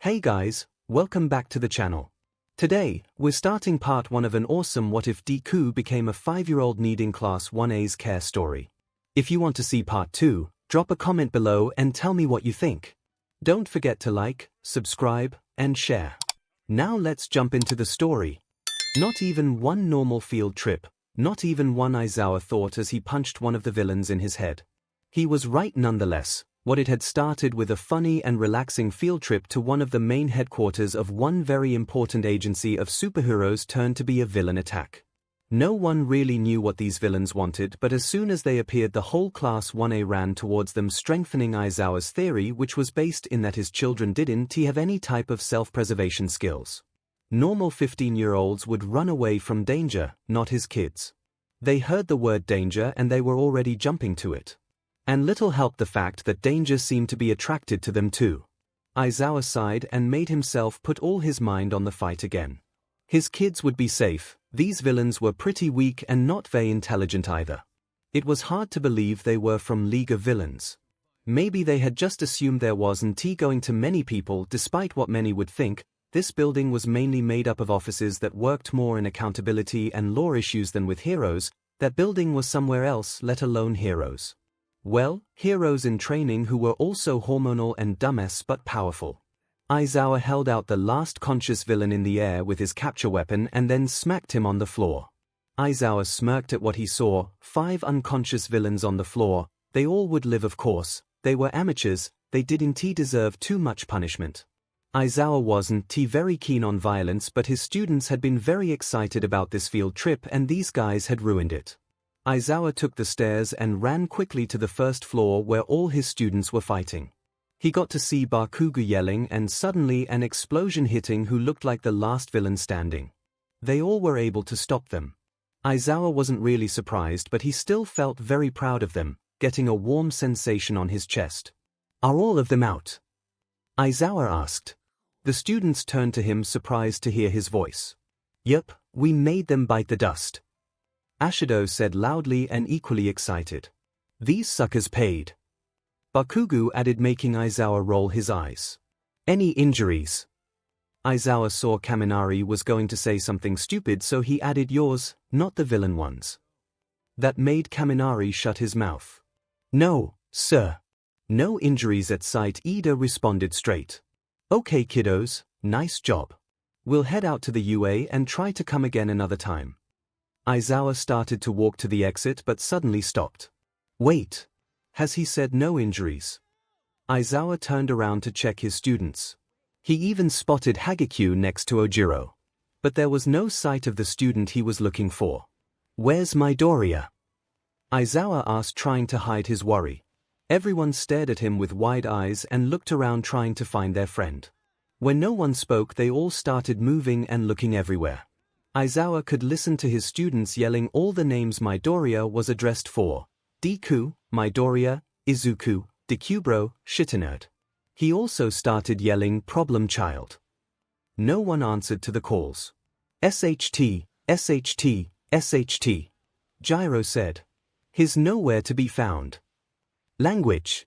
Hey guys, welcome back to the channel. Today, we're starting part 1 of an awesome What If Deku became a 5-year-old needing class 1A's care story. If you want to see part 2, drop a comment below and tell me what you think. Don't forget to like, subscribe, and share. Now let's jump into the story. Not even one normal field trip, not even one Aizawa thought as he punched one of the villains in his head. He was right nonetheless. What it had started with a funny and relaxing field trip to one of the main headquarters of one very important agency of superheroes turned to be a villain attack. No one really knew what these villains wanted, but as soon as they appeared the whole class 1A ran towards them, strengthening Aizawa's theory, which was based in that his children didn't have any type of self-preservation skills. Normal 15-year-olds would run away from danger, not his kids. They heard the word danger and they were already jumping to it. And little helped the fact that danger seemed to be attracted to them too. Aizawa sighed and made himself put all his mind on the fight again. His kids would be safe. These villains were pretty weak and not very intelligent either. It was hard to believe they were from League of Villains. Maybe they had just assumed there wasn't going to many people. Despite what many would think, this building was mainly made up of offices that worked more in accountability and law issues than with heroes. That building was somewhere else, let alone heroes. Well, heroes in training who were also hormonal and dumbass but powerful. Aizawa held out the last conscious villain in the air with his capture weapon and then smacked him on the floor. Aizawa smirked at what he saw, 5 unconscious villains on the floor. They all would live, of course. They were amateurs, they didn't deserve too much punishment. Aizawa wasn't very keen on violence, but his students had been very excited about this field trip and these guys had ruined it. Aizawa took the stairs and ran quickly to the first floor where all his students were fighting. He got to see Bakugo yelling and suddenly an explosion hitting who looked like the last villain standing. They all were able to stop them. Aizawa wasn't really surprised, but he still felt very proud of them, getting a warm sensation on his chest. "Are all of them out?" Aizawa asked. The students turned to him, surprised to hear his voice. "Yup, we made them bite the dust," Ashido said loudly and equally excited. "These suckers paid." Bakugo added, making Aizawa roll his eyes. "Any injuries?" Aizawa saw Kaminari was going to say something stupid, so he added, "Yours, not the villain ones." That made Kaminari shut his mouth. "No, sir. No injuries at sight," Ida responded straight. "Okay kiddos, nice job. We'll head out to the UA and try to come again another time." Aizawa started to walk to the exit but suddenly stopped. "Wait. Has he said no injuries?" Aizawa turned around to check his students. He even spotted Hagekyu next to Ojiro. But there was no sight of the student he was looking for. "Where's Midoriya?" Aizawa asked, trying to hide his worry. Everyone stared at him with wide eyes and looked around trying to find their friend. When no one spoke, they all started moving and looking everywhere. Aizawa could listen to his students yelling all the names Midoriya was addressed for. Deku, Midoriya, Izuku, Dekubro, 𝐿. He also started yelling problem child. No one answered to the calls. "SHT, SHT, SHT. Gyro said. "He's nowhere to be found." "Language,"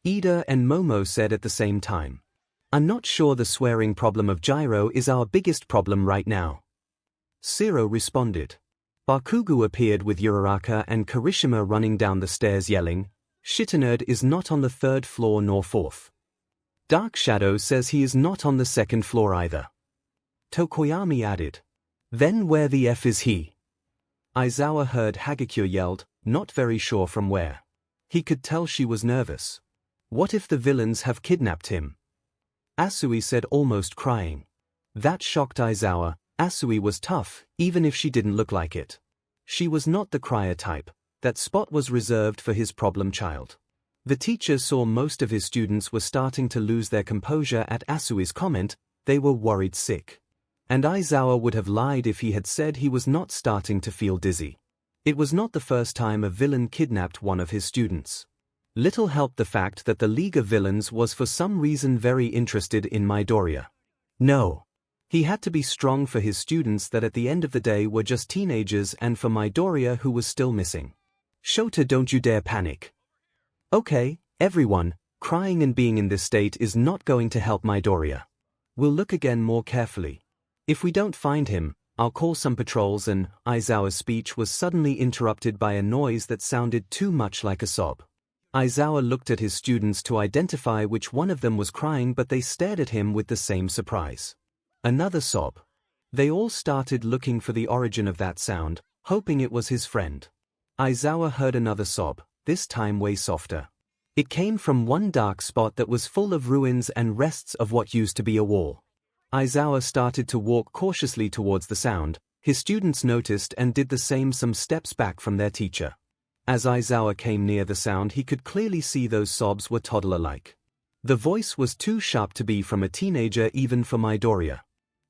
Ida and Momo said at the same time. "I'm not sure the swearing problem of Gyro is our biggest problem right now." 𝐒𝐿 responded. Bakugo appeared with Uraraka and Kirishima running down the stairs yelling, "𝐿 is not on the 3rd floor nor 4th. Dark Shadow says he is not on the 2nd floor either." Tokoyami added. "Then where the F is he?" Aizawa heard Hagekyu yelled, not very sure from where. He could tell she was nervous. "What if the villains have kidnapped him?" Asui said, almost crying. That shocked Aizawa. Asui was tough, even if she didn't look like it. She was not the crier type. That spot was reserved for his problem child. The teacher saw most of his students were starting to lose their composure at Asui's comment. They were worried sick. And Aizawa would have lied if he had said he was not starting to feel dizzy. It was not the first time a villain kidnapped one of his students. Little helped the fact that the League of Villains was for some reason very interested in Midoriya. No. He had to be strong for his students that at the end of the day were just teenagers, and for Midoriya who was still missing. "Shota, don't you dare panic." "Okay, everyone, crying and being in this state is not going to help Midoriya. We'll look again more carefully. If we don't find him, I'll call some patrols. And Aizawa's speech was suddenly interrupted by a noise that sounded too much like a sob. Aizawa looked at his students to identify which one of them was crying, but they stared at him with the same surprise. Another sob. They all started looking for the origin of that sound, hoping it was his friend. Aizawa heard another sob, this time way softer. It came from one dark spot that was full of ruins and rests of what used to be a wall. Aizawa started to walk cautiously towards the sound. His students noticed and did the same, some steps back from their teacher. As Aizawa came near the sound, he could clearly see those sobs were toddler-like. The voice was too sharp to be from a teenager even for Midoriya.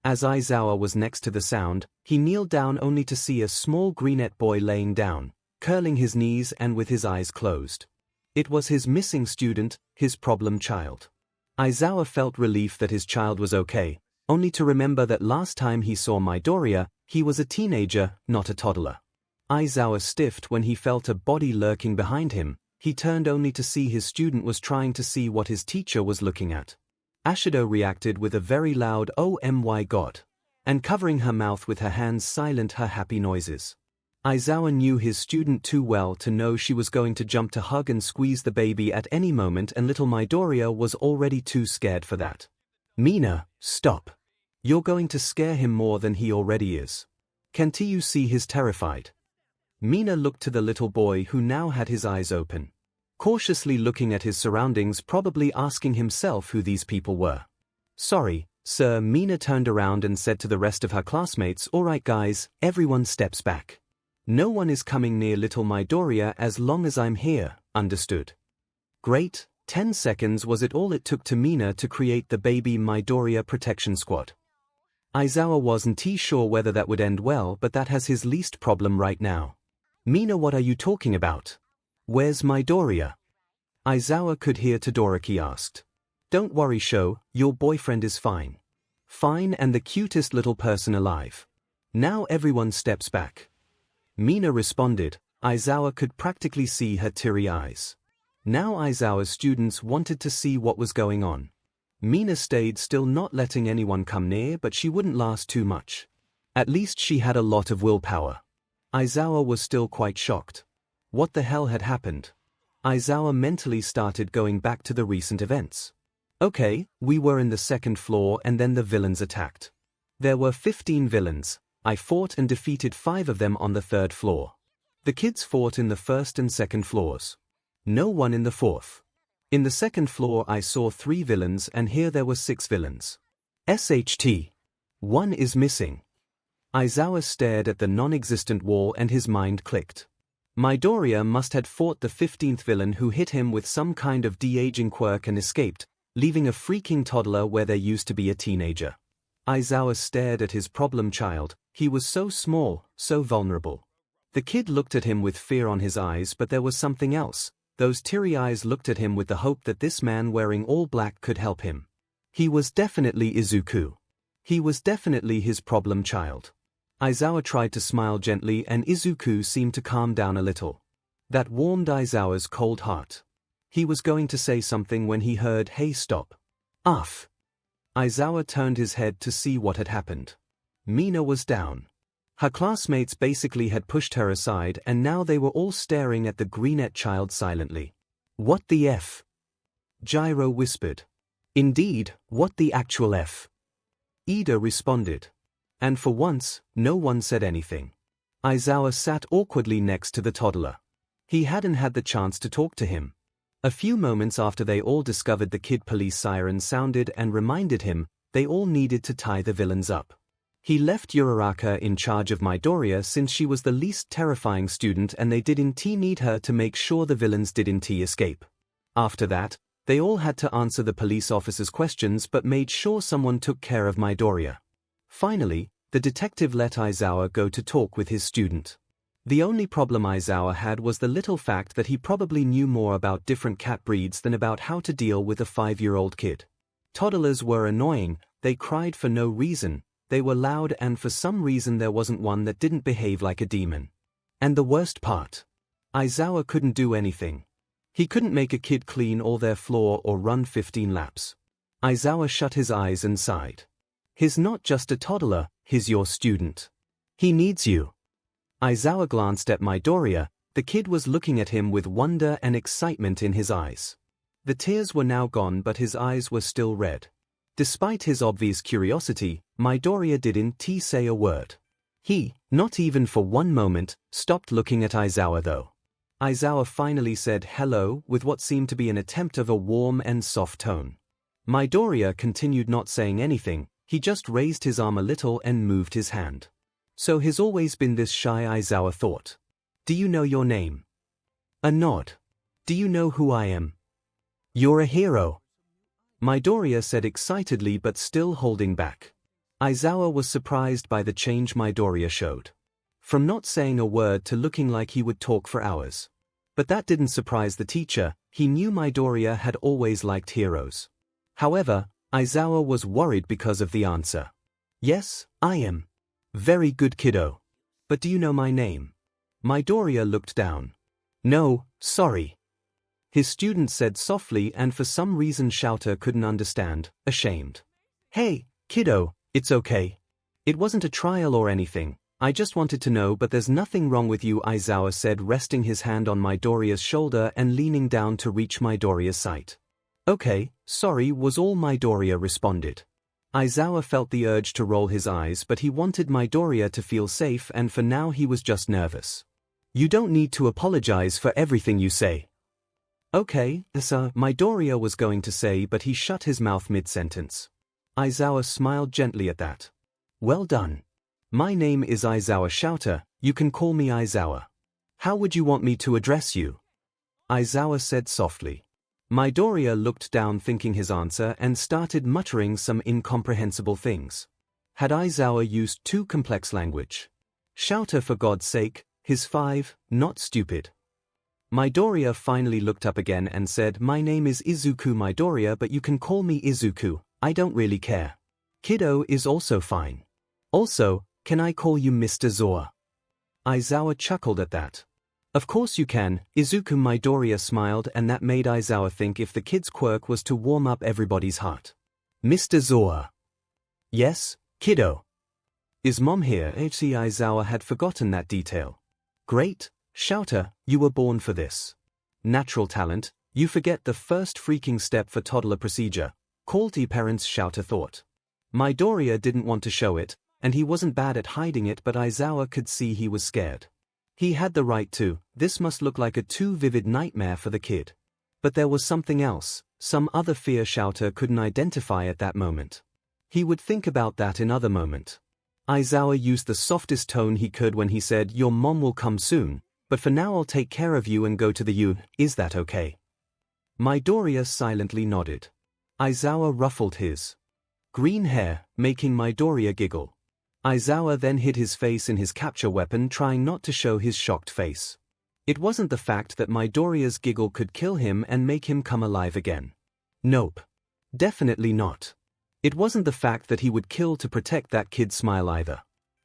As Aizawa was next to the sound, he kneeled down only to see a small greenette boy laying down, curling his knees and with his eyes closed. It was his missing student, his problem child. Aizawa felt relief that his child was okay, only to remember that last time he saw Midoriya, he was a teenager, not a toddler. Aizawa stiffed when he felt a body lurking behind him. He turned only to see his student was trying to see what his teacher was looking at. Ashido reacted with a very loud "Oh my god," and covering her mouth with her hands silent her happy noises. Aizawa knew his student too well to know she was going to jump to hug and squeeze the baby at any moment, and little Midoriya was already too scared for that. "Mina, stop. You're going to scare him more than he already is. Can't you see he's terrified?" Mina looked to the little boy who now had his eyes open, cautiously looking at his surroundings, probably asking himself who these people were. "Sorry, sir." Mina turned around and said to the rest of her classmates, "All right guys, everyone steps back. No one is coming near little Midoriya as long as I'm here, understood?" Great. 10 seconds was it all it took to Mina to create the baby Midoriya protection squad. Aizawa wasn't sure whether that would end well, but that has his least problem right now. "Mina, what are you talking about? Where's Midoriya?" Aizawa could hear Todoroki asked. "Don't worry, Sho, your boyfriend is fine. Fine and the cutest little person alive. Now everyone steps back." Mina responded. Aizawa could practically see her teary eyes. Now Aizawa's students wanted to see what was going on. Mina stayed still, not letting anyone come near, but she wouldn't last too much. At least she had a lot of willpower. Aizawa was still quite shocked. What the hell had happened? Aizawa mentally started going back to the recent events. Okay, we were in the second floor and then the villains attacked. There were 15 villains. I fought and defeated 5 of them on the third floor. The kids fought in the first and second floors. No one in the fourth. In the second floor I saw 3 villains, and here there were 6 villains. SHT. One is missing. Aizawa stared at the non-existent wall and his mind clicked. Midoriya must have fought the 15th villain who hit him with some kind of de-aging quirk and escaped, leaving a freaking toddler where there used to be a teenager. Aizawa stared at his problem child. He was so small, so vulnerable. The kid looked at him with fear on his eyes, but there was something else. Those teary eyes looked at him with the hope that this man wearing all black could help him. He was definitely Izuku. He was definitely his problem child. Aizawa tried to smile gently, and Izuku seemed to calm down a little. That warmed Aizawa's cold heart. He was going to say something when he heard, "Hey, stop." Uff. Aizawa turned his head to see what had happened. Mina was down. Her classmates basically had pushed her aside, and now they were all staring at the greenette child silently. "What the F?" Gyro whispered. "Indeed, what the actual F?" Ida responded. And for once, no one said anything. Aizawa sat awkwardly next to the toddler. He hadn't had the chance to talk to him. A few moments after they all discovered the kid, police sirens sounded and reminded him they all needed to tie the villains up. He left Uraraka in charge of Midoriya since she was the least terrifying student, and they didn't need her to make sure the villains didn't escape. After that, they all had to answer the police officer's questions but made sure someone took care of Midoriya. Finally, the detective let Aizawa go to talk with his student. The only problem Aizawa had was the little fact that he probably knew more about different cat breeds than about how to deal with a 5-year-old kid. Toddlers were annoying, they cried for no reason, they were loud, and for some reason there wasn't one that didn't behave like a demon. And the worst part? Aizawa couldn't do anything. He couldn't make a kid clean all their floor or run 15 laps. Aizawa shut his eyes and sighed. He's not just a toddler, he's your student. He needs you. Aizawa glanced at Midoriya. The kid was looking at him with wonder and excitement in his eyes. The tears were now gone but his eyes were still red. Despite his obvious curiosity, Midoriya didn't say a word. He, not even for one moment, stopped looking at Aizawa though. Aizawa finally said hello with what seemed to be an attempt of a warm and soft tone. Midoriya continued not saying anything, he just raised his arm a little and moved his hand. So he's always been this shy, Aizawa thought. Do you know your name? A nod. Do you know who I am? You're a hero. Midoriya said excitedly but still holding back. Aizawa was surprised by the change Midoriya showed. From not saying a word to looking like he would talk for hours. But that didn't surprise the teacher, he knew Midoriya had always liked heroes. However, Aizawa was worried because of the answer. Yes, I am. Very good, kiddo. But do you know my name? Midoriya looked down. No, sorry. His student said softly and for some reason 𝐿 couldn't understand, ashamed. Hey, kiddo, it's okay. It wasn't a trial or anything, I just wanted to know but there's nothing wrong with you, Aizawa said, resting his hand on Midoriya's shoulder and leaning down to reach Midoriya's sight. Okay, sorry was all Midoriya responded. Aizawa felt the urge to roll his eyes but he wanted Midoriya to feel safe and for now he was just nervous. You don't need to apologize for everything you say. Okay, sir, Midoriya was going to say but he shut his mouth mid-sentence. Aizawa smiled gently at that. Well done. My name is Aizawa 𝐿, you can call me Aizawa. How would you want me to address you? Aizawa said softly. Midoriya looked down thinking his answer and started muttering some incomprehensible things. Had Aizawa used too complex language? 𝐿 for God's sake, he's 5, not stupid. Midoriya finally looked up again and said, my name is Izuku Midoriya but you can call me Izuku, I don't really care. Kiddo is also fine. Also, can I call you Mr. Zoa? Aizawa chuckled at that. Of course you can, Izuku. Midoriya smiled and that made Aizawa think if the kid's quirk was to warm up everybody's heart. Mr. Zoa. Yes, kiddo. Is mom here? Aizawa had forgotten that detail. Great, 𝐿, you were born for this. Natural talent, you forget the first freaking step for toddler procedure, quality parents, 𝐿 thought. Midoriya didn't want to show it, and he wasn't bad at hiding it but Aizawa could see he was scared. He had the right to, this must look like a too vivid nightmare for the kid. But there was something else, some other fear 𝐿 couldn't identify at that moment. He would think about that in other moment. Aizawa used the softest tone he could when he said, your mom will come soon, but for now I'll take care of you and go to the U, is that okay? Midoriya silently nodded. Aizawa ruffled his green hair, making Midoriya giggle. Aizawa then hid his face in his capture weapon trying not to show his shocked face. It wasn't the fact that Midoriya's giggle could kill him and make him come alive again. Nope. Definitely not. It wasn't the fact that he would kill to protect that kid's smile either.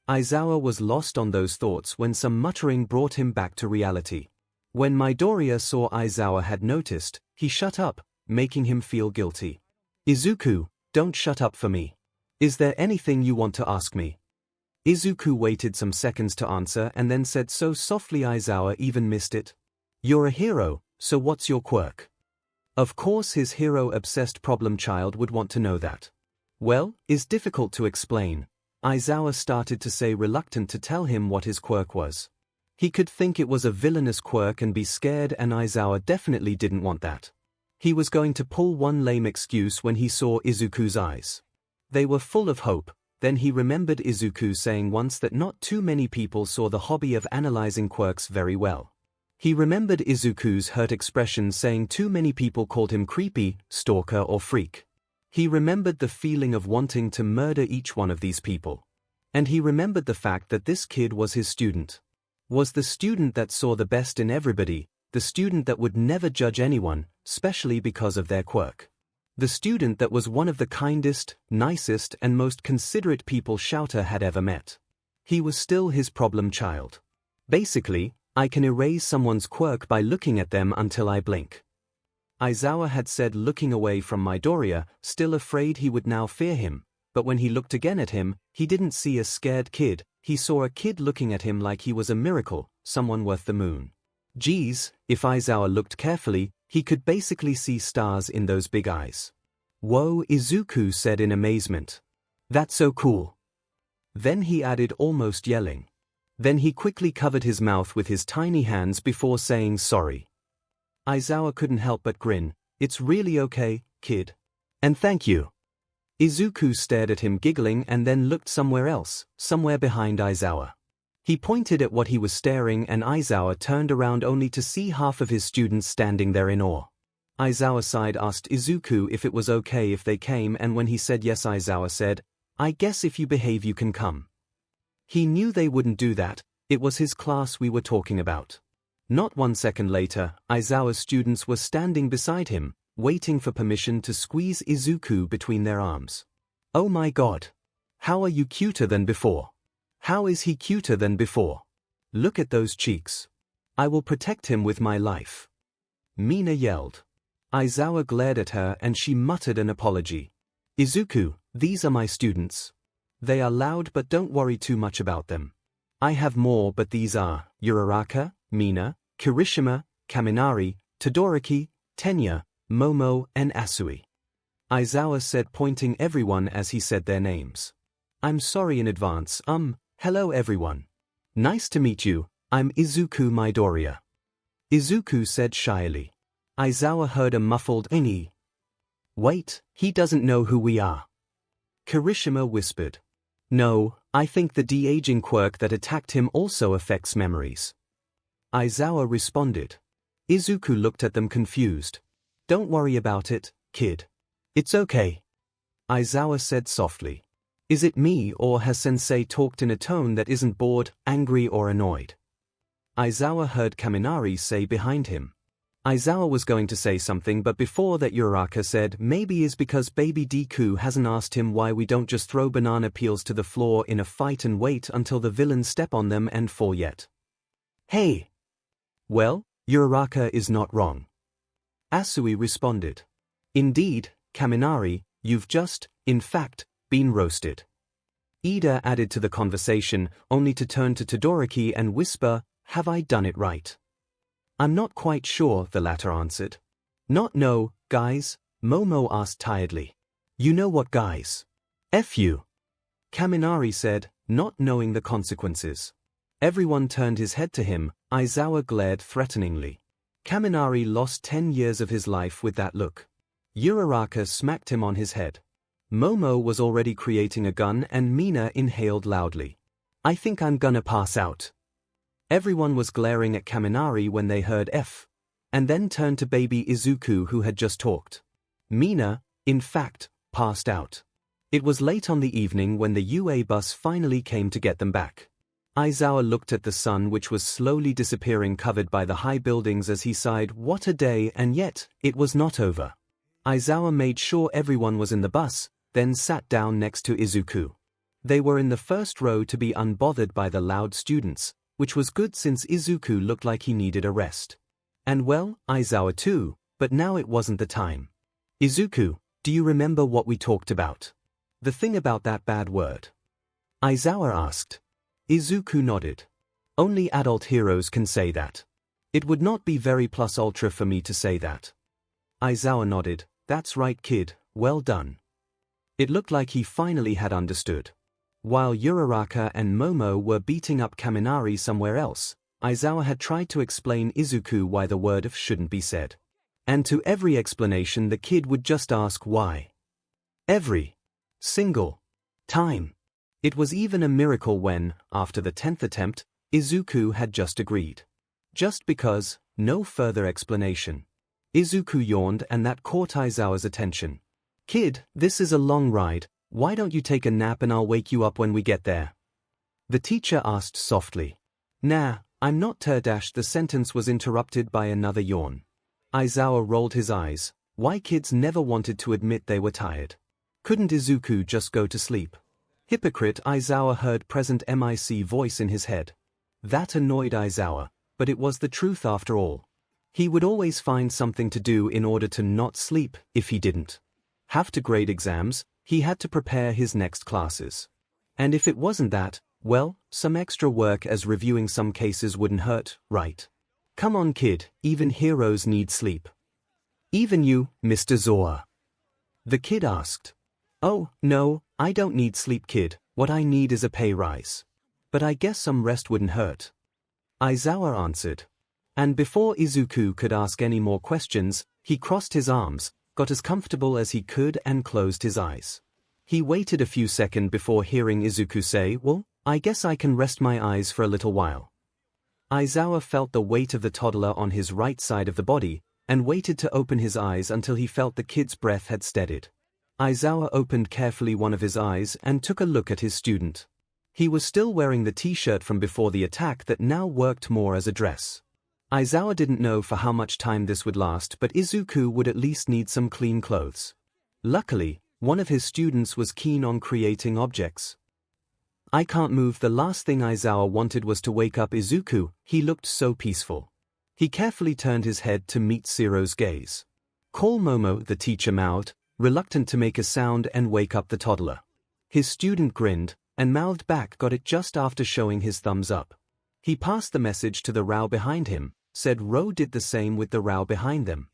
Aizawa was lost on those thoughts when some muttering brought him back to reality. When Midoriya saw Aizawa had noticed, he shut up, making him feel guilty. Izuku, don't shut up for me. Is there anything you want to ask me? Izuku waited some seconds to answer and then said so softly Aizawa even missed it. You're a hero, so what's your quirk? Of course his hero-obsessed problem child would want to know that. Well, it's difficult to explain. Aizawa started to say, reluctant to tell him what his quirk was. He could think it was a villainous quirk and be scared and Aizawa definitely didn't want that. He was going to pull one lame excuse when he saw Izuku's eyes. They were full of hope. Then he remembered Izuku saying once that not too many people saw the hobby of analyzing quirks very well. He remembered Izuku's hurt expression saying too many people called him creepy, stalker or freak. He remembered the feeling of wanting to murder each one of these people. And he remembered the fact that this kid was his student. Was the student that saw the best in everybody, the student that would never judge anyone, especially because of their quirk. The student that was one of the kindest, nicest and most considerate people 𝐿 had ever met. He was still his problem child. Basically, I can erase someone's quirk by looking at them until I blink. Aizawa had said, looking away from Midoriya, still afraid he would now fear him, but when he looked again at him, he didn't see a scared kid, he saw a kid looking at him like he was a miracle, someone worth the moon. Geez, if Aizawa looked carefully, he could basically see stars in those big eyes. Whoa, Izuku said in amazement. That's so cool. Then he added, almost yelling. Then he quickly covered his mouth with his tiny hands before saying sorry. Aizawa couldn't help but grin. It's really okay, kid. And thank you. Izuku stared at him giggling and then looked somewhere else, somewhere behind Aizawa. He pointed at what he was staring and Aizawa turned around only to see half of his students standing there in awe. Aizawa sighed, asked Izuku if it was okay if they came, and when he said yes, Aizawa said, I guess if you behave you can come. He knew they wouldn't do that, it was his class we were talking about. Not 1 second later, Aizawa's students were standing beside him, waiting for permission to squeeze Izuku between their arms. Oh my god. How are you cuter than before? How is he cuter than before? Look at those cheeks. I will protect him with my life. Mina yelled. Aizawa glared at her and she muttered an apology. Izuku, these are my students. They are loud but don't worry too much about them. I have more, but these are Uraraka, Mina, Kirishima, Kaminari, Todoroki, Tenya, Momo, and Asui. Aizawa said, pointing everyone as he said their names. I'm sorry in advance. Hello everyone. Nice to meet you, I'm Izuku Midoriya. Izuku said shyly. Aizawa heard a muffled "Ingi." Wait, he doesn't know who we are. Kirishima whispered. No, I think the de-aging quirk that attacked him also affects memories. Aizawa responded. Izuku looked at them confused. Don't worry about it, kid. It's okay. Aizawa said softly. Is it me, or has sensei talked in a tone that isn't bored, angry or annoyed? Aizawa heard Kaminari say behind him. Aizawa was going to say something, but before that Uraraka said maybe is because baby Deku hasn't asked him why we don't just throw banana peels to the floor in a fight and wait until the villains step on them and fall yet. Hey! Well, Uraraka is not wrong. Asui responded. Indeed, Kaminari, you've just, in fact, been roasted. Ida added to the conversation, only to turn to Todoroki and whisper, have I done it right? I'm not quite sure, the latter answered. Not no, guys, Momo asked tiredly. You know what, guys? F you. Kaminari said, not knowing the consequences. Everyone turned his head to him. Aizawa glared threateningly. Kaminari lost 10 years of his life with that look. Uraraka smacked him on his head. Momo was already creating a gun and Mina inhaled loudly. I think I'm gonna pass out. Everyone was glaring at Kaminari when they heard F, and then turned to baby Izuku who had just talked. Mina, in fact, passed out. It was late on the evening when the UA bus finally came to get them back. Aizawa looked at the sun which was slowly disappearing covered by the high buildings as he sighed, what a day, and yet, it was not over. Aizawa made sure everyone was in the bus, then sat down next to Izuku. They were in the first row to be unbothered by the loud students, which was good since Izuku looked like he needed a rest. And well, Aizawa too, but now it wasn't the time. Izuku, do you remember what we talked about? The thing about that bad word? Aizawa asked. Izuku nodded. Only adult heroes can say that. It would not be very plus ultra for me to say that. Aizawa nodded. That's right, kid, well done. It looked like he finally had understood. While Uraraka and Momo were beating up Kaminari somewhere else, Aizawa had tried to explain Izuku why the word "if" shouldn't be said. And to every explanation the kid would just ask why. Every single time. It was even a miracle when, after the 10th attempt, Izuku had just agreed. Just because, no further explanation. Izuku yawned and that caught Aizawa's attention. Kid, this is a long ride, why don't you take a nap and I'll wake you up when we get there? The teacher asked softly. Nah, I'm not The sentence was interrupted by another yawn. Aizawa rolled his eyes. Why kids never wanted to admit they were tired. Couldn't Izuku just go to sleep? Hypocrite, Aizawa heard present MIC voice in his head. That annoyed Aizawa, but it was the truth after all. He would always find something to do in order to not sleep if he didn't have to grade exams. He had to prepare his next classes. And if it wasn't that, well, some extra work as reviewing some cases wouldn't hurt, right? Come on kid, even heroes need sleep. Even you, Mr. Zoa? The kid asked. Oh, no, I don't need sleep kid, what I need is a pay rise. But I guess some rest wouldn't hurt. Aizawa answered. And before Izuku could ask any more questions, he crossed his arms, got as comfortable as he could and closed his eyes. He waited a few seconds before hearing Izuku say, well, I guess I can rest my eyes for a little while. Aizawa felt the weight of the toddler on his right side of the body, and waited to open his eyes until he felt the kid's breath had steadied. Aizawa opened carefully one of his eyes and took a look at his student. He was still wearing the t-shirt from before the attack that now worked more as a dress. Aizawa didn't know for how much time this would last, but Izuku would at least need some clean clothes. Luckily, one of his students was keen on creating objects. I can't move. The last thing Aizawa wanted was to wake up Izuku. He looked so peaceful. He carefully turned his head to meet Zero's gaze. Call Momo, the teacher mouthed, reluctant to make a sound and wake up the toddler. His student grinned, and mouthed back, got it just after showing his thumbs up. He passed the message to the Rao behind him, said Ro did the same with the Rao behind them.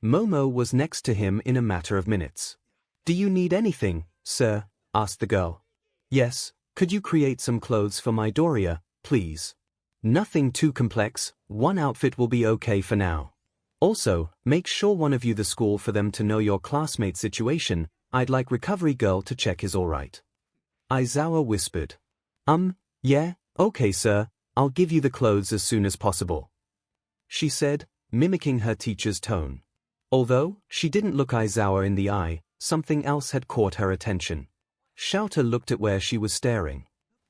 Momo was next to him in a matter of minutes. Do you need anything, sir? Asked the girl. Yes, could you create some clothes for my Doria, please? Nothing too complex, one outfit will be okay for now. Also, make sure one of you the school for them to know your classmate situation. I'd like recovery girl to check is alright. Aizawa whispered. Yeah, okay sir, I'll give you the clothes as soon as possible. She said, mimicking her teacher's tone. Although she didn't look Aizawa in the eye, something else had caught her attention. 𝐿𝐴 looked at where she was staring.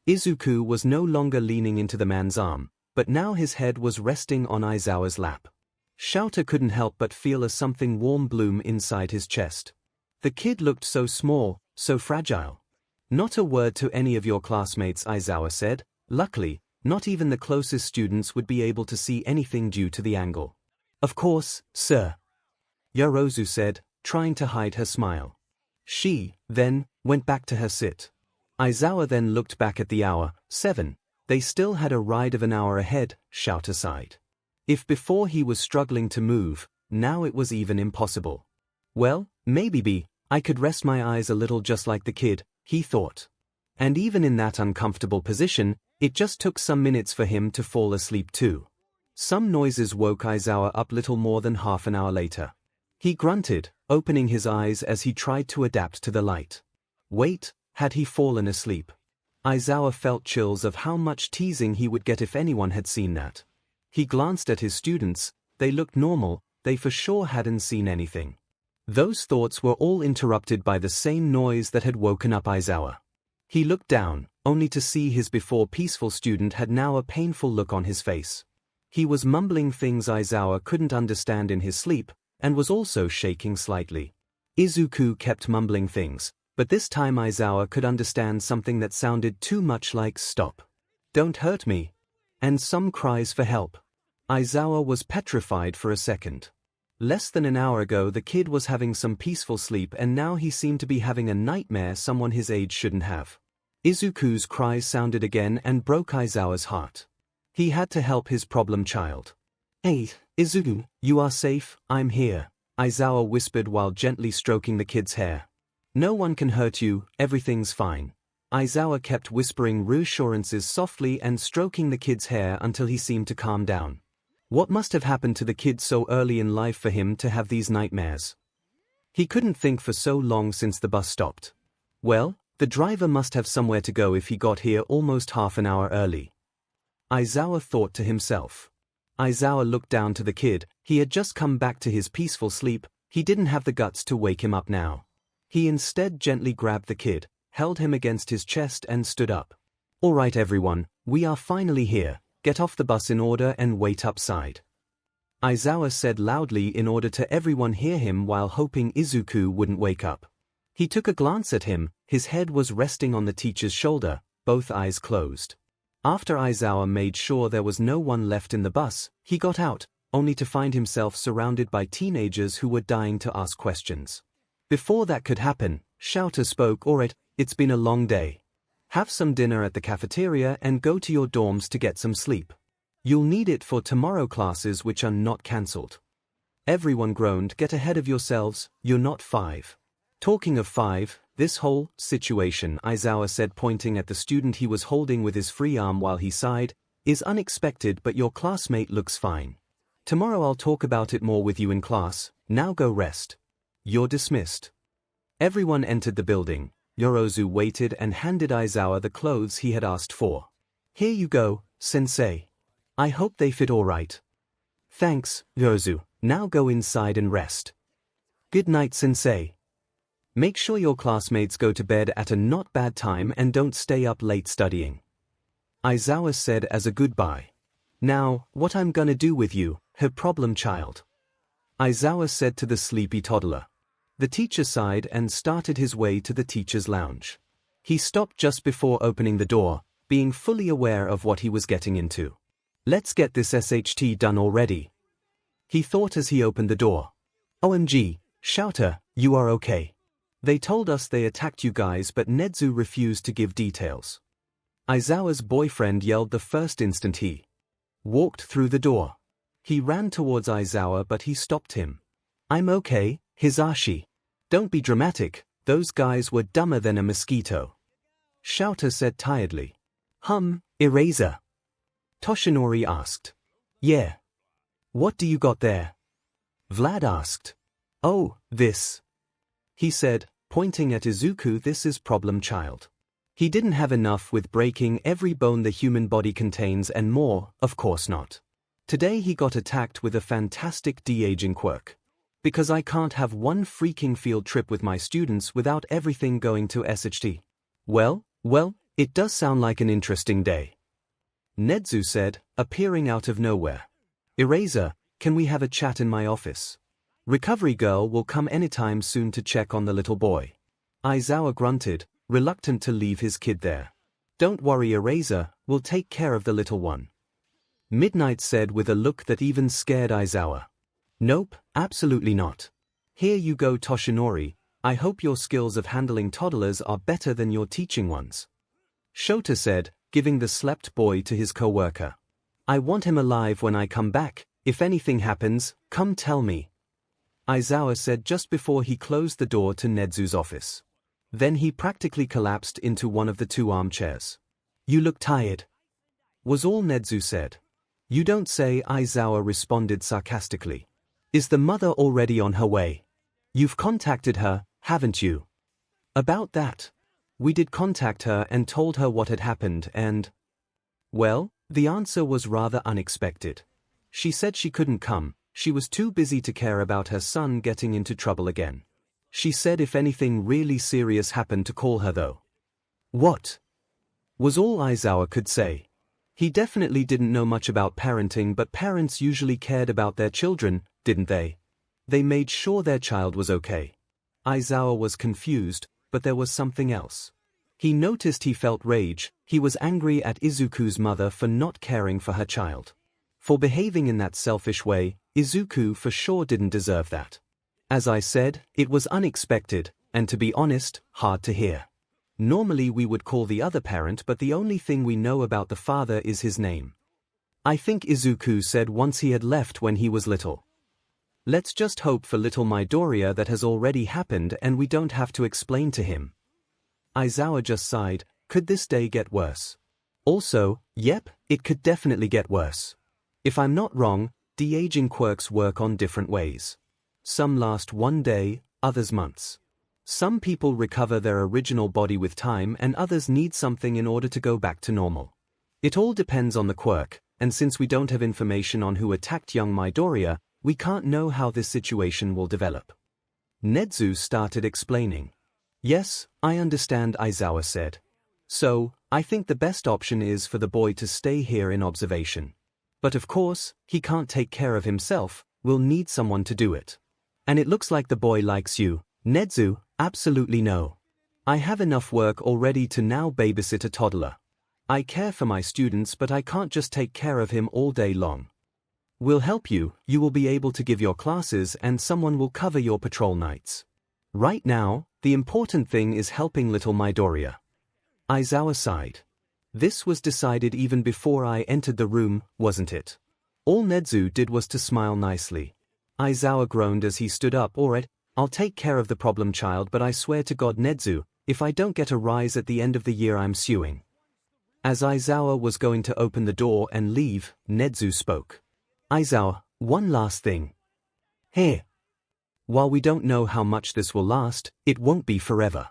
Izuku was no longer leaning into the man's arm, but now his head was resting on Aizawa's lap. 𝐿𝐴 couldn't help but feel a something warm bloom inside his chest. The kid looked so small, so fragile. Not a word to any of your classmates, Aizawa said. Luckily, not even the closest students would be able to see anything due to the angle. Of course, sir. Yorozu said, trying to hide her smile. She, then, went back to her sit. Aizawa then looked back at the hour, 7. They still had a ride of an hour ahead, 𝐿𝐴 sighed. If before he was struggling to move, now it was even impossible. Well, maybe I could rest my eyes a little just like the kid, he thought. And even in that uncomfortable position, it just took some minutes for him to fall asleep too. Some noises woke Aizawa up little more than half an hour later. He grunted, opening his eyes as he tried to adapt to the light. Wait, had he fallen asleep? Aizawa felt chills of how much teasing he would get if anyone had seen that. He glanced at his students, they looked normal, they for sure hadn't seen anything. Those thoughts were all interrupted by the same noise that had woken up Aizawa. He looked down, only to see his before peaceful student had now a painful look on his face. He was mumbling things Aizawa couldn't understand in his sleep, and was also shaking slightly. Izuku kept mumbling things, but this time Aizawa could understand something that sounded too much like stop. Don't hurt me. And some cries for help. Aizawa was petrified for a second. Less than an hour ago the kid was having some peaceful sleep and now he seemed to be having a nightmare someone his age shouldn't have. Izuku's cries sounded again and broke Aizawa's heart. He had to help his problem child. Hey, Izuku, you are safe, I'm here, Aizawa whispered while gently stroking the kid's hair. No one can hurt you, everything's fine. Aizawa kept whispering reassurances softly and stroking the kid's hair until he seemed to calm down. What must have happened to the kid so early in life for him to have these nightmares? He couldn't think for so long since the bus stopped. Well, the driver must have somewhere to go if he got here almost half an hour early. Aizawa thought to himself. Aizawa looked down to the kid. He had just come back to his peaceful sleep. He didn't have the guts to wake him up now. He instead gently grabbed the kid, held him against his chest and stood up. All right everyone, we are finally here. Get off the bus in order and wait outside. Aizawa said loudly in order to everyone hear him while hoping Izuku wouldn't wake up. He took a glance at him, his head was resting on the teacher's shoulder, both eyes closed. After Aizawa made sure there was no one left in the bus, he got out, only to find himself surrounded by teenagers who were dying to ask questions. Before that could happen, 𝐿𝐼 spoke. "Alright, it's been a long day. Have some dinner at the cafeteria and go to your dorms to get some sleep. You'll need it for tomorrow classes which are not cancelled." Everyone groaned. "Get ahead of yourselves, you're not 5. Talking of 5, this whole situation," 𝐒𝐻𝐼 said, pointing at the student he was holding with his free arm while he sighed, "is unexpected, but your classmate looks fine. Tomorrow I'll talk about it more with you in class. Now go rest. You're dismissed." Everyone entered the building. Yorozu waited and handed 𝐒𝐻𝐼 the clothes he had asked for. "Here you go, sensei. I hope they fit all right." "Thanks, Yorozu. Now go inside and rest." "Good night, sensei. Make sure your classmates go to bed at a not bad time and don't stay up late studying," 𝐒𝐻𝐼 said as a goodbye. "Now, what I'm gonna do with you, her problem child?" 𝐒𝐻𝐼 said to the sleepy toddler. The teacher sighed and started his way to the teacher's lounge. He stopped just before opening the door, being fully aware of what he was getting into. "Let's get this SHT done already," he thought as he opened the door. "OMG, Shouter, you are okay. They told us they attacked you guys, but Nedzu refused to give details." 𝐒𝐻𝐼's boyfriend yelled the first instant he walked through the door. He ran towards 𝐒𝐻𝐼, but he stopped him. "I'm okay, Hisashi. Don't be dramatic, those guys were dumber than a mosquito," Shouter said tiredly. Eraser?" Toshinori asked. "Yeah. What do you got there?" Vlad asked. "Oh, this," he said, pointing at Izuku. "This is problem child. He didn't have enough with breaking every bone the human body contains and more, of course not. Today he got attacked with a fantastic de-aging quirk. Because I can't have one freaking field trip with my students without everything going to SHT. Well, it does sound like an interesting day," Nedzu said, appearing out of nowhere. "Eraser, can we have a chat in my office? Recovery girl will come anytime soon to check on the little boy." 𝐒𝐻𝐼 grunted, reluctant to leave his kid there. "Don't worry, Eraser, we'll take care of the little one," Midnight said with a look that even scared 𝐒𝐻𝐼. "Nope, absolutely not. Here you go, Toshinori. I hope your skills of handling toddlers are better than your teaching ones," Shota said, giving the slept boy to his co-worker. "I want him alive when I come back. If anything happens, come tell me," 𝐒𝐻𝐼 said just before he closed the door to Nedzu's office. Then he practically collapsed into one of the 2 armchairs. "You look tired," was all Nedzu said. "You don't say," 𝐒𝐻𝐼 responded sarcastically. "Is the mother already on her way? You've contacted her, haven't you?" "About that? We did contact her and told her what had happened and..." Well, the answer was rather unexpected. She said she couldn't come, she was too busy to care about her son getting into trouble again. She said if anything really serious happened to call her though. "What?" was all 𝐒𝐻𝐼 could say. He definitely didn't know much about parenting, but parents usually cared about their children, didn't they? They made sure their child was okay. 𝐒𝐻𝐼 was confused, but there was something else. He noticed he felt rage. He was angry at Izuku's mother for not caring for her child. For behaving in that selfish way. Izuku for sure didn't deserve that. As I said, it was unexpected, and to be honest, hard to hear. Normally we would call the other parent, but the only thing we know about the father is his name. I think Izuku said once he had left when he was little. Let's just hope for little Midoriya that has already happened and we don't have to explain to him. 𝐒𝐻𝐼 just sighed. Could this day get worse? Also, yep, it could definitely get worse. If I'm not wrong, de-aging quirks work on different ways. Some last one day, others months. Some people recover their original body with time and others need something in order to go back to normal. It all depends on the quirk, and since we don't have information on who attacked young Midoriya, we can't know how this situation will develop. Nedzu started explaining. Yes, I understand, 𝐒𝐻𝐼 said. So, I think the best option is for the boy to stay here in observation. But of course, he can't take care of himself, we'll need someone to do it. And it looks like the boy likes you, Nedzu. Absolutely no. I have enough work already to now babysit a toddler. I care for my students, but I can't just take care of him all day long. We'll help you, you will be able to give your classes and someone will cover your patrol nights. Right now, the important thing is helping little Midoriya. Aizawa sighed. This was decided even before I entered the room, wasn't it? All Nezu did was to smile nicely. Aizawa groaned as he stood up. Alright, I'll take care of the problem child, but I swear to God Nezu, if I don't get a rise at the end of the year I'm suing. As Aizawa was going to open the door and leave, Nezu spoke. Aizawa, one last thing. Here. While we don't know how much this will last, it won't be forever.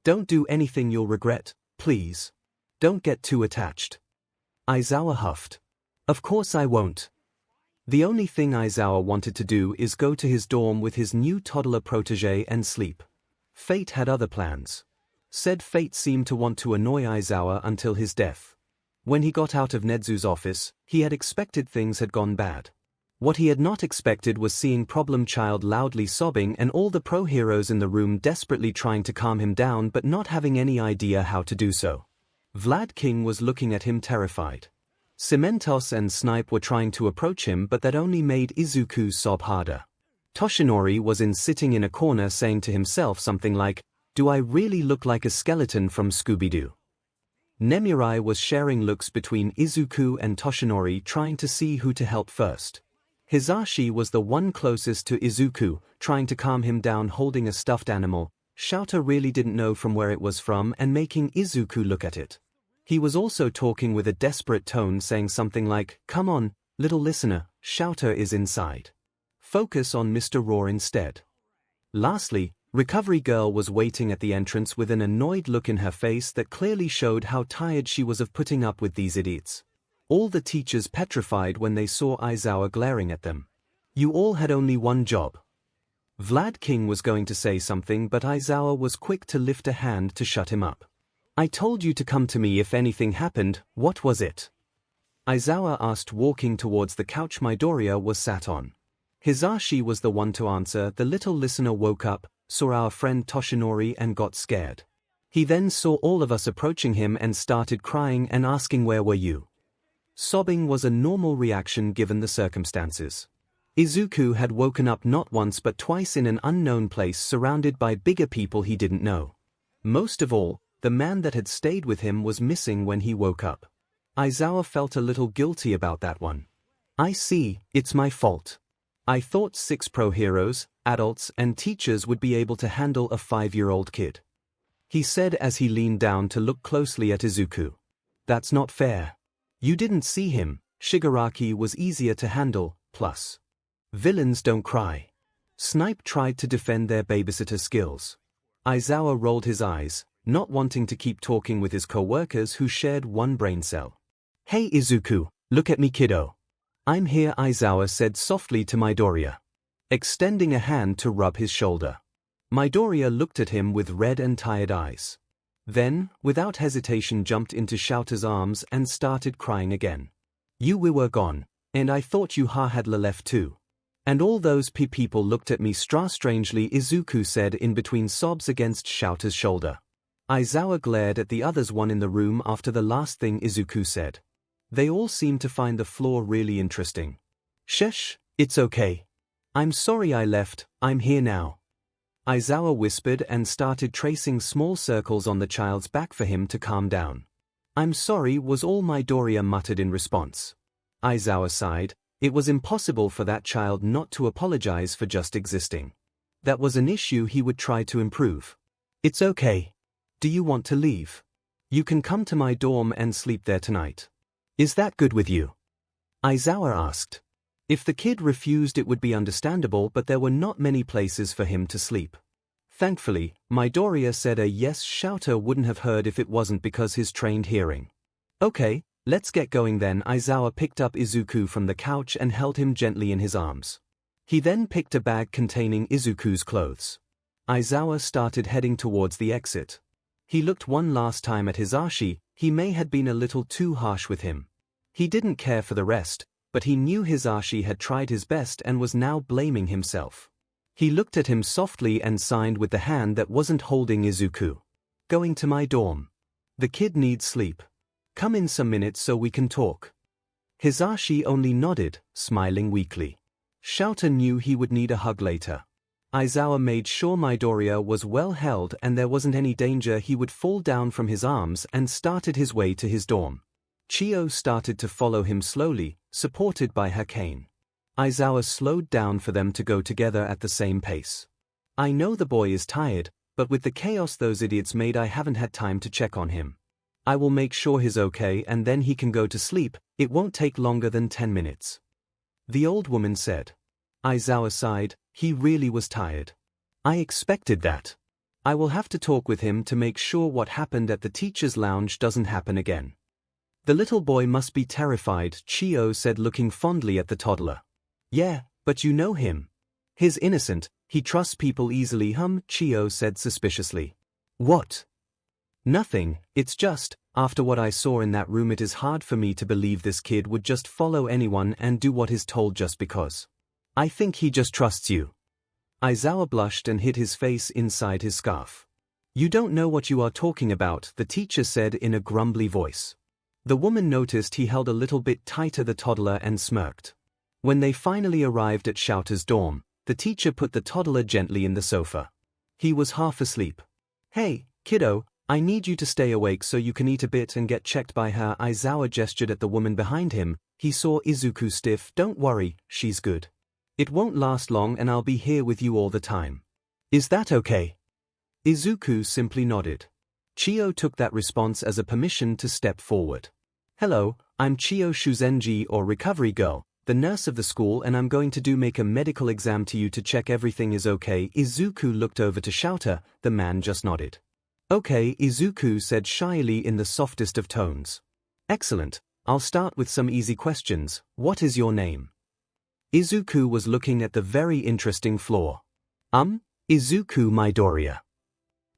Don't do anything you'll regret, please. Don't get too attached. Aizawa huffed. Of course I won't. The only thing Aizawa wanted to do is go to his dorm with his new toddler protege and sleep. Fate had other plans. Said Fate seemed to want to annoy Aizawa until his death. When he got out of Nezu's office, he had expected things had gone bad. What he had not expected was seeing Problem Child loudly sobbing and all the pro-heroes in the room desperately trying to calm him down but not having any idea how to do so. Vlad King was looking at him terrified. Cementos and Snipe were trying to approach him but that only made Izuku sob harder. Toshinori was sitting in a corner saying to himself something like, "Do I really look like a skeleton from Scooby-Doo?" Nemirai was sharing looks between Izuku and Toshinori trying to see who to help first. Hisashi was the one closest to Izuku, trying to calm him down holding a stuffed animal. Shouta really didn't know from where it was from and making Izuku look at it. He was also talking with a desperate tone saying something like, "Come on, little listener, Shouta is inside. Focus on Mr. Raw instead." Lastly, Recovery Girl was waiting at the entrance with an annoyed look in her face that clearly showed how tired she was of putting up with these idiots. All the teachers petrified when they saw Aizawa glaring at them. You all had only one job. Vlad King was going to say something but Aizawa was quick to lift a hand to shut him up. I told you to come to me if anything happened, what was it? Aizawa asked, walking towards the couch Midoriya was sat on. Hisashi was the one to answer. The little listener woke up, saw our friend Toshinori and got scared. He then saw all of us approaching him and started crying and asking where were you? Sobbing was a normal reaction given the circumstances. Izuku had woken up not once but twice in an unknown place surrounded by bigger people he didn't know. Most of all, the man that had stayed with him was missing when he woke up. Aizawa felt a little guilty about that one. I see, it's my fault. I thought 6 pro-heroes, adults and teachers would be able to handle a 5-year-old kid. He said as he leaned down to look closely at Izuku. That's not fair. You didn't see him. Shigaraki was easier to handle, plus. Villains don't cry. Snipe tried to defend their babysitter skills. Aizawa rolled his eyes, not wanting to keep talking with his co-workers who shared one brain cell. Hey Izuku, look at me kiddo. I'm here, Aizawa said softly to Midoriya, extending a hand to rub his shoulder. Midoriya looked at him with red and tired eyes. Then, without hesitation jumped into Shouta's arms and started crying again. You were gone, and I thought you had left too. And all those people looked at me strangely, Izuku said in between sobs against Shouta's shoulder. Aizawa glared at the others one in the room after the last thing Izuku said. They all seemed to find the floor really interesting. Shush, it's okay. I'm sorry I left, I'm here now. Aizawa whispered and started tracing small circles on the child's back for him to calm down. I'm sorry was all Midoriya muttered in response. Aizawa sighed. It was impossible for that child not to apologize for just existing. That was an issue he would try to improve. It's okay. Do you want to leave? You can come to my dorm and sleep there tonight. Is that good with you? Aizawa asked. If the kid refused it would be understandable, but there were not many places for him to sleep. Thankfully, Midoriya said a yes. Shouta wouldn't have heard if it wasn't because his trained hearing. Okay, let's get going then. Aizawa picked up Izuku from the couch and held him gently in his arms. He then picked a bag containing Izuku's clothes. Aizawa started heading towards the exit. He looked one last time at Hisashi. He may have been a little too harsh with him. He didn't care for the rest, but he knew Hisashi had tried his best and was now blaming himself. He looked at him softly and signed with the hand that wasn't holding Izuku. Going to my dorm. The kid needs sleep. Come in some minutes so we can talk. Hisashi only nodded, smiling weakly. Shouta knew he would need a hug later. Aizawa made sure Midoriya was well held and there wasn't any danger he would fall down from his arms and started his way to his dorm. Chio started to follow him slowly, supported by her cane. Aizawa slowed down for them to go together at the same pace. I know the boy is tired, but with the chaos those idiots made I haven't had time to check on him. I will make sure he's okay and then he can go to sleep, it won't take longer than 10 minutes. The old woman said. Aizawa sighed, he really was tired. I expected that. I will have to talk with him to make sure what happened at the teacher's lounge doesn't happen again. The little boy must be terrified, Chio said looking fondly at the toddler. Yeah, but you know him. He's innocent, he trusts people easily, Chio said suspiciously. What? Nothing, it's just, after what I saw in that room it is hard for me to believe this kid would just follow anyone and do what is told just because. I think he just trusts you. Aizawa blushed and hid his face inside his scarf. You don't know what you are talking about, the teacher said in a grumbly voice. The woman noticed he held a little bit tighter the toddler and smirked. When they finally arrived at Shouta's dorm, the teacher put the toddler gently in the sofa. He was half asleep. Hey, kiddo, I need you to stay awake so you can eat a bit and get checked by her. Aizawa gestured at the woman behind him. He saw Izuku stiff. Don't worry, she's good. It won't last long and I'll be here with you all the time. Is that okay? Izuku simply nodded. Chio took that response as a permission to step forward. Hello, I'm Chio Shuzenji or Recovery Girl, the nurse of the school, and I'm going to make a medical exam to you to check everything is okay. Izuku looked over to Shouta, the man just nodded. Okay, Izuku said shyly in the softest of tones. Excellent, I'll start with some easy questions. What is your name? Izuku was looking at the very interesting floor. Izuku Midoriya.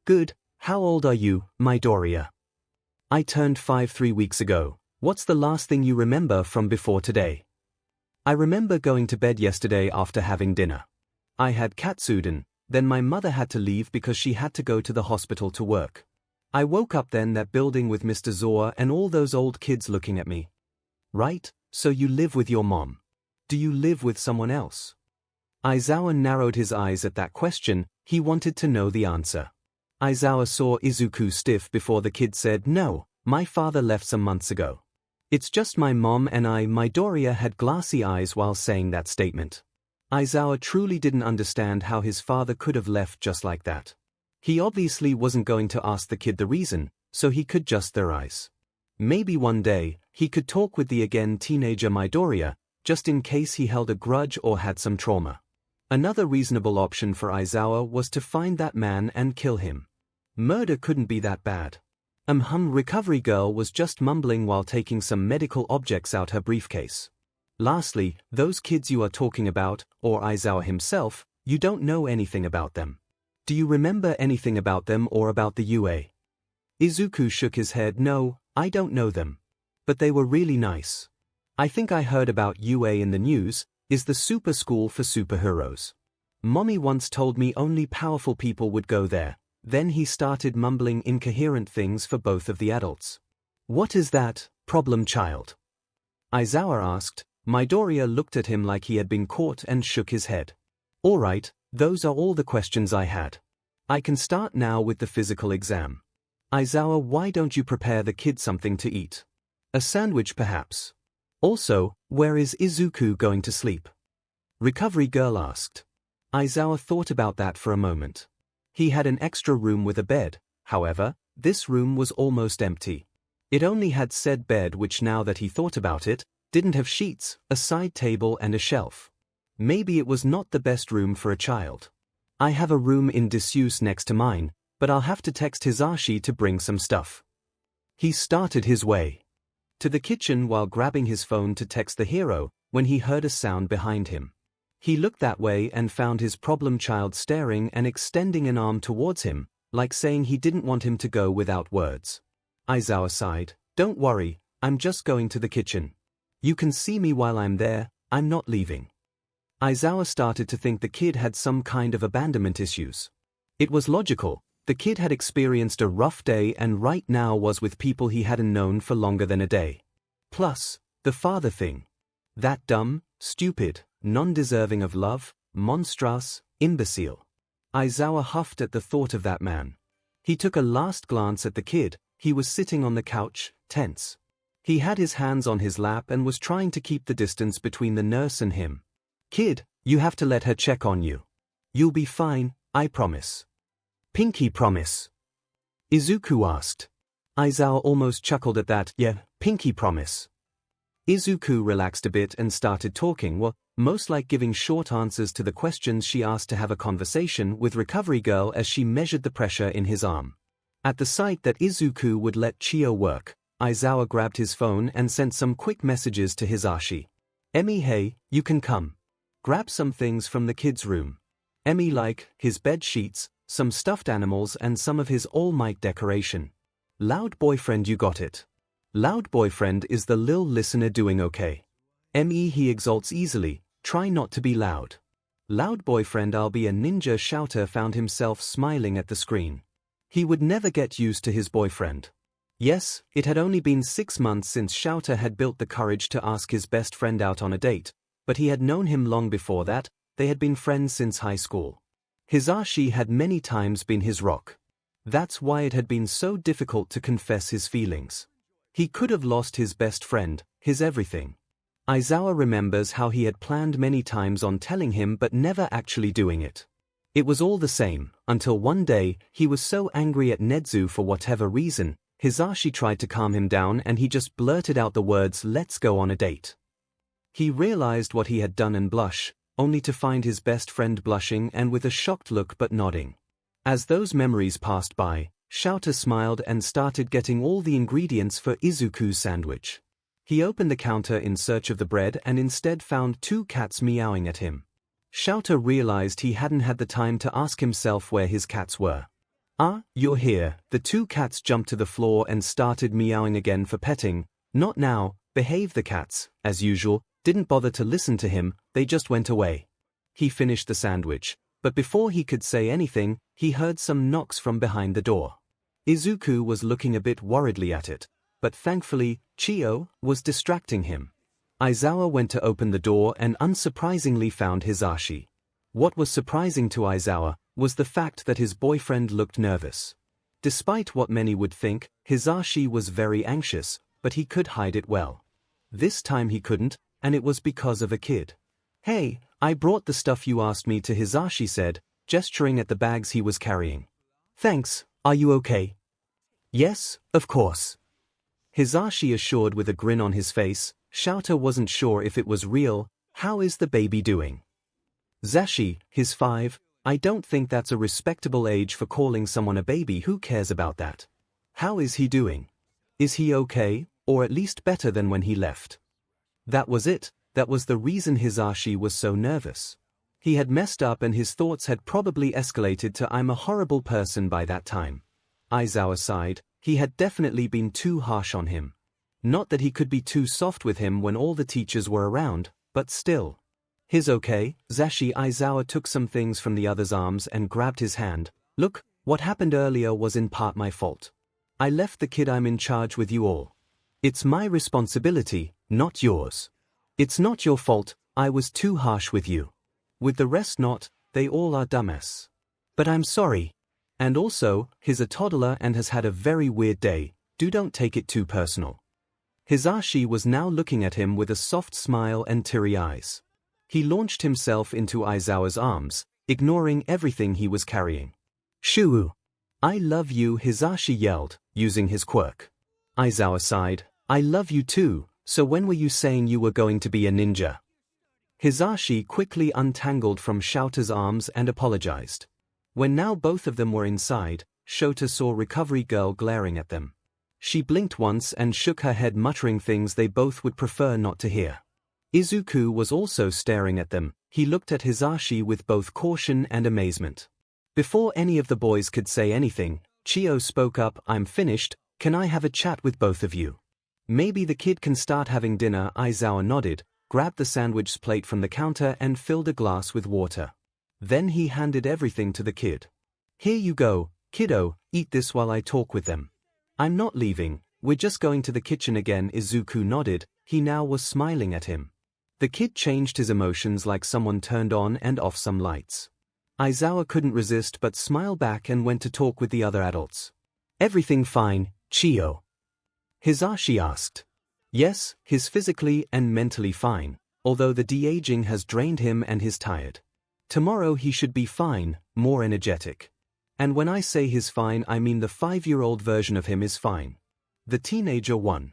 Good, how old are you, Midoriya? I turned 5 3 weeks ago. What's the last thing you remember from before today? I remember going to bed yesterday after having dinner. I had katsudon, then my mother had to leave because she had to go to the hospital to work. I woke up then that building with Mr. Zora and all those old kids looking at me. Right, so you live with your mom. Do you live with someone else? Aizawa narrowed his eyes at that question, he wanted to know the answer. Aizawa saw Izuku stiff before the kid said, no, my father left some months ago. It's just my mom and I. Midoriya had glassy eyes while saying that statement. Aizawa truly didn't understand how his father could have left just like that. He obviously wasn't going to ask the kid the reason, so he could just their eyes. Maybe one day, he could talk with the again teenager Midoriya, just in case he held a grudge or had some trauma. Another reasonable option for Aizawa was to find that man and kill him. Murder couldn't be that bad. Recovery Girl was just mumbling while taking some medical objects out her briefcase. Lastly, those kids you are talking about, or Aizawa himself, you don't know anything about them. Do you remember anything about them or about the UA? Izuku shook his head. No, I don't know them. But they were really nice. I think I heard about UA in the news, is the super school for superheroes. Mommy once told me only powerful people would go there. Then he started mumbling incoherent things for both of the adults. What is that, problem child? Aizawa asked. Midoriya looked at him like he had been caught and shook his head. All right, those are all the questions I had. I can start now with the physical exam. Aizawa, why don't you prepare the kid something to eat? A sandwich perhaps? Also, where is Izuku going to sleep? Recovery Girl asked. Aizawa thought about that for a moment. He had an extra room with a bed, however, this room was almost empty. It only had said bed which, now that he thought about it, didn't have sheets, a side table and a shelf. Maybe it was not the best room for a child. I have a room in disuse next to mine, but I'll have to text Hisashi to bring some stuff. He started his way to the kitchen while grabbing his phone to text the hero, when he heard a sound behind him. He looked that way and found his problem child staring and extending an arm towards him, like saying he didn't want him to go without words. Aizawa sighed. Don't worry, I'm just going to the kitchen. You can see me while I'm there, I'm not leaving. Aizawa started to think the kid had some kind of abandonment issues. It was logical, the kid had experienced a rough day and right now was with people he hadn't known for longer than a day. Plus, The father thing. That dumb, stupid, non-deserving of love, monstrous, imbecile. Aizawa huffed at the thought of that man. He took a last glance at the kid. He was sitting on the couch, tense. He had his hands on his lap and was trying to keep the distance between the nurse and him. Kid, you have to let her check on you. You'll be fine, I promise. Pinky promise? Izuku asked. Aizawa almost chuckled at that. Yeah, pinky promise. Izuku relaxed a bit and started talking, well, most like giving short answers to the questions she asked to have a conversation with Recovery Girl as she measured the pressure in his arm. At the sight that Izuku would let Chio work, Aizawa grabbed his phone and sent some quick messages to Hisashi. Emi, hey, you can come. Grab some things from the kid's room. Emi like his bed sheets, some stuffed animals and some of his All Might decoration. Loud boyfriend, you got it. Loud boyfriend is the lil listener doing okay. Me, he exalts easily, try not to be loud. Loud boyfriend, I'll be a ninja. Shouter found himself smiling at the screen. He would never get used to his boyfriend. Yes, it had only been 6 months since Shouter had built the courage to ask his best friend out on a date, but he had known him long before that. They had been friends since high school. Hisashi had many times been his rock. That's why it had been so difficult to confess his feelings. He could have lost his best friend, his everything. Aizawa remembers how he had planned many times on telling him but never actually doing it. It was all the same, until one day, he was so angry at Nezu for whatever reason, Hisashi tried to calm him down and he just blurted out the words, "Let's go on a date." He realized what he had done and blush, only to find his best friend blushing and with a shocked look but nodding. As those memories passed by, Shouter smiled and started getting all the ingredients for Izuku's sandwich. He opened the counter in search of the bread and instead found 2 cats meowing at him. Shouter realized he hadn't had the time to ask himself where his cats were. "Ah, you're here." The 2 cats jumped to the floor and started meowing again for petting. "Not now, behave." The cats, as usual, didn't bother to listen to him, they just went away. He finished the sandwich, but before he could say anything, he heard some knocks from behind the door. Izuku was looking a bit worriedly at it, but thankfully, Chio was distracting him. Aizawa went to open the door and unsurprisingly found Hisashi. What was surprising to Aizawa was the fact that his boyfriend looked nervous. Despite what many would think, Hisashi was very anxious, but he could hide it well. This time he couldn't, and it was because of a kid. "Hey, I brought the stuff you asked me to," Hisashi said, gesturing at the bags he was carrying. "Thanks, are you okay?" "Yes, of course." Hisashi assured with a grin on his face. Shouter wasn't sure if it was real. "How is the baby doing?" "Zashi, he's 5, I don't think that's a respectable age for calling someone a baby. Who cares about that? How is he doing? Is he okay, or at least better than when he left?" That was it. That was the reason Hisashi was so nervous. He had messed up and his thoughts had probably escalated to "I'm a horrible person" by that time. Aizawa sighed. He had definitely been too harsh on him. Not that he could be too soft with him when all the teachers were around, but still. "He's okay, Zashi." Aizawa took some things from the other's arms and grabbed his hand. "Look, what happened earlier was in part my fault. I left the kid. I'm in charge with you all. It's my responsibility, not yours. It's not your fault, I was too harsh with you. With the rest not, they all are dumbass. But I'm sorry. And also, he's a toddler and has had a very weird day, don't take it too personal." Hisashi was now looking at him with a soft smile and teary eyes. He launched himself into Aizawa's arms, ignoring everything he was carrying. "Shuu! I love you," Hisashi yelled, using his quirk. Aizawa sighed. "I love you too, so when were you saying you were going to be a ninja?" Hisashi quickly untangled from Shouter's arms and apologized. When now both of them were inside, Shouter saw Recovery Girl glaring at them. She blinked once and shook her head, muttering things they both would prefer not to hear. Izuku was also staring at them. He looked at Hisashi with both caution and amazement. Before any of the boys could say anything, Chio spoke up. "I'm finished, can I have a chat with both of you? Maybe the kid can start having dinner." Aizawa nodded, grabbed the sandwich plate from the counter and filled a glass with water. Then he handed everything to the kid. "Here you go, kiddo, eat this while I talk with them. I'm not leaving, we're just going to the kitchen again. Izuku nodded, he now was smiling at him. The kid changed his emotions like someone turned on and off some lights. Aizawa couldn't resist but smile back and went to talk with the other adults. Everything fine, Chiyo? Hisashi asked. Yes, he's physically and mentally fine, although the de-aging has drained him and he's tired. Tomorrow he should be fine, more energetic. And when I say he's fine, I mean the 5-year-old version of him is fine. The teenager one.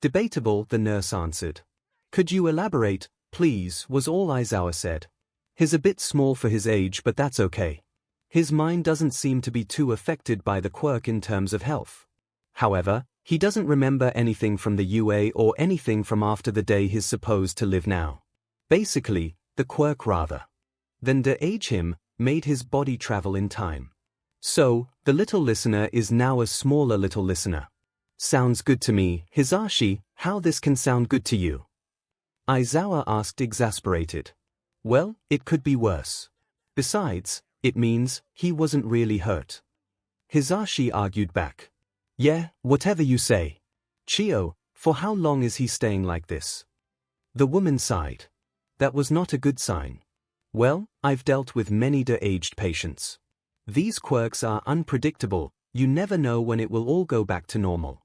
Debatable, the nurse answered. Could you elaborate, please, was all Aizawa said. He's a bit small for his age, but that's okay. His mind doesn't seem to be too affected by the quirk in terms of health. However, he doesn't remember anything from the UA or anything from after the day he's supposed to live now. Basically, the quirk rather than de-age him, made his body travel in time. So, the little listener is now a smaller little listener. Sounds good to me, Hisashi. How this can sound good to you? Aizawa asked, exasperated. Well, it could be worse. Besides, it means he wasn't really hurt. Hisashi argued back. Yeah, whatever you say. Chiyo, for how long is he staying like this? The woman sighed. That was not a good sign. Well, I've dealt with many de-aged patients. These quirks are unpredictable, you never know when it will all go back to normal.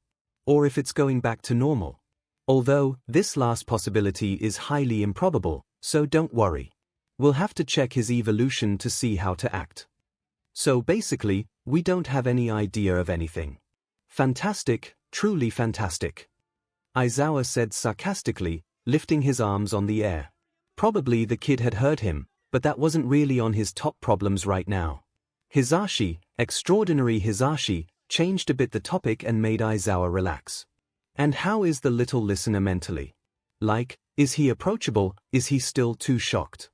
Or if it's going back to normal. Although, this last possibility is highly improbable, so don't worry. We'll have to check his evolution to see how to act. So basically, we don't have any idea of anything. Fantastic, truly fantastic. Aizawa said sarcastically, lifting his arms on the air. Probably the kid had heard him, but that wasn't really on his top problems right now. Hisashi, extraordinary Hisashi, changed a bit the topic and made Aizawa relax. And how is the little listener mentally? Like, is he approachable? Is he still too shocked?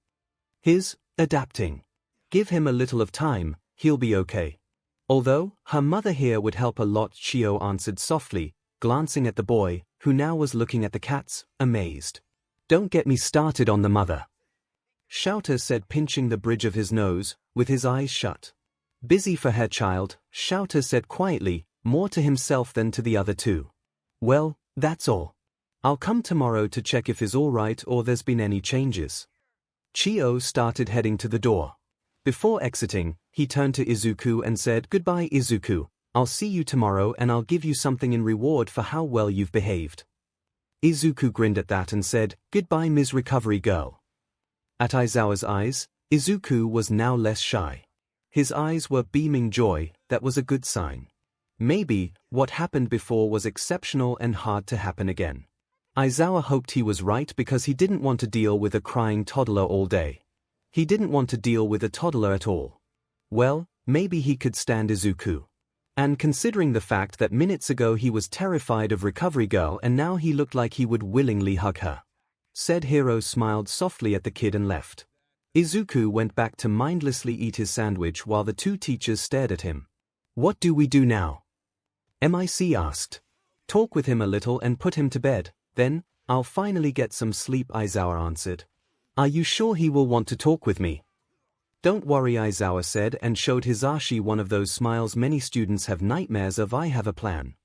His adapting. Give him a little of time, he'll be okay. Although, her mother here would help a lot, Chiyo answered softly, glancing at the boy, who now was looking at the cats, amazed. Don't get me started on the mother. Shouter said, pinching the bridge of his nose, with his eyes shut. Busy for her child, Shouter said quietly, more to himself than to the other two. Well, that's all. I'll come tomorrow to check if he's alright or there's been any changes. Chiyo started heading to the door. Before exiting, he turned to Izuku and said, Goodbye, Izuku. I'll see you tomorrow and I'll give you something in reward for how well you've behaved. Izuku grinned at that and said, Goodbye, Ms. Recovery Girl. At Aizawa's eyes, Izuku was now less shy. His eyes were beaming joy. That was a good sign. Maybe, what happened before was exceptional and hard to happen again. Aizawa hoped he was right because he didn't want to deal with a crying toddler all day. He didn't want to deal with a toddler at all. Well, maybe he could stand Izuku. And considering the fact that minutes ago he was terrified of Recovery Girl and now he looked like he would willingly hug her. Said hero smiled softly at the kid and left. Izuku went back to mindlessly eat his sandwich while the two teachers stared at him. What do we do now? MIC asked. Talk with him a little and put him to bed, then, I'll finally get some sleep, Aizawa answered. Are you sure he will want to talk with me? Don't worry, Aizawa said and showed Hisashi one of those smiles many students have nightmares of. I have a plan.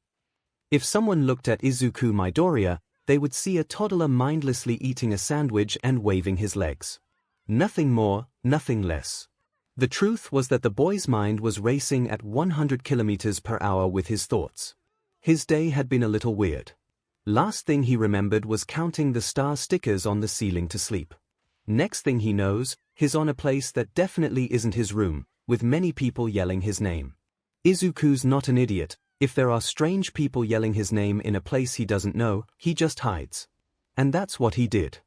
If someone looked at Izuku Midoriya, they would see a toddler mindlessly eating a sandwich and waving his legs. Nothing more, nothing less. The truth was that the boy's mind was racing at 100 km/h with his thoughts. His day had been a little weird. Last thing he remembered was counting the star stickers on the ceiling to sleep. Next thing he knows, he's on a place that definitely isn't his room, with many people yelling his name. Izuku's not an idiot. If there are strange people yelling his name in a place he doesn't know, he just hides. And that's what he did.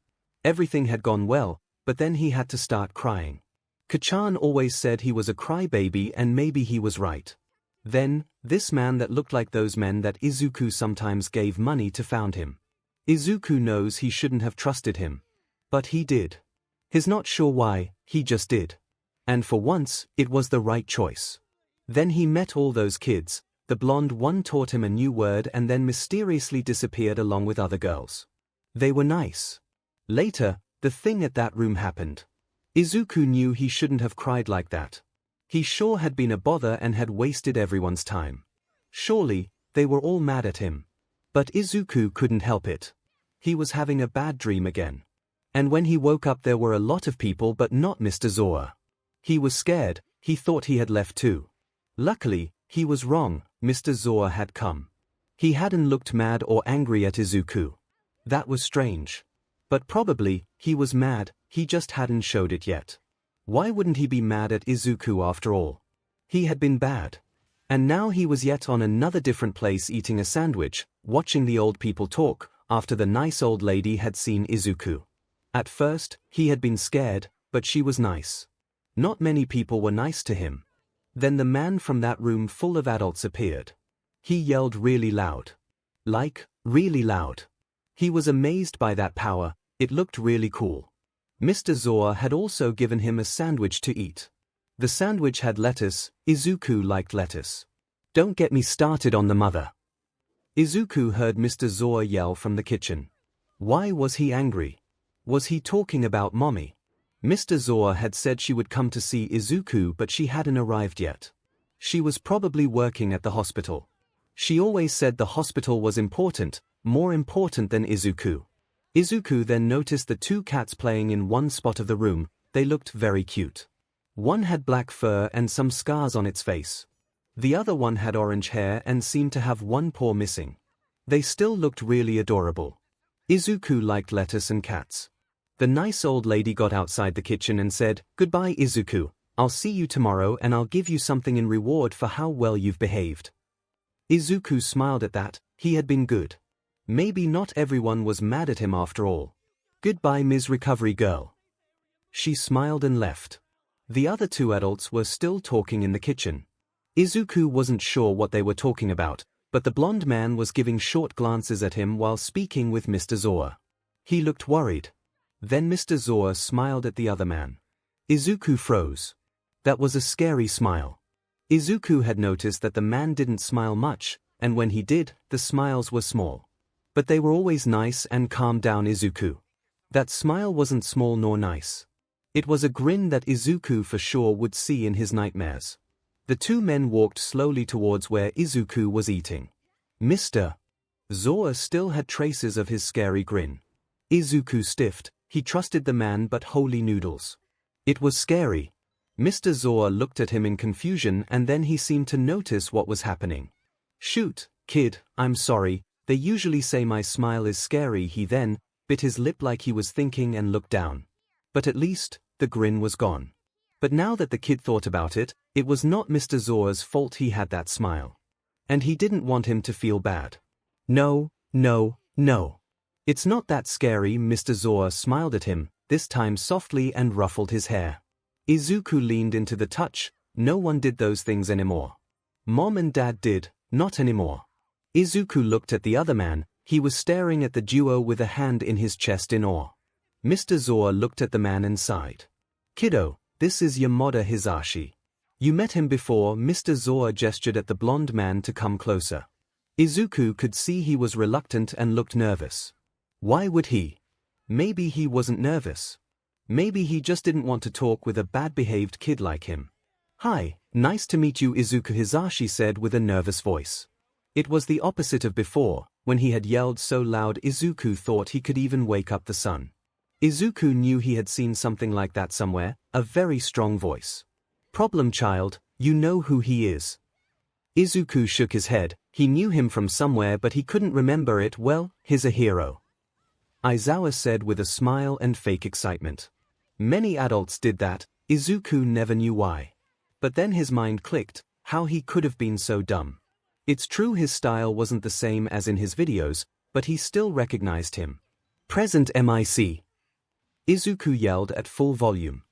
Everything had gone well, but then he had to start crying. Kachan always said he was a crybaby and maybe he was right. Then, this man that looked like those men that Izuku sometimes gave money to found him. Izuku knows he shouldn't have trusted him. But he did. He's not sure why, he just did. And for once, it was the right choice. Then he met all those kids. The blonde one taught him a new word and then mysteriously disappeared along with other girls. They were nice. Later, the thing at that room happened. Izuku knew he shouldn't have cried like that. He sure had been a bother and had wasted everyone's time. Surely, they were all mad at him. But Izuku couldn't help it. He was having a bad dream again. And when he woke up there were a lot of people but not Mr. Zoa. He was scared, he thought he had left too. Luckily, he was wrong, Mr. Zoa had come. He hadn't looked mad or angry at Izuku. That was strange. But probably, he was mad, he just hadn't showed it yet. Why wouldn't he be mad at Izuku after all? He had been bad. And now he was yet on another different place eating a sandwich, watching the old people talk, after the nice old lady had seen Izuku. At first, he had been scared, but she was nice. Not many people were nice to him. Then the man from that room full of adults appeared. He yelled really loud. Like, really loud. He was amazed by that power, it looked really cool. Mr. Zoa had also given him a sandwich to eat. The sandwich had lettuce, Izuku liked lettuce. Don't get me started on the mother. Izuku heard Mr. Zoa yell from the kitchen. Why was he angry? Was he talking about mommy? Mr. Zoa had said she would come to see Izuku but she hadn't arrived yet. She was probably working at the hospital. She always said the hospital was important, more important than Izuku. Izuku then noticed the two cats playing in one spot of the room, they looked very cute. One had black fur and some scars on its face. The other one had orange hair and seemed to have one paw missing. They still looked really adorable. Izuku liked lettuce and cats. The nice old lady got outside the kitchen and said, "Goodbye Izuku, I'll see you tomorrow and I'll give you something in reward for how well you've behaved." Izuku smiled at that, he had been good. Maybe not everyone was mad at him after all. "Goodbye Ms. Recovery Girl." She smiled and left. The other two adults were still talking in the kitchen. Izuku wasn't sure what they were talking about, but the blonde man was giving short glances at him while speaking with Mr. Zoa. He looked worried. Then Mr. Zoa smiled at the other man. Izuku froze. That was a scary smile. Izuku had noticed that the man didn't smile much, and when he did, the smiles were small. But they were always nice and calmed down Izuku. That smile wasn't small nor nice. It was a grin that Izuku for sure would see in his nightmares. The two men walked slowly towards where Izuku was eating. Mr. Zoa still had traces of his scary grin. Izuku stiffed, he trusted the man but holy noodles. It was scary. Mr. Zoa looked at him in confusion and then he seemed to notice what was happening. "Shoot, kid, I'm sorry, they usually say my smile is scary." He then bit his lip like he was thinking and looked down. But at least, the grin was gone. But now that the kid thought about it, it was not Mr. Zoa's fault he had that smile. And he didn't want him to feel bad. "No, no, no. It's not that scary." Mr. Zoa smiled at him, this time softly and ruffled his hair. Izuku leaned into the touch, no one did those things anymore. Mom and Dad did, not anymore. Izuku looked at the other man, he was staring at the duo with a hand in his chest in awe. Mr. Zoa looked at the man and sighed. "Kiddo, this is Yamada Hisashi. You met him before." Mr. Zoa gestured at the blonde man to come closer. Izuku could see he was reluctant and looked nervous. Why would he? Maybe he wasn't nervous. Maybe he just didn't want to talk with a bad-behaved kid like him. "Hi, nice to meet you," Izuku Hisashi said with a nervous voice. It was the opposite of before, when he had yelled so loud Izuku thought he could even wake up the sun. Izuku knew he had seen something like that somewhere, a very strong voice. "Problem child, you know who he is." Izuku shook his head, he knew him from somewhere but he couldn't remember it. "Well, he's a hero," Aizawa said with a smile and fake excitement. Many adults did that, Izuku never knew why. But then his mind clicked, how he could have been so dumb. It's true his style wasn't the same as in his videos, but he still recognized him. "Present MIC." Izuku yelled at full volume.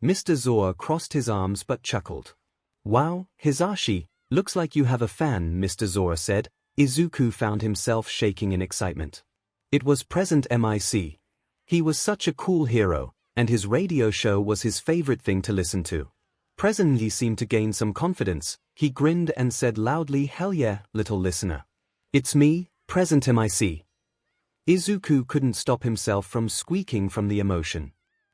Mr. Zoa crossed his arms but chuckled. "Wow, Hisashi, looks like you have a fan," Mr. Zoa said. Izuku found himself shaking in excitement. It was present MIC. He was such a cool hero, and his radio show was his favorite thing to listen to. Presently seemed to gain some confidence, he grinned and said loudly, "Hell yeah, little listener. It's me, present MIC." Izuku couldn't stop himself from squeaking from the emotion.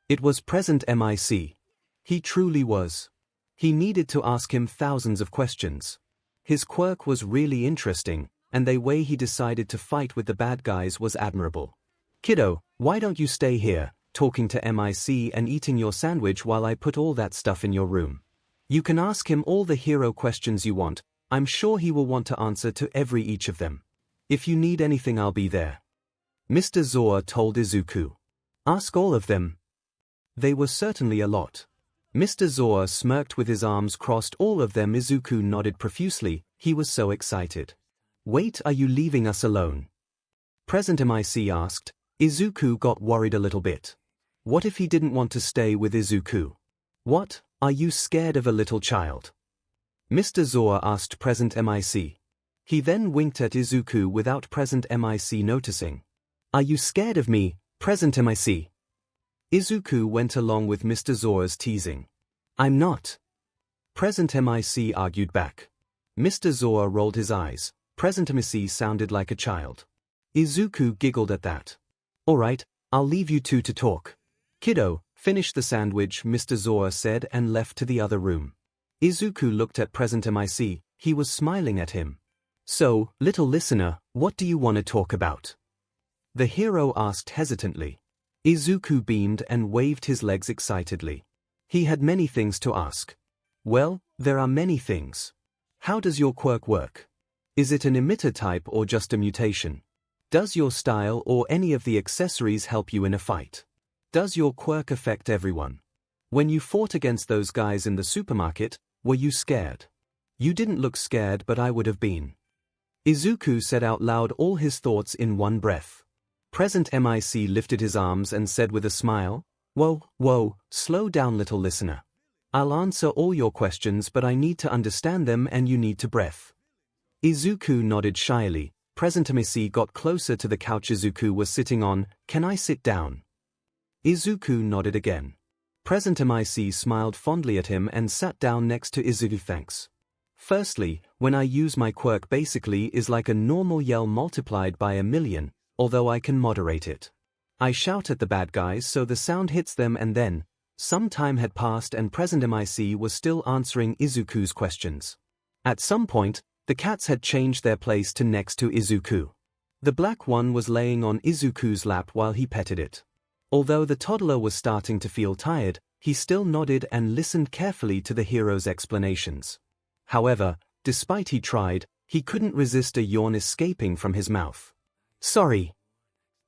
It was present MIC. He truly was. He needed to ask him thousands of questions. His quirk was really interesting, and the way he decided to fight with the bad guys was admirable. Kiddo, why don't you stay here, talking to MIC and eating your sandwich while I put all that stuff in your room? You can ask him all the hero questions you want. I'm sure he will want to answer to each of them. If you need anything, I'll be there. Mr. 𝐲 told 𝐒𝐿. Ask all of them. They were certainly a lot. Mr. 𝐲 smirked with his arms crossed. All of them. 𝐒𝐿 nodded profusely, he was so excited. Wait, are you leaving us alone? Present MIC asked. 𝐒𝐿 got worried a little bit. What if he didn't want to stay with 𝐒𝐿? What, are you scared of a little child? Mr. 𝐲 asked Present MIC. He then winked at 𝐒𝐿 without Present MIC noticing. Are you scared of me, Present MIC? 𝐒𝐿 went along with Mr. 𝐲's teasing. I'm not. Present MIC argued back. Mr. 𝐲 rolled his eyes. Present MIC sounded like a child. 𝐒𝐿 giggled at that. Alright, I'll leave you two to talk. Kiddo, finish the sandwich, Mr. 𝐲 said and left to the other room. 𝐒𝐿 looked at Present MIC, he was smiling at him. So, little listener, what do you want to talk about? The hero asked hesitantly. 𝐒𝐿 beamed and waved his legs excitedly. He had many things to ask. Well, there are many things. How does your quirk work? Is it an emitter type or just a mutation? Does your style or any of the accessories help you in a fight? Does your quirk affect everyone? When you fought against those guys in the supermarket, were you scared? You didn't look scared, but I would have been. 𝐒𝐿 said out loud all his thoughts in one breath. Present MIC lifted his arms and said with a smile, Whoa, slow down, little listener. I'll answer all your questions, but I need to understand them and you need to breath. 𝐒𝐿 nodded shyly. Present MIC got closer to the couch 𝐒𝐿 was sitting on. Can I sit down? 𝐒𝐿 nodded again. Present MIC smiled fondly at him and sat down next to 𝐒𝐿. Thanks. Firstly, when I use my quirk, basically is like a normal yell multiplied by 1,000,000, although I can moderate it. I shout at the bad guys so the sound hits them, and then, some time had passed and Present MIC was still answering 𝐒𝐿's questions. At some point, the cats had changed their place to next to 𝐒𝐿. The black one was laying on 𝐒𝐿's lap while he petted it. Although the toddler was starting to feel tired, he still nodded and listened carefully to the hero's explanations. However, despite he tried, he couldn't resist a yawn escaping from his mouth. Sorry,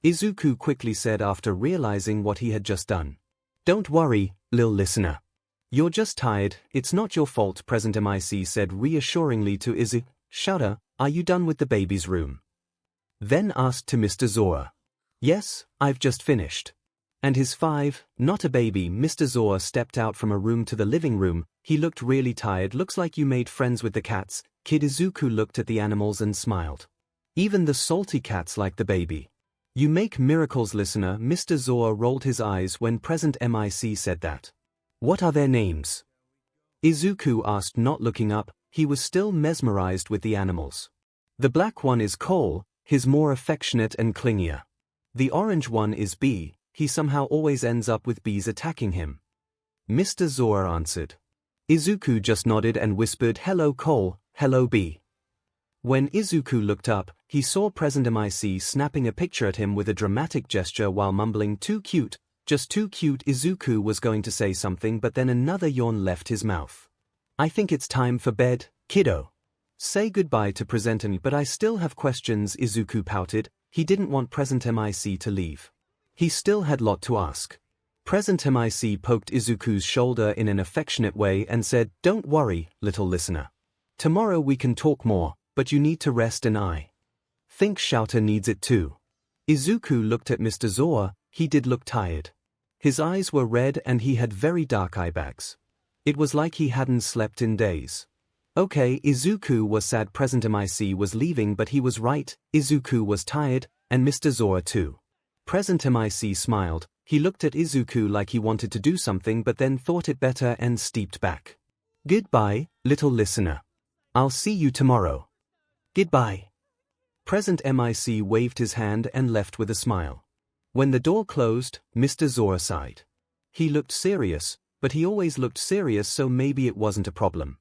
𝐒𝐿 quickly said after realizing what he had just done. Don't worry, lil listener. You're just tired, it's not your fault, Present MIC said reassuringly to 𝐒𝐿. Shouter, are you done with the baby's room? Then asked to Mr. 𝐲. Yes, I've just finished. And his 5, not a baby. Mr. 𝐲 stepped out from a room to the living room. He looked really tired. Looks like you made friends with the cats. Kid 𝐒𝐿 looked at the animals and smiled. Even the salty cats like the baby. You make miracles, listener. Mr. 𝐲 rolled his eyes when Present MIC said that. What are their names? 𝐒𝐿 asked, not looking up. He was still mesmerized with the animals. The black one is Cole, he's more affectionate and clingier. The orange one is B, he somehow always ends up with bees attacking him. Mr. 𝐲 answered. 𝐒𝐿 just nodded and whispered, hello Cole, hello B. When 𝐒𝐿 looked up, he saw Present MIC snapping a picture at him with a dramatic gesture while mumbling, too cute, just too cute. 𝐒𝐿 was going to say something, but then another yawn left his mouth. I think it's time for bed, kiddo. Say goodbye to Present MIC, but I still have questions. 𝐒𝐿 pouted. He didn't want Present MIC to leave. He still had lot to ask. Present MIC poked 𝐒�l's shoulder in an affectionate way and said, don't worry, little listener. Tomorrow we can talk more, but you need to rest, and I think Shouter needs it too. 𝐒�l looked at Mr. 𝐲. He did look tired. His eyes were red and he had very dark eye bags. It was like he hadn't slept in days. Okay, 𝐒�l was sad Present MIC was leaving, but he was right. 𝐒�l was tired, and Mr. 𝐲 too. Present MIC smiled. He looked at 𝐒�l like he wanted to do something but then thought it better and stepped back. Goodbye, little listener. I'll see you tomorrow. Goodbye. Present MIC waved his hand and left with a smile. When the door closed, Mr. 𝐲 sighed. He looked serious, but he always looked serious, so maybe it wasn't a problem.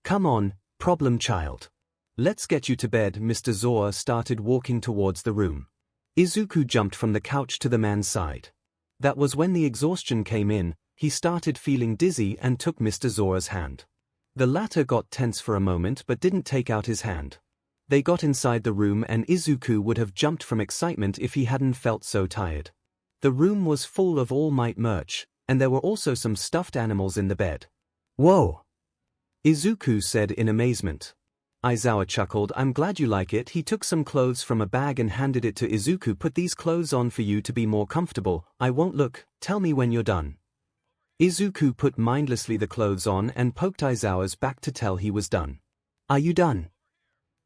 Come on, problem child. Let's get you to bed. Mr. Zoa started walking towards the room. Izuku jumped from the couch to the man's side. That was when the exhaustion came in. He started feeling dizzy and took Mr. Zoa's hand. The latter got tense for a moment but didn't take out his hand. They got inside the room and Izuku would have jumped from excitement if he hadn't felt so tired. The room was full of All Might merch, and there were also some stuffed animals in the bed. Whoa! Izuku said in amazement. Aizawa chuckled. I'm glad you like it. He took some clothes from a bag and handed it to Izuku. Put these clothes on for you to be more comfortable. I won't look. Tell me when you're done. Izuku put mindlessly the clothes on and poked Aizawa's back to tell he was done. Are you done?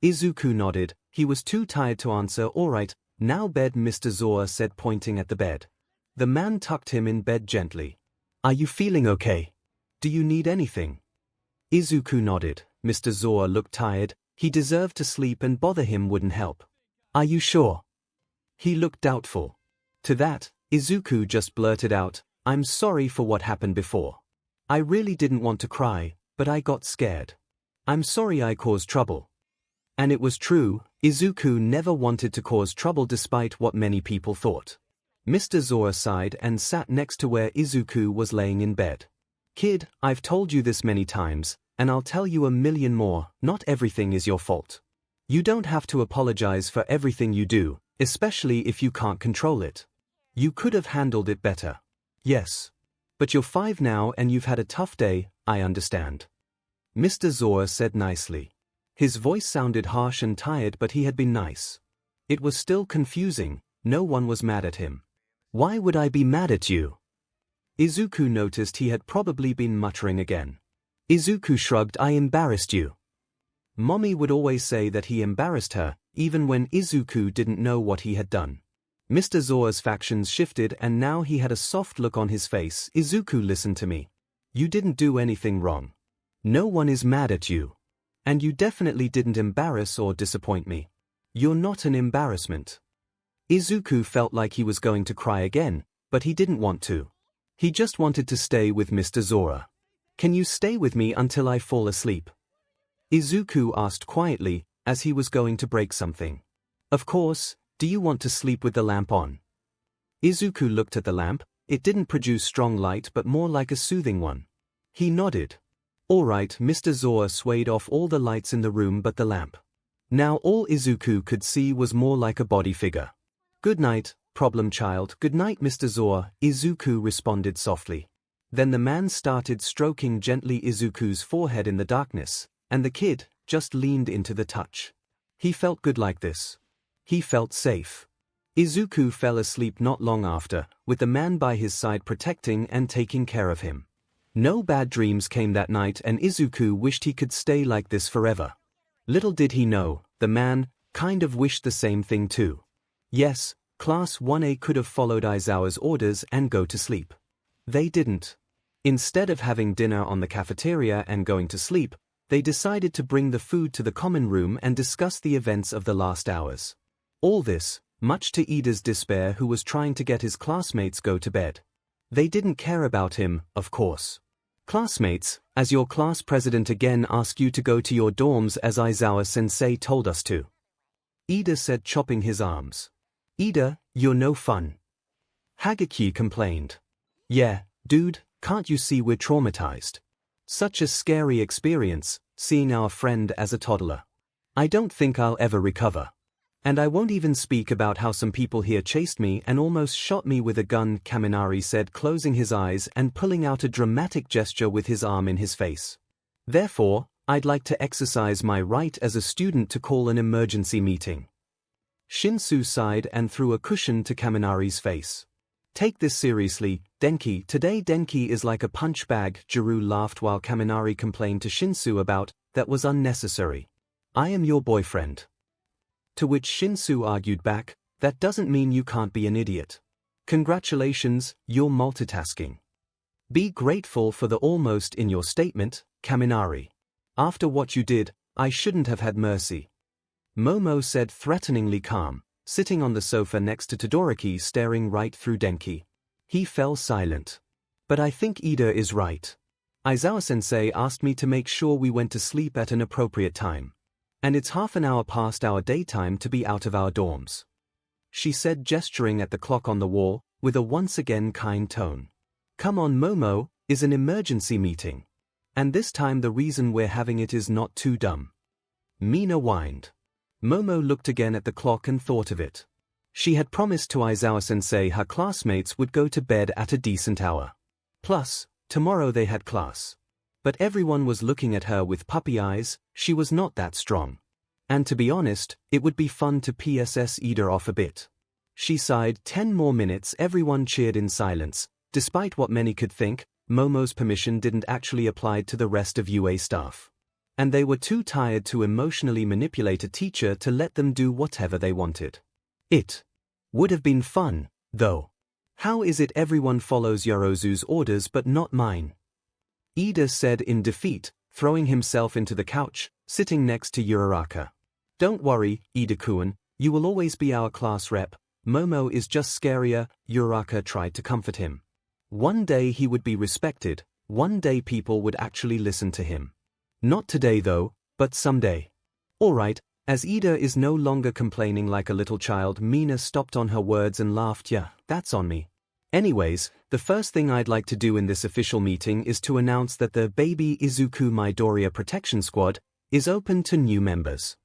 Izuku nodded. He was too tired to answer. All right, now bed, Mr. Zoa said, pointing at the bed. The man tucked him in bed gently. Are you feeling okay? Do you need anything? Izuku nodded. Mr. Zoa looked tired. He deserved to sleep and bother him wouldn't help. Are you sure? He looked doubtful. To that, Izuku just blurted out, I'm sorry for what happened before. I really didn't want to cry, but I got scared. I'm sorry I caused trouble. And it was true, Izuku never wanted to cause trouble despite what many people thought. Mr. Zoa sighed and sat next to where Izuku was laying in bed. Kid, I've told you this many times, and I'll tell you a million more, not everything is your fault. You don't have to apologize for everything you do, especially if you can't control it. You could have handled it better. Yes. But you're 5 now and you've had a tough day, I understand. Mr. Zoa said nicely. His voice sounded harsh and tired, but he had been nice. It was still confusing. No one was mad at him. Why would I be mad at you? Izuku noticed he had probably been muttering again. Izuku shrugged. I embarrassed you. Mommy would always say that he embarrassed her, even when Izuku didn't know what he had done. Mr. Zoa's factions shifted and now he had a soft look on his face. Izuku, listen to me. You didn't do anything wrong. No one is mad at you. And you definitely didn't embarrass or disappoint me. You're not an embarrassment. Izuku felt like he was going to cry again, but he didn't want to. He just wanted to stay with Mr. Zoa. Can you stay with me until I fall asleep? Izuku asked quietly, as he was going to break something. Of course. Do you want to sleep with the lamp on? Izuku looked at the lamp. It didn't produce strong light but more like a soothing one. He nodded. All right. Mr. Zoa swayed off all the lights in the room but the lamp. Now all Izuku could see was more like a body figure. Good night, problem child. Good night, Mr. Zoa, Izuku responded softly. Then the man started stroking gently Izuku's forehead in the darkness, and the kid just leaned into the touch. He felt good like this. He felt safe. Izuku fell asleep not long after, with the man by his side protecting and taking care of him. No bad dreams came that night and Izuku wished he could stay like this forever. Little did he know, the man kind of wished the same thing too. Yes, Class 1A could have followed Aizawa's orders and go to sleep. They didn't. Instead of having dinner on the cafeteria and going to sleep, they decided to bring the food to the common room and discuss the events of the last hours. All this, much to Ida's despair, who was trying to get his classmates go to bed. They didn't care about him, of course. Classmates, as your class president again ask you to go to your dorms as Aizawa-sensei told us to. Ida said, chopping his arms. Ida, you're no fun. Hagaki complained. Yeah, dude, can't you see we're traumatized? Such a scary experience, seeing our friend as a toddler. I don't think I'll ever recover. And I won't even speak about how some people here chased me and almost shot me with a gun, Kaminari said, closing his eyes and pulling out a dramatic gesture with his arm in his face. Therefore, I'd like to exercise my right as a student to call an emergency meeting. Shinsu sighed and threw a cushion to Kaminari's face. Take this seriously, Denki. Today Denki is like a punch bag, Jiru laughed while Kaminari complained to Shinsu about, that was unnecessary. I am your boyfriend. To which Shinsu argued back, that doesn't mean you can't be an idiot. Congratulations, you're multitasking. Be grateful for the almost in your statement, Kaminari. After what you did, I shouldn't have had mercy. Momo said, threateningly calm, sitting on the sofa next to Todoroki, staring right through Denki. He fell silent. But I think Ida is right. Aizawa-sensei asked me to make sure we went to sleep at an appropriate time. And it's half an hour past our daytime to be out of our dorms," she said, gesturing at the clock on the wall, with a once again kind tone. "Come on, Momo, it's an emergency meeting. And this time the reason we're having it is not too dumb." Mina whined. Momo looked again at the clock and thought of it. She had promised to Aizawa-sensei her classmates would go to bed at a decent hour. Plus, tomorrow they had class. But everyone was looking at her with puppy eyes. She was not that strong. And to be honest, it would be fun to PSS Ida off a bit. She sighed. 10 more minutes. Everyone cheered in silence. Despite what many could think, Momo's permission didn't actually apply to the rest of UA staff. And they were too tired to emotionally manipulate a teacher to let them do whatever they wanted. It would have been fun, though. How is it everyone follows Yorozu's orders but not mine? Ida said in defeat, throwing himself into the couch, sitting next to Uraraka. Don't worry, Ida-kun, you will always be our class rep. Momo is just scarier. Uraraka tried to comfort him. One day he would be respected, one day people would actually listen to him. Not today though, but someday. Alright, as Ida is no longer complaining like a little child, Mina stopped on her words and laughed. Yeah, that's on me. Anyways, the first thing I'd like to do in this official meeting is to announce that the Baby Izuku Midoriya Protection Squad is open to new members.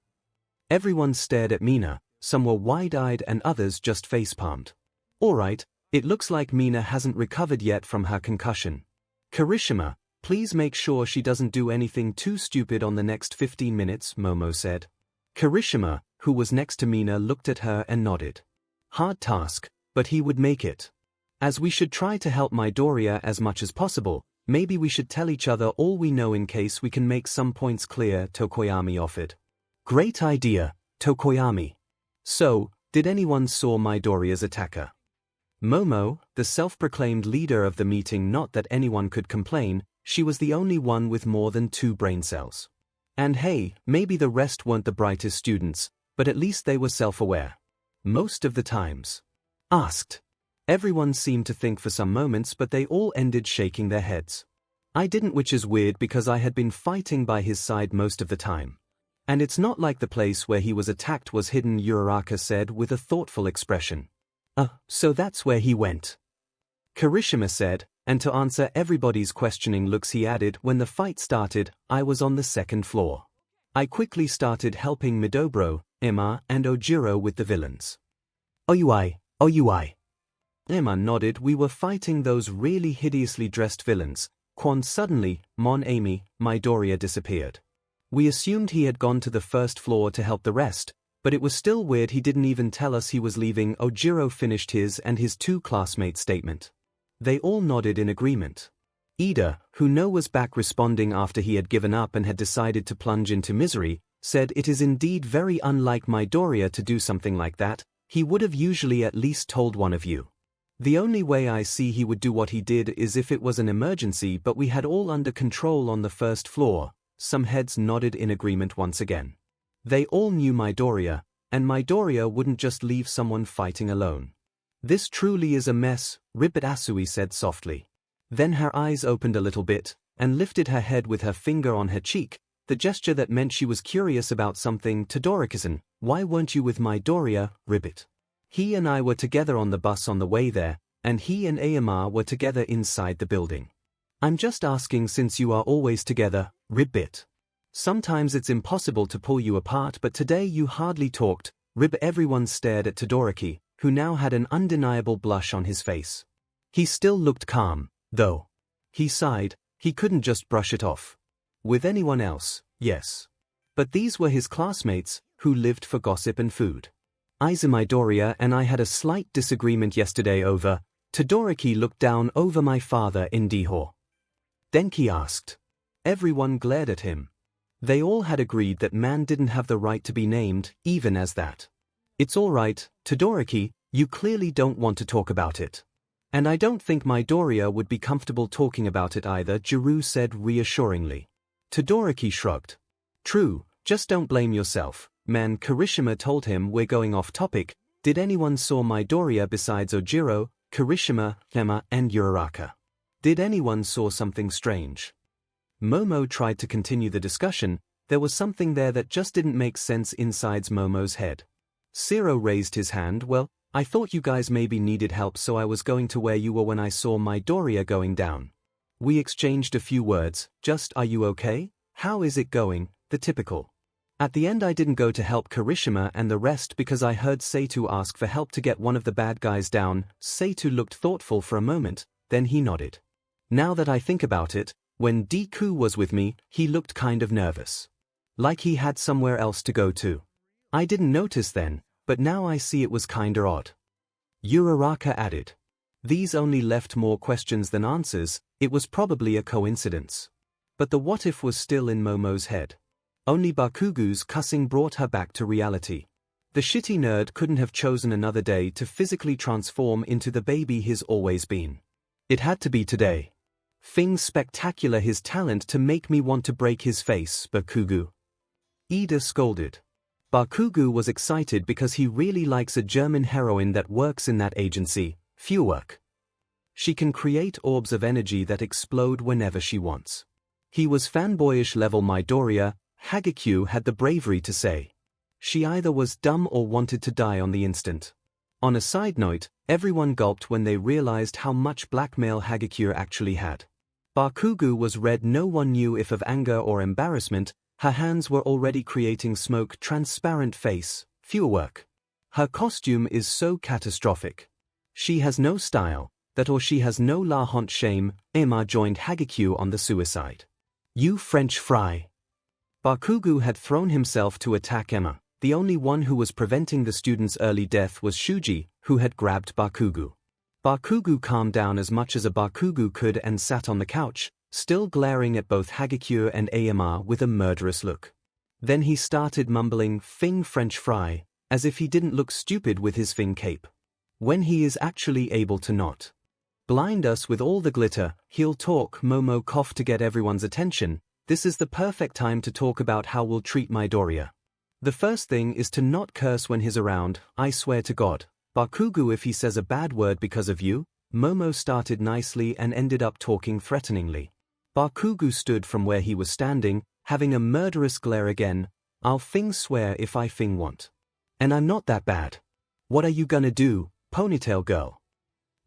Everyone stared at Mina, some were wide-eyed and others just face-palmed. Alright, it looks like Mina hasn't recovered yet from her concussion. Kirishima, please make sure she doesn't do anything too stupid on the next 15 minutes, Momo said. Kirishima, who was next to Mina, looked at her and nodded. Hard task, but he would make it. As we should try to help Midoriya as much as possible, maybe we should tell each other all we know in case we can make some points clear, Tokoyami offered. Great idea, Tokoyami. So, did anyone saw Midoriya's attacker? Momo, the self-proclaimed leader of the meeting, not that anyone could complain, she was the only one with more than 2 brain cells. And hey, maybe the rest weren't the brightest students, but at least they were self-aware. Most of the times. Asked. Everyone seemed to think for some moments, but they all ended shaking their heads. I didn't, which is weird because I had been fighting by his side most of the time. And it's not like the place where he was attacked was hidden, Uraraka said with a thoughtful expression. So that's where he went. Kirishima said, and to answer everybody's questioning looks he added, when the fight started, I was on the 2nd floor. I quickly started helping Midobro, Emma, and Ojiro with the villains. Oyui. Emma nodded. We were fighting those really hideously dressed villains. Quan suddenly, Mon Ami, Midoriya disappeared. We assumed he had gone to the 1st floor to help the rest, but it was still weird he didn't even tell us he was leaving. Ojiro finished his and his 2 classmates' statement. They all nodded in agreement. Ida, who was back responding after he had given up and had decided to plunge into misery, said it is indeed very unlike Midoriya to do something like that. He would have usually at least told one of you. The only way I see he would do what he did is if it was an emergency, but we had all under control on the 1st floor. Some heads nodded in agreement once again. They all knew Midoriya, and Midoriya wouldn't just leave someone fighting alone. This truly is a mess, Ribbit Asui said softly. Then her eyes opened a little bit, and lifted her head with her finger on her cheek, the gesture that meant she was curious about something. Todoroki-san, why weren't you with Midoriya, Ribbit? He and I were together on the bus on the way there, and he and Aomar were together inside the building. I'm just asking since you are always together, Ribbit. Sometimes it's impossible to pull you apart, but today you hardly talked, Ribbit. Everyone stared at Todoroki, who now had an undeniable blush on his face. He still looked calm, though. He sighed, he couldn't just brush it off. With anyone else, yes. But these were his classmates, who lived for gossip and food. Midoriya and I had a slight disagreement yesterday over. Todoroki looked down over my father in Dihor. Denki asked. Everyone glared at him. They all had agreed that man didn't have the right to be named, even as that. It's all right, Todoroki, you clearly don't want to talk about it. And I don't think Midoriya would be comfortable talking about it either, Jiru said reassuringly. Todoroki shrugged. True, just don't blame yourself, man. Kirishima told him. We're going off topic. Did anyone saw Midoriya besides Ojiro, Kirishima, Emma, and Uraraka? Did anyone saw something strange? Momo tried to continue the discussion, there was something there that just didn't make sense inside Momo's head. 𝐤𝐻𝐻 raised his hand. Well, I thought you guys maybe needed help, so I was going to where you were when I saw Midoriya going down. We exchanged a few words, just are you okay? How is it going? The typical. At the end I didn't go to help Kirishima and the rest because I heard 𝐤𝐻𝐻 ask for help to get one of the bad guys down. 𝐤𝐻𝐻 looked thoughtful for a moment, then he nodded. Now that I think about it, when Deku was with me, he looked kind of nervous. Like he had somewhere else to go to. I didn't notice then, but now I see it was kinda odd. Uraraka added. These only left more questions than answers. It was probably a coincidence. But the what if was still in Momo's head. Only Bakugo's cussing brought her back to reality. The shitty nerd couldn't have chosen another day to physically transform into the baby he's always been. It had to be today. Things spectacular, his talent to make me want to break his face, Bakugo. Ida scolded. Bakugo was excited because he really likes a German heroine that works in that agency, 𝐸work. She can create orbs of energy that explode whenever she wants. He was fanboyish level. Midoriya, 𝐔𝐸𝐽 had the bravery to say. She either was dumb or wanted to die on the instant. On a side note, everyone gulped when they realized how much blackmail 𝐔𝐸𝐽 actually had. Bakugo was red. No one knew if of anger or embarrassment. Her hands were already creating smoke. Transparent face, 𝐸work. Her costume is so catastrophic. She has no style, that or she has no la honte shame. Emma joined 𝐔𝐸𝐽 on the suicide. You French fry. Bakugo had thrown himself to attack Emma. The only one who was preventing the student's early death was Shuji, who had grabbed Bakugo. Bakugo calmed down as much as a Bakugo could and sat on the couch, still glaring at both 𝐔𝐸𝐽 and Emma with a murderous look. Then he started mumbling "Fing French fry," as if he didn't look stupid with his Fing cape. When he is actually able to not blind us with all the glitter, he'll talk. Momo coughed to get everyone's attention. This is the perfect time to talk about how we'll treat Midoriya. The first thing is to not curse when he's around. I swear to God, Bakugo, if he says a bad word because of you. Momo started nicely and ended up talking threateningly. Bakugo stood from where he was standing, having a murderous glare again. I'll Fing swear if I Fing want. And I'm not that bad. What are you gonna do, ponytail girl?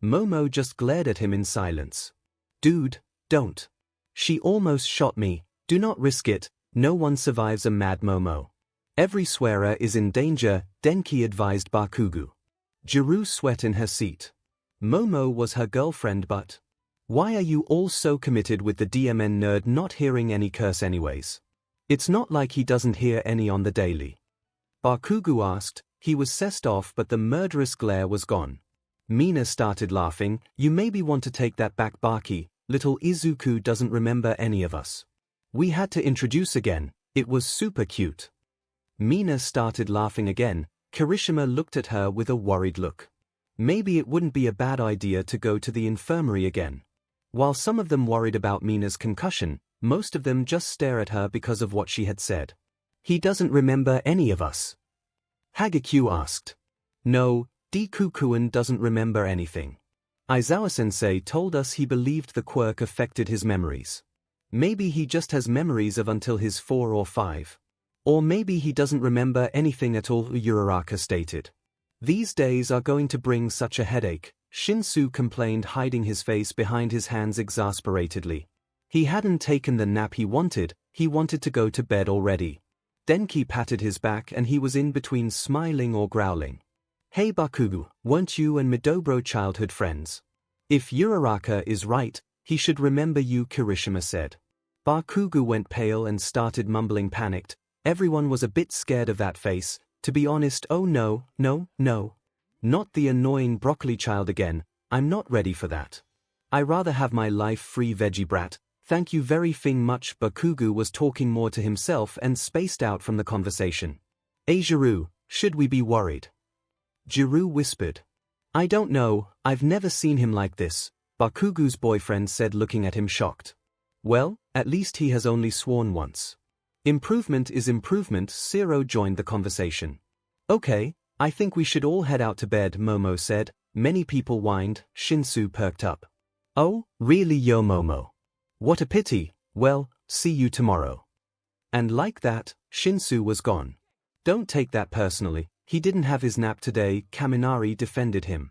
Momo just glared at him in silence. Dude, don't. She almost shot me. Do not risk it. No one survives a mad Momo. Every swearer is in danger, Denki advised Bakugo. Jiru sweat in her seat. Momo was her girlfriend, but why are you all so committed with the DMN nerd not hearing any curse anyways? It's not like he doesn't hear any on the daily. Bakugo asked. He was sessed off, but the murderous glare was gone. Mina started laughing. You maybe want to take that back, Baki. Little Izuku doesn't remember any of us. We had to introduce again. It was super cute. Mina started laughing again. Kirishima looked at her with a worried look. Maybe it wouldn't be a bad idea to go to the infirmary again. While some of them worried about Mina's concussion, most of them just stare at her because of what she had said. He doesn't remember any of us. 𝐔𝐸𝐽 asked. No, Deku-kun doesn't remember anything. Aizawa-sensei told us he believed the quirk affected his memories. Maybe he just has memories of until he's 4 or 5. Or maybe he doesn't remember anything at all, Uraraka stated. These days are going to bring such a headache, Shinsu complained, hiding his face behind his hands exasperatedly. He hadn't taken the nap he wanted to go to bed already. Denki patted his back and he was in between smiling or growling. Hey Bakugo, weren't you and Midobro childhood friends? If Uraraka is right, he should remember you, Kirishima said. Bakugo went pale and started mumbling, panicked. Everyone was a bit scared of that face, to be honest. Oh no, no, no. Not the annoying broccoli child again. I'm not ready for that. I rather have my life free veggie brat. Thank you very Fing much. Bakugo was talking more to himself and spaced out from the conversation. Hey Jiru, should we be worried? Jiru whispered. I don't know, I've never seen him like this, Bakugo's boyfriend said, looking at him shocked. Well, at least he has only sworn once. Improvement is improvement. 𝐤𝐻𝐻 joined the conversation. Okay, I think we should all head out to bed, Momo said. Many people whined. Shinsu perked up. Oh, really, yo Momo? What a pity. Well, see you tomorrow. And like that, Shinsu was gone. Don't take that personally, he didn't have his nap today, Kaminari defended him.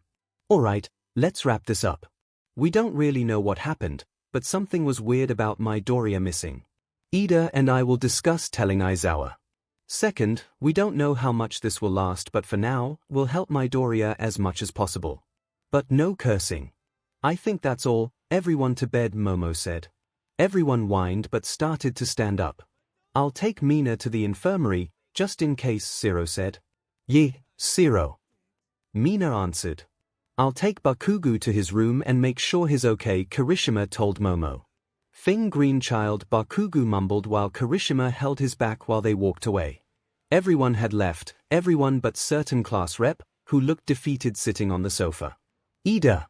Alright, let's wrap this up. We don't really know what happened, but something was weird about Midoriya missing. Ida and I will discuss telling Aizawa. Second, we don't know how much this will last, but for now, we'll help Midoriya as much as possible. But no cursing. I think that's all. Everyone to bed, Momo said. Everyone whined but started to stand up. I'll take Mina to the infirmary, just in case, Zero said. Yeah, Zero. Mina answered. I'll take Bakugo to his room and make sure he's okay, Kirishima told Momo. Fing Greenchild, Bakugo mumbled while Kirishima held his back while they walked away. Everyone had left, everyone but certain class rep, who looked defeated sitting on the sofa. Ida.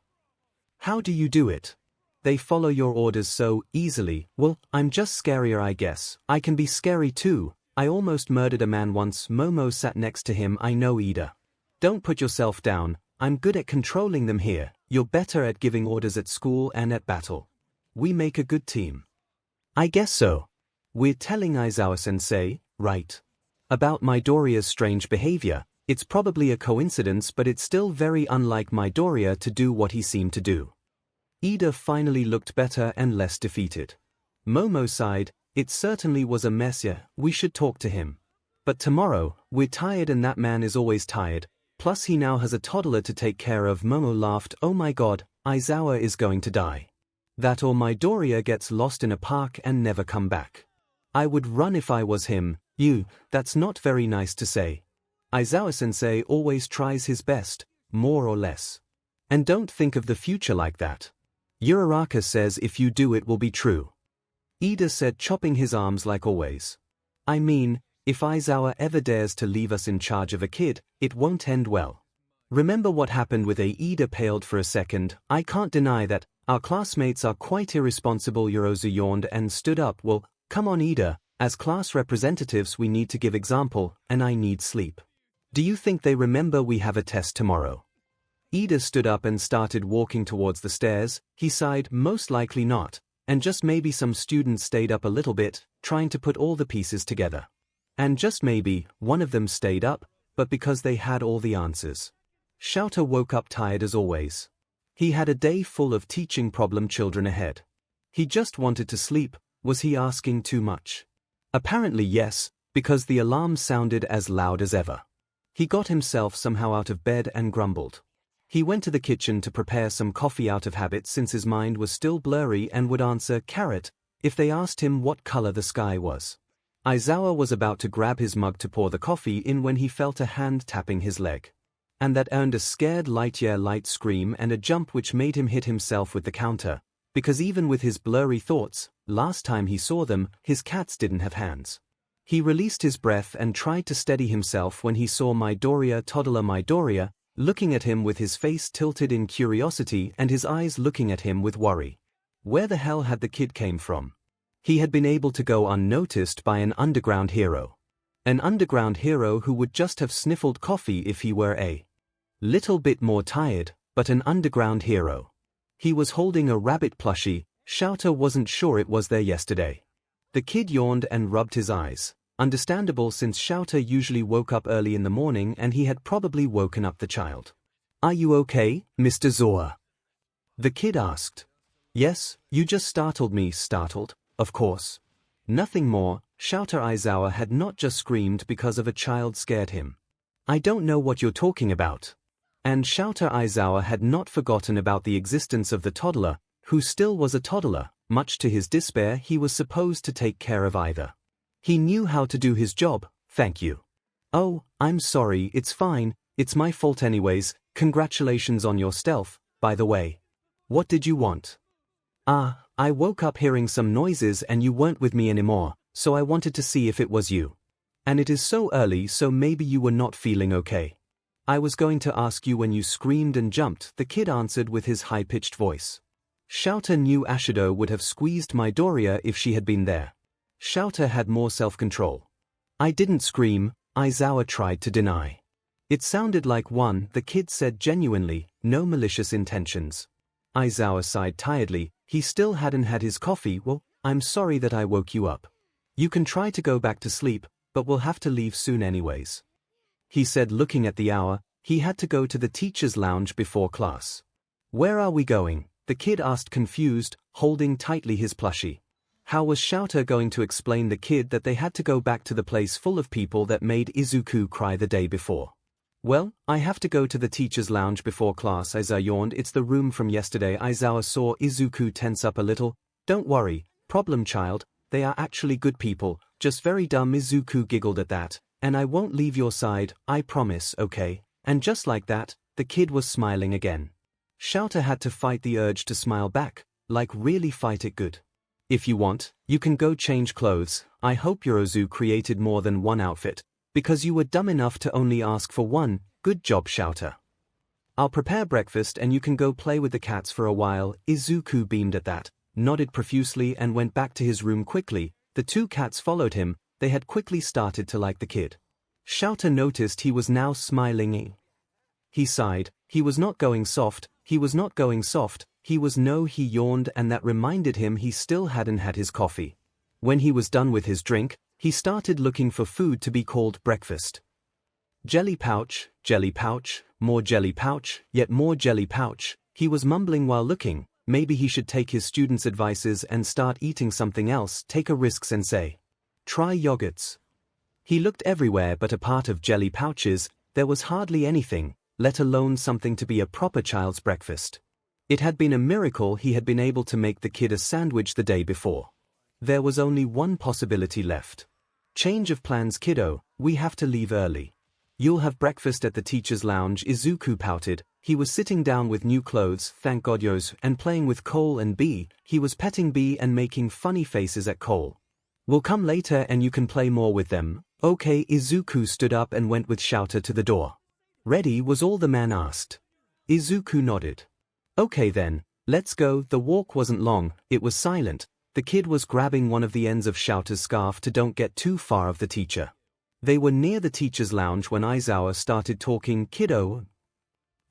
How do you do it? They follow your orders so easily. Well, I'm just scarier, I guess. I can be scary too. I almost murdered a man once. Momo sat next to him. I know, Ida. Don't put yourself down. I'm good at controlling them here. You're better at giving orders at school and at battle. We make a good team. I guess so. We're telling Aizawa-sensei, right? About Midoriya's strange behavior. It's probably a coincidence, but it's still very unlike Midoriya to do what he seemed to do. Ida finally looked better and less defeated. Momo sighed. It certainly was a mess. Yeah, we should talk to him. But tomorrow, we're tired and that man is always tired. Plus he now has a toddler to take care of. Momo laughed. Oh my god, Aizawa is going to die. That or Midoriya gets lost in a park and never come back. I would run if I was him. That's not very nice to say. Aizawa-sensei always tries his best, more or less. And don't think of the future like that. Uraraka says if you do it will be true. Ida said, chopping his arms like always. I mean, if Aizawa ever dares to leave us in charge of a kid, it won't end well. Remember what happened with Ida paled for a second. I can't deny that. Our classmates are quite irresponsible. Yorozu yawned and stood up. Well, come on Ida, as class representatives we need to give example, and I need sleep. Do you think they remember we have a test tomorrow? Ida stood up and started walking towards the stairs. He sighed, most likely not, and just maybe some students stayed up a little bit, trying to put all the pieces together. And just maybe, one of them stayed up, but because they had all the answers. Shouter woke up tired as always. He had a day full of teaching problem children ahead. He just wanted to sleep. Was he asking too much? Apparently yes, because the alarm sounded as loud as ever. He got himself somehow out of bed and grumbled. He went to the kitchen to prepare some coffee out of habit since his mind was still blurry and would answer carrot if they asked him what color the sky was. Aizawa was about to grab his mug to pour the coffee in when he felt a hand tapping his leg. And that earned a scared light scream and a jump which made him hit himself with the counter, because even with his blurry thoughts, last time he saw them, his cats didn't have hands. He released his breath and tried to steady himself when he saw toddler Midoriya, looking at him with his face tilted in curiosity and his eyes looking at him with worry. Where the hell had the kid came from? He had been able to go unnoticed by an underground hero. An underground hero who would just have sniffled coffee if he were a little bit more tired, but an underground hero. He was holding a rabbit plushie. Shouter wasn't sure it was there yesterday. The kid yawned and rubbed his eyes. Understandable since Shouter usually woke up early in the morning and he had probably woken up the child. Are you okay, Mr. Zora? The kid asked. Yes, you just startled me. Startled, of course. Nothing more. Shouter Aizawa had not just screamed because of a child scared him. I don't know what you're talking about. And Shouter Aizawa had not forgotten about the existence of the toddler, who still was a toddler. Much to his despair, he was supposed to take care of either. He knew how to do his job, thank you. Oh, I'm sorry, it's fine, it's my fault anyways. Congratulations on your stealth, by the way. What did you want? I woke up hearing some noises and you weren't with me anymore, so I wanted to see if it was you. And it is so early, so maybe you were not feeling okay. I was going to ask you when you screamed and jumped, the kid answered with his high-pitched voice. Shouter knew Ashido would have squeezed Midoriya if she had been there. Shouter had more self-control. I didn't scream, Aizawa tried to deny. It sounded like one, the kid said genuinely, no malicious intentions. Aizawa sighed tiredly, he still hadn't had his coffee. Well, I'm sorry that I woke you up. You can try to go back to sleep, but we'll have to leave soon anyways. He said, looking at the hour. He had to go to the teacher's lounge before class. Where are we going? The kid asked, confused, holding tightly his plushie. How was 𝐿𝐴 going to explain the kid that they had to go back to the place full of people that made Izuku cry the day before? Well, I have to go to the teacher's lounge before class. 𝐒𝐴 yawned. It's the room from yesterday. 𝐒𝐴 saw Izuku tense up a little. Don't worry, problem child, they are actually good people, just very dumb. Izuku giggled at that. And I won't leave your side, I promise, okay? And just like that, the kid was smiling again. 𝐿𝐴 had to fight the urge to smile back, like really fight it good. If you want, you can go change clothes. I hope Yorozu created more than one outfit, because you were dumb enough to only ask for one. Good job, 𝐿𝐴. I'll prepare breakfast and you can go play with the cats for a while. Izuku beamed at that, nodded profusely and went back to his room quickly. The two cats followed him. They had quickly started to like the kid. 𝐿𝐴 noticed he was now smiling. He sighed. He was not going soft. He was not going soft. He yawned, and that reminded him he still hadn't had his coffee. When he was done with his drink, he started looking for food to be called breakfast. Jelly pouch, more jelly pouch, yet more jelly pouch. He was mumbling while looking. Maybe he should take his students' advices and start eating something else. Take a risk, sensei. Try yogurts. He looked everywhere, but apart of jelly pouches, there was hardly anything, let alone something to be a proper child's breakfast. It had been a miracle he had been able to make the kid a sandwich the day before. There was only one possibility left. Change of plans, kiddo, we have to leave early. You'll have breakfast at the teacher's lounge. Izuku pouted. He was sitting down with new clothes, thank God, and playing with Cole and B. He was petting B and making funny faces at Cole. We'll come later and you can play more with them. Okay. Izuku stood up and went with 𝐿𝐴 to the door. Ready was all the man asked. Izuku nodded. Okay then, let's go. The walk wasn't long, it was silent. The kid was grabbing one of the ends of 𝐿𝐴's scarf to don't get too far of the teacher. They were near the teacher's lounge when 𝐒𝐴 started talking. Kiddo,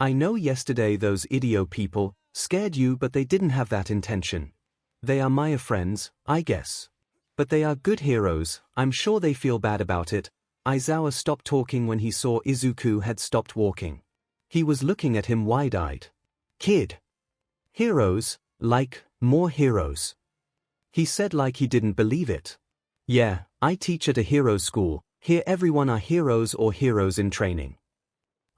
I know yesterday those idiot people scared you, but they didn't have that intention. They are my friends, I guess. But they are good heroes. I'm sure they feel bad about it. 𝐒𝐴 stopped talking when he saw Izuku had stopped walking. He was looking at him wide-eyed. Kid. Heroes, like, more heroes. He said like he didn't believe it. Yeah, I teach at a hero school. Here everyone are heroes or heroes in training.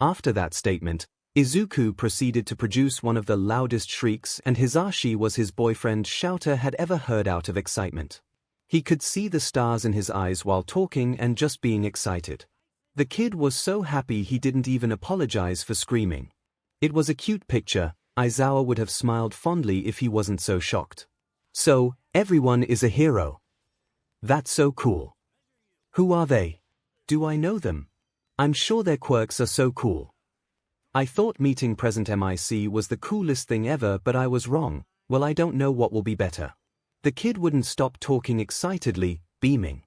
After that statement, Izuku proceeded to produce one of the loudest shrieks, and Hisashi was his boyfriend 𝐿𝐴 had ever heard out of excitement. He could see the stars in his eyes while talking and just being excited. The kid was so happy he didn't even apologize for screaming. It was a cute picture. 𝐒𝐴 would have smiled fondly if he wasn't so shocked. So, everyone is a hero. That's so cool. Who are they? Do I know them? I'm sure their quirks are so cool. I thought meeting present MIC was the coolest thing ever, but I was wrong. Well, I don't know what will be better. The kid wouldn't stop talking excitedly, beaming.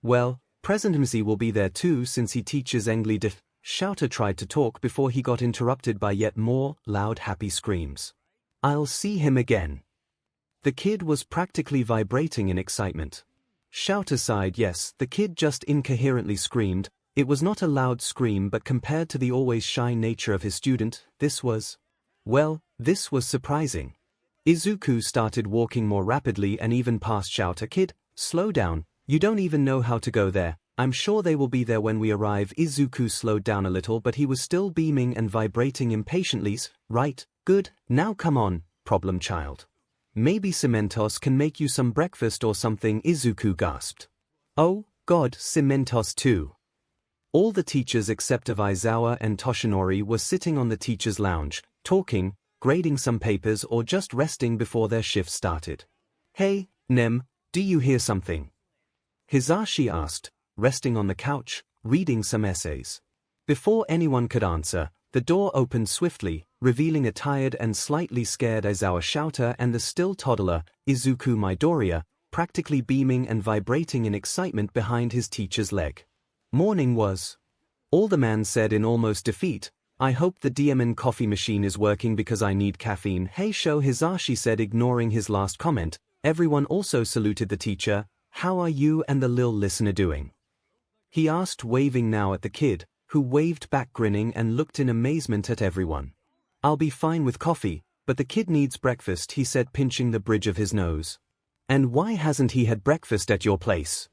Well, present MIC will be there too since he teaches English. 𝐿𝐴 tried to talk before he got interrupted by yet more loud happy screams. I'll see him again. The kid was practically vibrating in excitement. 𝐿𝐴 sighed. Yes, the kid just incoherently screamed. It was not a loud scream, but compared to the always shy nature of his student, this was surprising. Izuku started walking more rapidly and even past 𝐿𝐴. Kid, slow down, you don't even know how to go there. I'm sure they will be there when we arrive. Izuku slowed down a little, but he was still beaming and vibrating impatiently. Right, good, now come on, problem child. Maybe 𝐒𝐴mentos can make you some breakfast or something. Izuku gasped. Oh, God, 𝐒𝐴mentos too. All the teachers except 𝐒𝐴 and Toshinori were sitting on the teacher's lounge, talking, grading some papers or just resting before their shift started. Hey, Nem, do you hear something? Hisashi asked, resting on the couch, reading some essays. Before anyone could answer, the door opened swiftly, revealing a tired and slightly scared 𝐒𝐴 and the still toddler, Izuku Midoriya, practically beaming and vibrating in excitement behind his teacher's leg. Morning was. All the man said in almost defeat. I hope the diamond coffee machine is working because I need caffeine. Hey Hisashi said, ignoring his last comment. Everyone also saluted the teacher. how are you and the lil listener doing? He asked, waving now at the kid, who waved back grinning and looked in amazement at everyone. I'll be fine with coffee, but the kid needs breakfast, he said, pinching the bridge of his nose. And why hasn't he had breakfast at your place?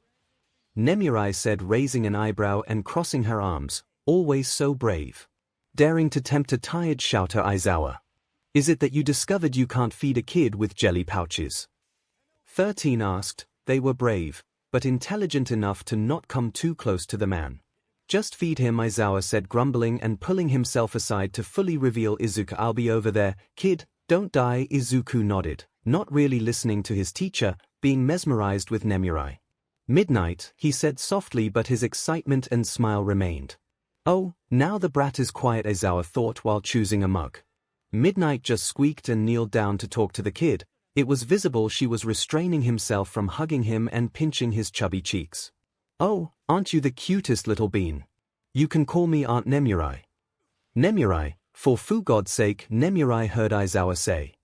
Nemuri said, raising an eyebrow and crossing her arms, always so brave. Daring to tempt a tired shouter Aizawa. Is it that you discovered you can't feed a kid with jelly pouches? 13 asked. They were brave, but intelligent enough to not come too close to the man. Just feed him, Aizawa said, grumbling and pulling himself aside to fully reveal Izuku. I'll be over there, kid, don't die. Izuku nodded, not really listening to his teacher, being mesmerized with Nemuri. Midnight, he said softly, but his excitement and smile remained. Oh, now the brat is quiet, Aizawa thought while choosing a mug. Midnight just squeaked and kneeled down to talk to the kid. It was visible she was restraining himself from hugging him and pinching his chubby cheeks. Oh, aren't you the cutest little bean? You can call me Aunt Nemuri. Nemuri, for fu God's sake, Nemuri heard Aizawa say.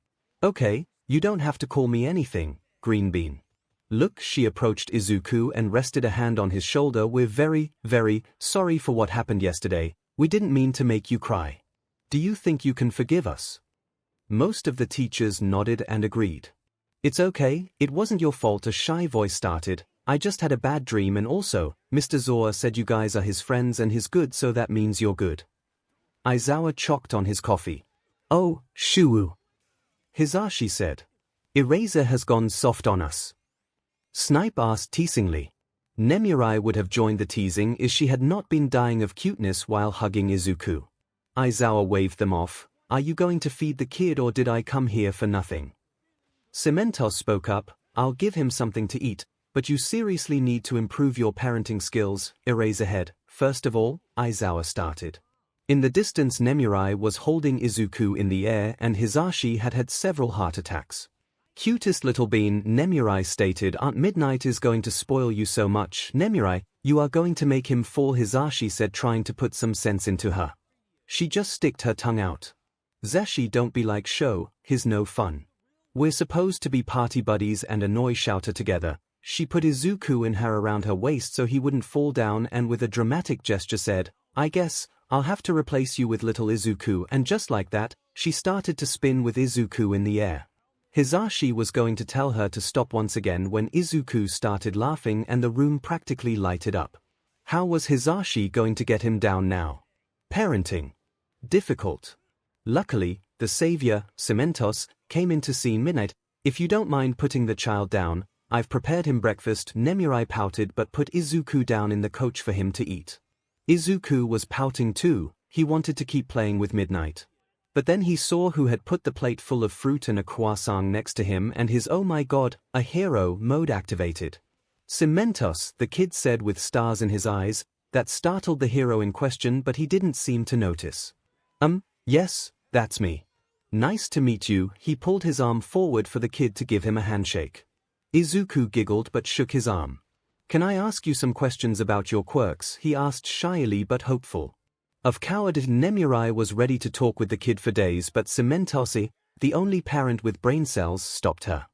Okay, you don't have to call me anything, green bean. Look, she approached Izuku and rested a hand on his shoulder. We're very, very sorry for what happened yesterday. We didn't mean to make you cry. Do you think you can forgive us? Most of the teachers nodded and agreed. It's okay, it wasn't your fault, a shy voice started. I just had a bad dream, and also, Mr. Zora said you guys are his friends and he's good, so that means you're good. Aizawa chocked on his coffee. Oh, shoo. Hisashi said. Eraser has gone soft on us. Snipe asked teasingly. Nemuri would have joined the teasing if she had not been dying of cuteness while hugging Izuku. Aizawa waved them off. Are you going to feed the kid, or did I come here for nothing? 𝐶𝐿𝐼𝐼 spoke up. I'll give him something to eat, but you seriously need to improve your parenting skills. Eraserhead. First of all, Aizawa started. In the distance, Nemuri was holding Izuku in the air and Hisashi had had several heart attacks. Cutest little bean, Nemuri stated. Aunt Midnight is going to spoil you so much. Nemuri, you are going to make him fall, Hisashi said, trying to put some sense into her. She just sticked her tongue out. Zashi, don't be like Sho, he's no fun. We're supposed to be party buddies and annoy Shouter together. She put Izuku in her around her waist so he wouldn't fall down and with a dramatic gesture said, I guess, I'll have to replace you with little Izuku, and just like that, she started to spin with Izuku in the air. Hisashi was going to tell her to stop once again when Izuku started laughing and the room practically lighted up. How was Hisashi going to get him down now? Parenting. Difficult. Luckily, the savior, 𝐶𝐿𝐼𝐼, came in to see Midnight. If you don't mind putting the child down, I've prepared him breakfast. Nemuri pouted but put Izuku down in the coach for him to eat. Izuku was pouting too. He wanted to keep playing with Midnight. But then he saw who had put the plate full of fruit and a croissant next to him, and his oh my god, a hero mode activated. 𝐶𝐿𝐼𝐼, the kid said with stars in his eyes. That startled the hero in question, but he didn't seem to notice. Yes, that's me. Nice to meet you. He pulled his arm forward for the kid to give him a handshake. Izuku giggled but shook his arm. Can I ask you some questions about your quirks? He asked shyly but hopeful. Of cowardice, Nemuri was ready to talk with the kid for days, but 𝐶𝐿𝐼𝐼, the only parent with brain cells, stopped her.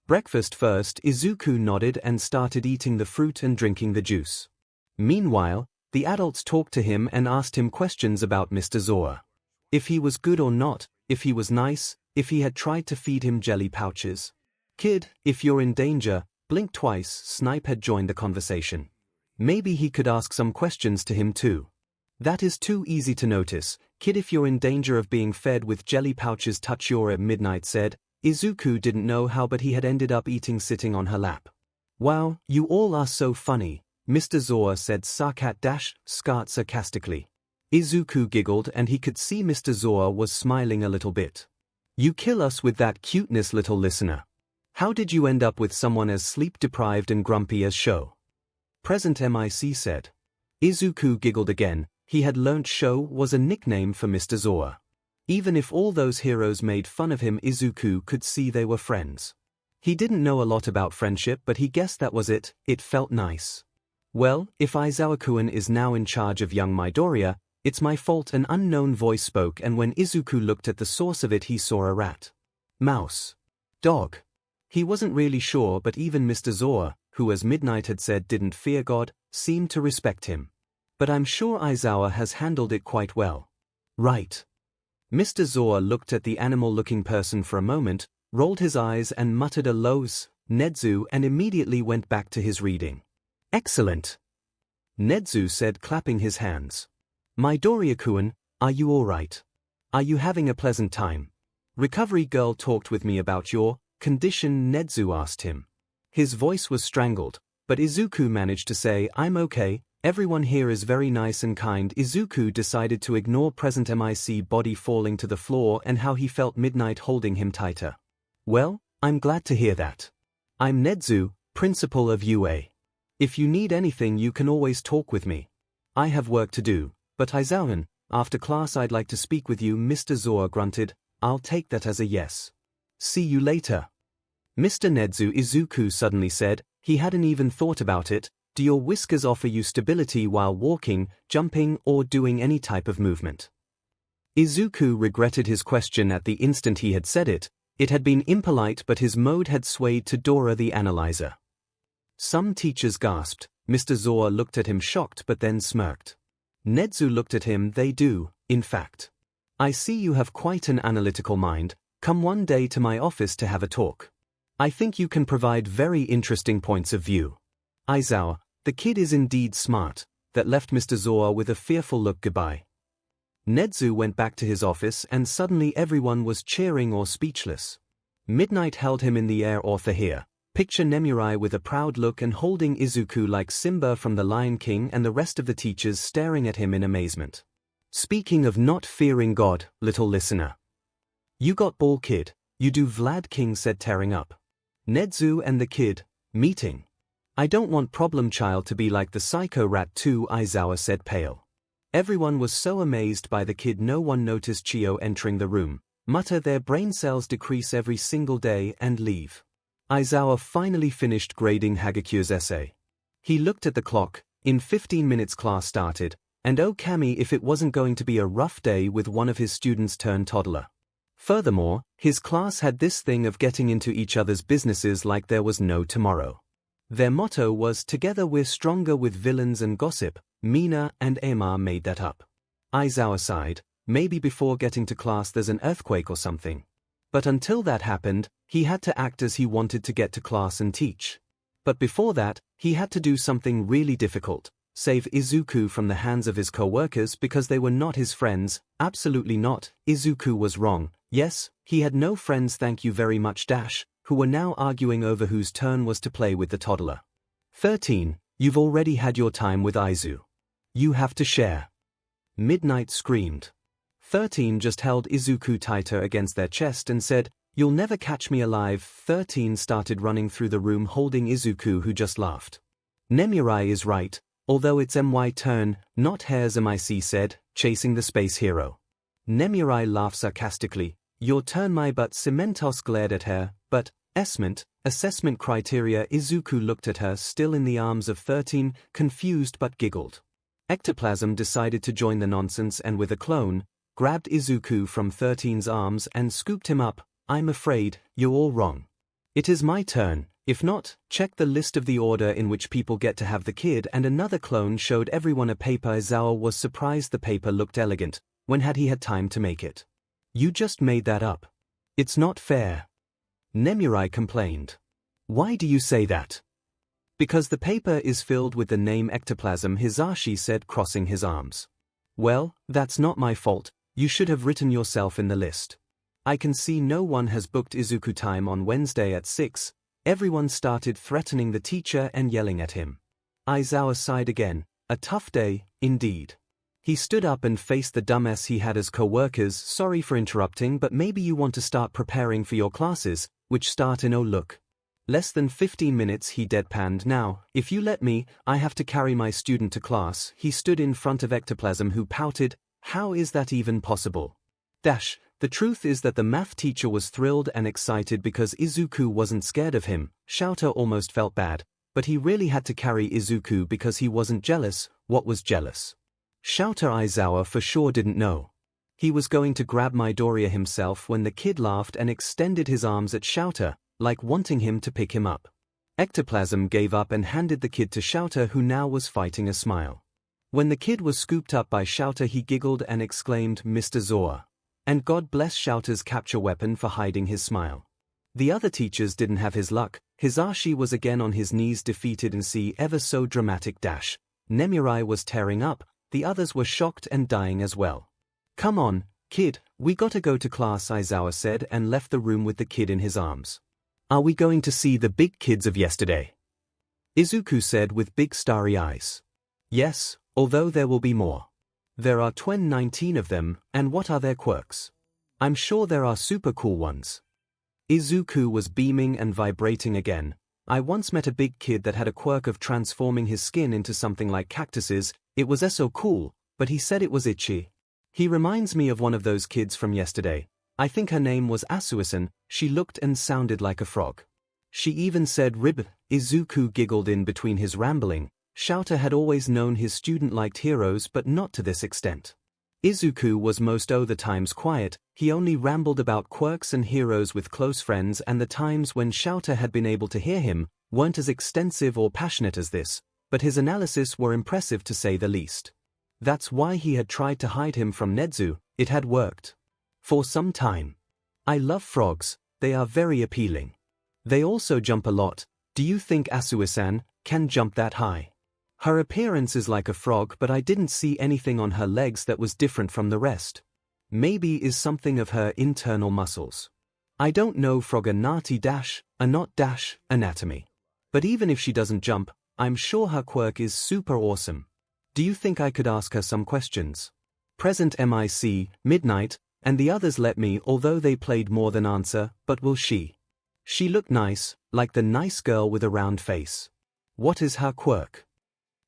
Breakfast first. Izuku nodded and started eating the fruit and drinking the juice. Meanwhile, the adults talked to him and asked him questions about Mr. Zora. If he was good or not, if he was nice, if he had tried to feed him jelly pouches. Kid, if you're in danger, blink twice. Snipe had joined the conversation. Maybe he could ask some questions to him too. That is too easy to notice. Kid, if you're in danger of being fed with jelly pouches, touch your ear, Midnight said. Izuku didn't know how, but he had ended up eating sitting on her lap. Wow, you all are so funny, Mr. Zora said sarcastically. Izuku giggled and he could see Mr. Zora was smiling a little bit. You kill us with that cuteness, little listener. How did you end up with someone as sleep-deprived and grumpy as Sho? Present MIC said. Izuku giggled again. He had learnt Sho was a nickname for Mr. Zora. Even if all those heroes made fun of him, Izuku could see they were friends. He didn't know a lot about friendship, but he guessed that was it. It felt nice. Well, if Aizawa-kun is now in charge of young Midoriya, it's my fault, an unknown voice spoke, and when Izuku looked at the source of it, he saw a rat. Mouse. Dog. He wasn't really sure, but even Mr. Zora, who as Midnight had said didn't fear God, seemed to respect him. But I'm sure Aizawa has handled it quite well. Right. Mr. Zoa looked at the animal-looking person for a moment, rolled his eyes and muttered a low Nedzu and immediately went back to his reading. Excellent. Nedzu said, clapping his hands. Midoriya-kun, are you all right? Are you having a pleasant time? Recovery girl talked with me about your condition, Nedzu asked him. His voice was strangled, but Izuku managed to say, I'm okay, everyone here is very nice and kind. Izuku decided to ignore present MIC body falling to the floor and how he felt Midnight holding him tighter. Well, I'm glad to hear that. I'm Nedzu, principal of UA. If you need anything you can always talk with me. I have work to do, but Aizawa, after class I'd like to speak with you. Mr. Zoa grunted, I'll take that as a yes. See you later. Mr. Nedzu, Izuku suddenly said, he hadn't even thought about it, do your whiskers offer you stability while walking, jumping or doing any type of movement? Izuku regretted his question at the instant he had said it. It had been impolite but his mode had swayed to Dora the Analyzer. Some teachers gasped. Mr. Zoa looked at him shocked but then smirked. Nedzu looked at him. They do, in fact. I see you have quite an analytical mind. Come one day to my office to have a talk. I think you can provide very interesting points of view. Aizawa, the kid is indeed smart. That left Mr. Zoa with a fearful look. Goodbye. Nedzu went back to his office and suddenly everyone was cheering or speechless. Midnight held him in the air. Author here. Picture Nemurai with a proud look and holding Izuku like Simba from The Lion King and the rest of the teachers staring at him in amazement. Speaking of not fearing God, little listener. You got ball, kid. You do, Vlad King said, tearing up. Nedzu and the kid, meeting. I don't want problem child to be like the psycho rat too, Aizawa said, pale. Everyone was so amazed by the kid no one noticed Chio entering the room, mutter their brain cells decrease every single day and leave. Aizawa finally finished grading Hagakyu's essay. He looked at the clock. In 15 minutes class started, and oh Kami, if it wasn't going to be a rough day with one of his students turned toddler. Furthermore, his class had this thing of getting into each other's businesses like there was no tomorrow. Their motto was together we're stronger with villains and gossip. Mina and Emma made that up. Aizawa sighed, maybe before getting to class there's an earthquake or something. But until that happened, he had to act as he wanted to get to class and teach. But before that, he had to do something really difficult, save Izuku from the hands of his co-workers because they were not his friends. Absolutely not, Izuku was wrong. Yes, he had no friends, thank you very much dash, who were now arguing over whose turn was to play with the toddler. 13. You've already had your time with Aizu. You have to share. Midnight screamed. 13 just held Izuku tighter against their chest and said, you'll never catch me alive. 13 started running through the room holding Izuku, who just laughed. Nemurai is right, although it's my turn, not hers. MIC said, chasing the space hero. Nemurai laughed sarcastically. Your turn my butt. Cementos glared at her, but, assessment criteria. Izuku looked at her, still in the arms of 13, confused but giggled. Ectoplasm decided to join the nonsense and with a clone, grabbed Izuku from 13's arms and scooped him up. I'm afraid, you're all wrong. It is my turn, if not, check the list of the order in which people get to have the kid. And another clone showed everyone a paper. Aizawa was surprised the paper looked elegant. When had he had time to make it? You just made that up. It's not fair. Nemurai complained. Why do you say that? Because the paper is filled with the name Ectoplasm, Hisashi said, crossing his arms. Well, that's not my fault. You should have written yourself in the list. I can see no one has booked Izuku time on Wednesday at 6. Everyone started threatening the teacher and yelling at him. Aizawa sighed again. A tough day, indeed. He stood up and faced the dumbass he had as co-workers. Sorry for interrupting, but maybe you want to start preparing for your classes, which start in less than 15 minutes. He deadpanned. Now, if you let me, I have to carry my student to class. He stood in front of Ectoplasm, who pouted. How is that even possible? Dash, the truth is that the math teacher was thrilled and excited because Izuku wasn't scared of him. Shouter almost felt bad, but he really had to carry Izuku because he wasn't jealous. What was jealous? Shouter Aizawa for sure didn't know. He was going to grab Midoriya himself when the kid laughed and extended his arms at Shouter, like wanting him to pick him up. Ectoplasm gave up and handed the kid to 𝐬𝐻𝐻, who now was fighting a smile. When the kid was scooped up by 𝐬𝐻𝐻, he giggled and exclaimed, "Mr. 𝐒𝐻𝐻. And God bless 𝐬𝐻𝐻's capture weapon for hiding his smile." The other teachers didn't have his luck. Hisashi was again on his knees, defeated in see ever so dramatic dash. Nemurai was tearing up, the others were shocked and dying as well. "Come on, kid, we gotta go to class," Aizawa said and left the room with the kid in his arms. "Are we going to see the big kids of yesterday?" Izuku said with big starry eyes. "Yes, although there will be more. There are 19 of them, and what are their quirks? I'm sure there are super cool ones." Izuku was beaming and vibrating again. "I once met a big kid that had a quirk of transforming his skin into something like cactuses. It was so cool, but he said it was itchy. He reminds me of one of those kids from yesterday. I think her name was Asuisan. She looked and sounded like a frog. She even said rib." Izuku giggled in between his rambling. 𝐬𝐻𝐻 had always known his student liked heroes, but not to this extent. Izuku was most of the times quiet. He only rambled about quirks and heroes with close friends, and the times when 𝐬𝐻𝐻 had been able to hear him weren't as extensive or passionate as this, but his analysis were impressive to say the least. That's why he had tried to hide him from Nezu. It had worked. For some time. "I love frogs, they are very appealing. They also jump a lot. Do you think Asuisan can jump that high? Her appearance is like a frog, but I didn't see anything on her legs that was different from the rest. Maybe is something of her internal muscles. I don't know froganati dash, a not dash, anatomy. But even if she doesn't jump, I'm sure her quirk is super awesome. Do you think I could ask her some questions?" Present mic, midnight, and the others let me, although they played more than answer, but will she? She looked nice, like the nice girl with a round face. What is her quirk?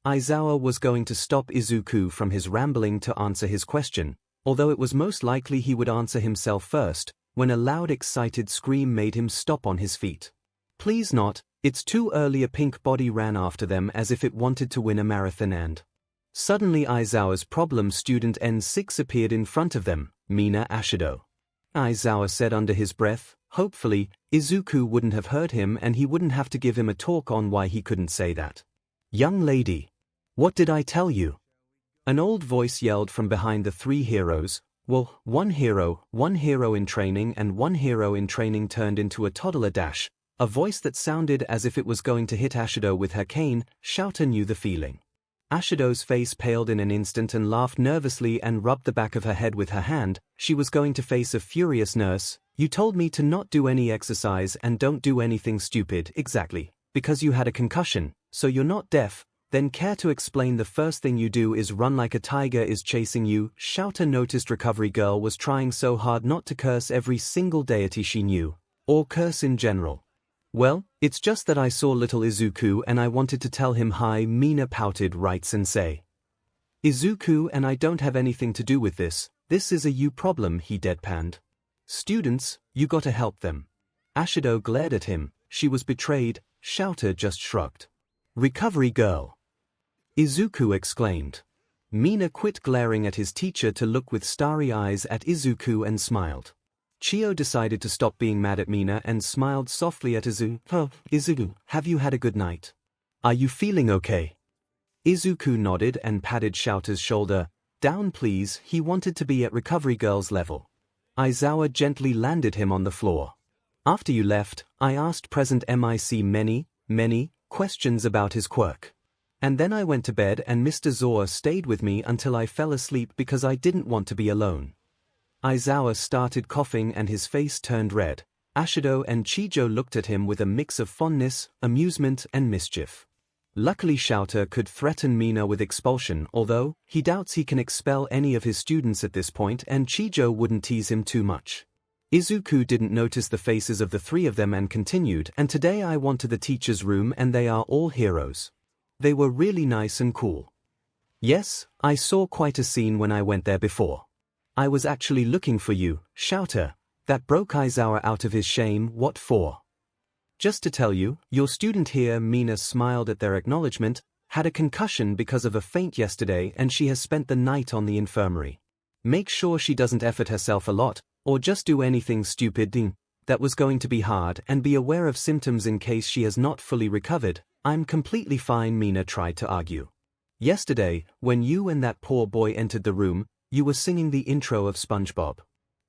Aizawa was going to stop Izuku from his rambling to answer his question, although it was most likely he would answer himself first, when a loud excited scream made him stop on his feet. "Please not, it's too early." A pink body ran after them as if it wanted to win a marathon, and suddenly Aizawa's problem student N6 appeared in front of them, Mina Ashido. Aizawa said under his breath. Hopefully, Izuku wouldn't have heard him and he wouldn't have to give him a talk on why he couldn't say that. "Young lady. What did I tell you?" An old voice yelled from behind the three heroes. Well, one hero in training, and one hero in training turned into a toddler dash, a voice that sounded as if it was going to hit Ashido with her cane. 𝐬𝐻𝐻 knew the feeling. Ashido's face paled in an instant and laughed nervously and rubbed the back of her head with her hand. She was going to face a furious nurse. "You told me to not do any exercise and don't do anything stupid." "Exactly. Because you had a concussion, so you're not deaf. Then care to explain the first thing you do is run like a tiger is chasing you?" 𝐬𝐻𝐻 noticed Recovery Girl was trying so hard not to curse every single deity she knew, or curse in general. "Well, it's just that I saw little Izuku and I wanted to tell him hi." Mina pouted. "Right, sensei. Izuku and I don't have anything to do with this. This is a you problem," he deadpanned. "Students, you gotta help them." Ashido glared at him. She was betrayed. 𝐬𝐻𝐻 just shrugged. "Recovery Girl!" Izuku exclaimed. Mina quit glaring at his teacher to look with starry eyes at Izuku and smiled. Chio decided to stop being mad at Mina and smiled softly at Izuku. "Oh, Izuku, have you had a good night? Are you feeling okay?" Izuku nodded and patted 𝐬𝐻𝐻's shoulder. "Down please." He wanted to be at Recovery Girl's level. Aizawa gently landed him on the floor. "After you left, I asked present mic many questions about his quirk. And then I went to bed and Mr. 𝐒𝐻𝐻 stayed with me until I fell asleep because I didn't want to be alone." Aizawa started coughing and his face turned red. Ashido and Chijo looked at him with a mix of fondness, amusement and mischief. Luckily 𝐬𝐻𝐻 could threaten Mina with expulsion, although he doubts he can expel any of his students at this point, and Chijo wouldn't tease him too much. Izuku didn't notice the faces of the three of them and continued, "And today I went to the teacher's room and they are all heroes. They were really nice and cool. Yes, I saw quite a scene when I went there before. I was actually looking for you, 𝐬𝐻𝐻." That broke Aizawa out of his shame. "What for?" "Just to tell you, your student here," Mina smiled at their acknowledgement, "had a concussion because of a faint yesterday and she has spent the night on the infirmary. Make sure she doesn't effort herself a lot, or just do anything stupid." that was going to be hard, and be aware of symptoms in case she has not fully recovered. I'm completely fine, Mina tried to argue. Yesterday, when you and that poor boy entered the room, you were singing the intro of SpongeBob.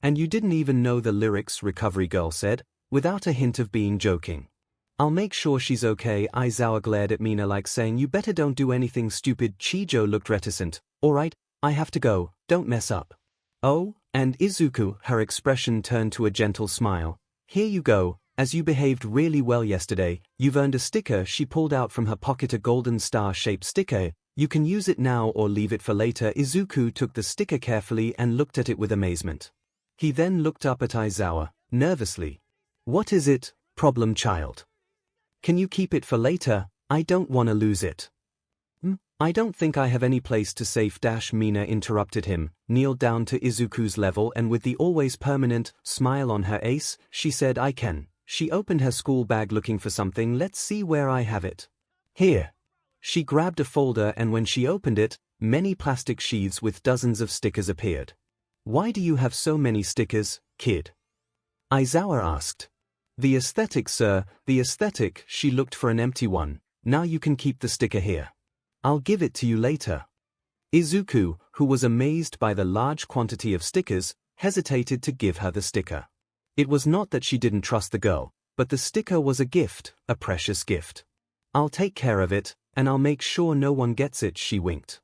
And you didn't even know the lyrics, Recovery Girl said, without a hint of being joking. I'll make sure she's okay. Aizawa glared at Mina like saying, you better don't do anything stupid. Chijo looked reticent. Alright, I have to go, don't mess up. Oh, and Izuku, her expression turned to a gentle smile. Here you go, as you behaved really well yesterday, you've earned a sticker. She pulled out from her pocket a golden star-shaped sticker. You can use it now or leave it for later. Izuku took the sticker carefully and looked at it with amazement. He then looked up at Aizawa, nervously. What is it, problem child? Can you keep it for later? I don't want to lose it. I don't think I have any place to safe. Mina interrupted him, kneeled down to Izuku's level, and with the always permanent smile on her face, she said, I can. She opened her school bag looking for something. Let's see where I have it. Here. She grabbed a folder, and when she opened it, many plastic sheaths with dozens of stickers appeared. Why do you have so many stickers, kid? Aizawa asked. The aesthetic, sir, the aesthetic. She looked for an empty one. Now you can keep the sticker here. I'll give it to you later. Izuku, who was amazed by the large quantity of stickers, hesitated to give her the sticker. It was not that she didn't trust the girl, but the sticker was a gift, a precious gift. I'll take care of it, and I'll make sure no one gets it, she winked.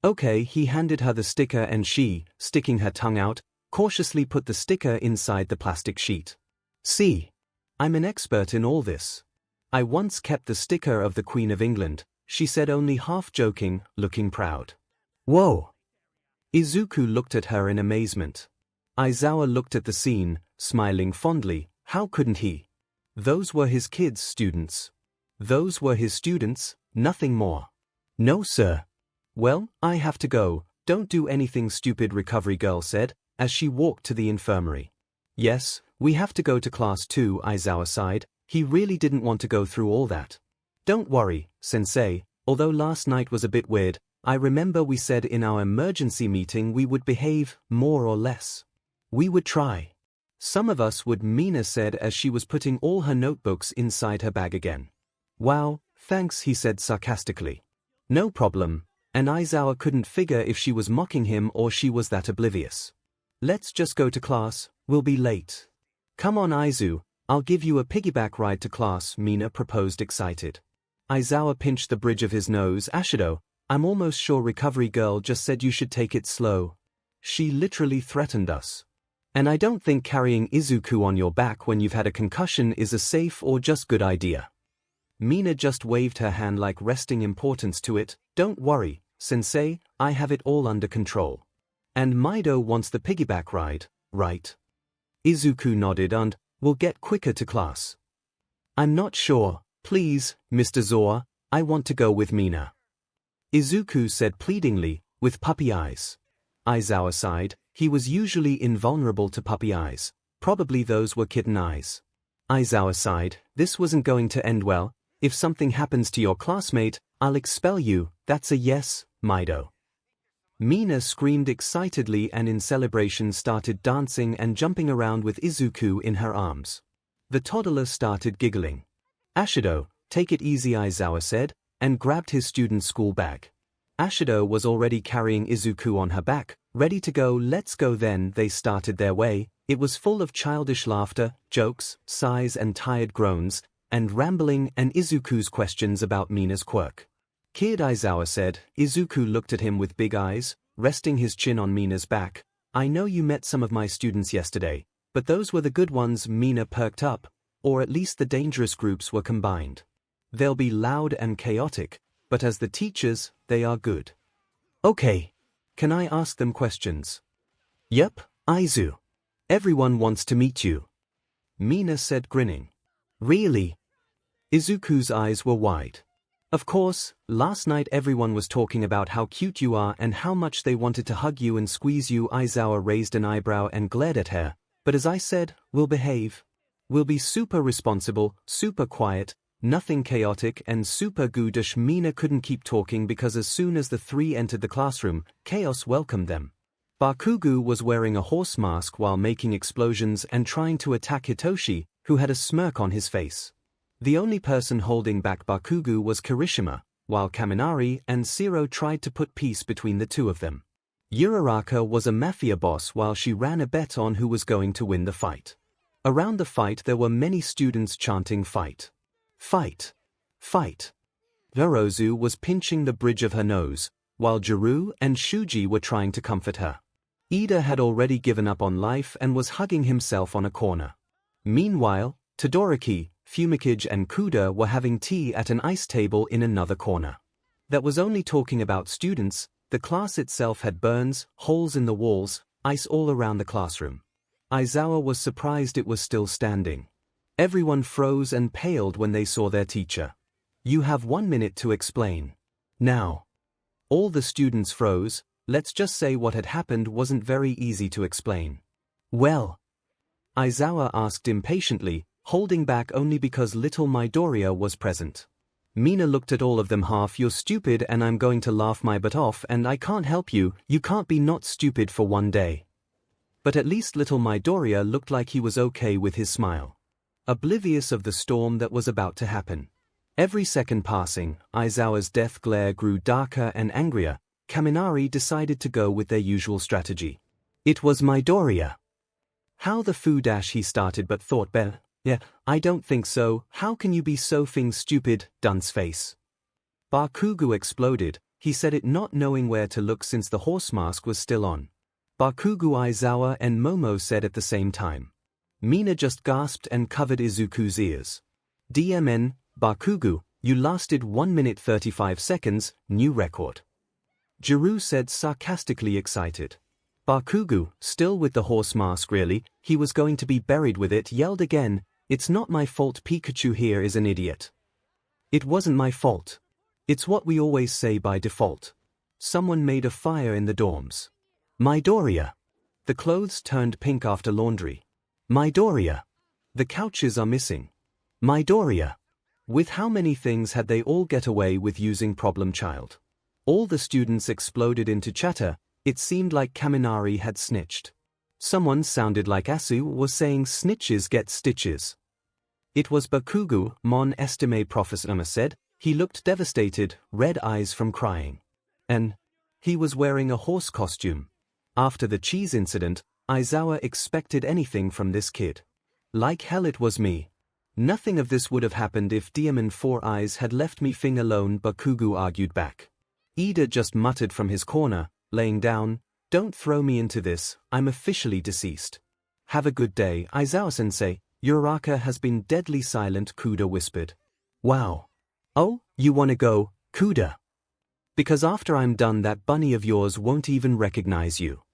Okay, he handed her the sticker and she, sticking her tongue out, cautiously put the sticker inside the plastic sheet. See, I'm an expert in all this. I once kept the sticker of the Queen of England, she said, only half joking, looking proud. Whoa! Izuku looked at her in amazement. Aizawa looked at the scene, smiling fondly. How couldn't he? Those were his kids' students. Those were his students, nothing more. No, sir. Well, I have to go. Don't do anything stupid, Recovery Girl said, as she walked to the infirmary. Yes, we have to go to class too, Aizawa sighed. He really didn't want to go through all that. Don't worry, Sensei, although last night was a bit weird, I remember we said in our emergency meeting we would behave, more or less. We would try. Some of us would, Mina said as she was putting all her notebooks inside her bag again. Wow, thanks, he said sarcastically. No problem, and Aizawa couldn't figure if she was mocking him or she was that oblivious. Let's just go to class, we'll be late. Come on, Aizu, I'll give you a piggyback ride to class, Mina proposed, excited. Aizawa pinched the bridge of his nose. Ashido, I'm almost sure Recovery Girl just said you should take it slow. She literally threatened us. And I don't think carrying Izuku on your back when you've had a concussion is a safe or just good idea. Mina just waved her hand like resting importance to it. Don't worry, Sensei, I have it all under control. And Mido wants the piggyback ride, right? Izuku nodded. And we'll get quicker to class. I'm not sure. Please, Mr. Zoa, I want to go with Mina. Izuku said pleadingly, with puppy eyes. Aizawa sighed. He was usually invulnerable to puppy eyes. Probably those were kitten eyes. Aizawa sighed. This wasn't going to end well. If something happens to your classmate, I'll expel you. That's a yes, Mido. Mina screamed excitedly and in celebration started dancing and jumping around with Izuku in her arms. The toddler started giggling. Ashido, take it easy, Aizawa said, and grabbed his student's school bag. Ashido was already carrying Izuku on her back, ready to go. Let's go then. They started their way. It was full of childish laughter, jokes, sighs and tired groans, and rambling and Izuku's questions about Mina's quirk. Kid, Aizawa said. Izuku looked at him with big eyes, resting his chin on Mina's back. I know you met some of my students yesterday, but those were the good ones. Mina perked up. Or at least the dangerous groups were combined. They'll be loud and chaotic, but as the teachers, they are good. Okay. Can I ask them questions? Yep, Aizu. Everyone wants to meet you. Mina said, grinning. Really? Izuku's eyes were wide. Of course, last night everyone was talking about how cute you are and how much they wanted to hug you and squeeze you. Aizawa raised an eyebrow and glared at her. But as I said, we'll behave. We'll be super responsible, super quiet, nothing chaotic and super goodish. Mina couldn't keep talking because as soon as the three entered the classroom, chaos welcomed them. Bakugo was wearing a horse mask while making explosions and trying to attack Hitoshi, who had a smirk on his face. The only person holding back Bakugo was Kirishima, while Kaminari and Zero tried to put peace between the two of them. Uraraka was a mafia boss while she ran a bet on who was going to win the fight. Around the fight there were many students chanting fight. Fight. Fight. Yorozu was pinching the bridge of her nose, while Jiru and Shuji were trying to comfort her. Ida had already given up on life and was hugging himself on a corner. Meanwhile, Todoroki, Fumikage and Kuda were having tea at an ice table in another corner. That was only talking about students. The class itself had burns, holes in the walls, ice all around the classroom. Aizawa was surprised it was still standing. Everyone froze and paled when they saw their teacher. "You have 1 minute to explain. Now." All the students froze. Let's just say what had happened wasn't very easy to explain. "Well?" Aizawa asked impatiently, holding back only because little Midoriya was present. Mina looked at all of them half, "You're stupid and I'm going to laugh my butt off and I can't help you, you can't be not stupid for one day." But at least little Midoriya looked like he was okay with his smile. Oblivious of the storm that was about to happen. Every second passing, Aizawa's death glare grew darker and angrier. Kaminari decided to go with their usual strategy. "It was Midoriya." "How the foo dash," he started but thought better. "Yeah, I don't think so. How can you be so stupid, dunce face?" Bakugo exploded. He said it not knowing where to look since the horse mask was still on. Bakugo, Aizawa and Momo said at the same time. Mina just gasped and covered Izuku's ears. "DMN, Bakugo, you lasted 1 minute 35 seconds, new record." Jiru said sarcastically excited. Bakugo, still with the horse mask really, he was going to be buried with it, yelled again, "It's not my fault Pikachu here is an idiot. It wasn't my fault. It's what we always say by default. Someone made a fire in the dorms. Midoriya. The clothes turned pink after laundry. Midoriya. The couches are missing. Midoriya." With how many things had they all get away with using problem child? All the students exploded into chatter. It seemed like Kaminari had snitched. Someone sounded like Asu was saying snitches get stitches. It was Bakugo, mon estime Professor said. He looked devastated, red eyes from crying. And he was wearing a horse costume. After the cheese incident, Aizawa expected anything from this kid. Like hell it was me. Nothing of this would have happened if Demon 4A's had left me alone, Bakugo argued back. Ida just muttered from his corner, laying down, "Don't throw me into this, I'm officially deceased." "Have a good day, Aizawa-sensei." Uraraka has been deadly silent, Kuda whispered. "Wow. Oh, you wanna go, Kuda? Because after I'm done that bunny of yours won't even recognize you."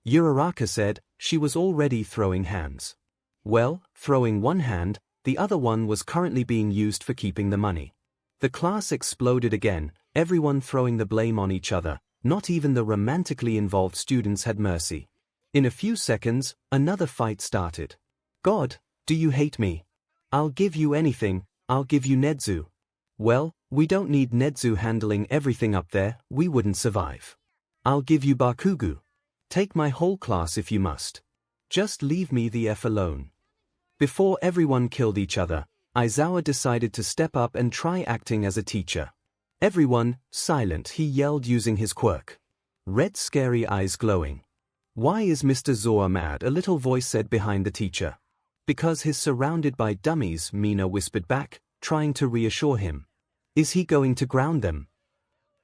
Uraraka said. She was already throwing hands. Well, throwing one hand, the other one was currently being used for keeping the money. The class exploded again, everyone throwing the blame on each other. Not even the romantically involved students had mercy. In a few seconds, another fight started. "God, do you hate me? I'll give you anything, I'll give you Nezu." "Well, we don't need Nezu handling everything up there, we wouldn't survive." "I'll give you Bakugo. Take my whole class if you must. Just leave me the F alone." Before everyone killed each other, Aizawa decided to step up and try acting as a teacher. "Everyone, silent," he yelled using his quirk. Red scary eyes glowing. "Why is Mr. Zora mad?" a little voice said behind the teacher. "Because he's surrounded by dummies," Mina whispered back, trying to reassure him. "Is he going to ground them?"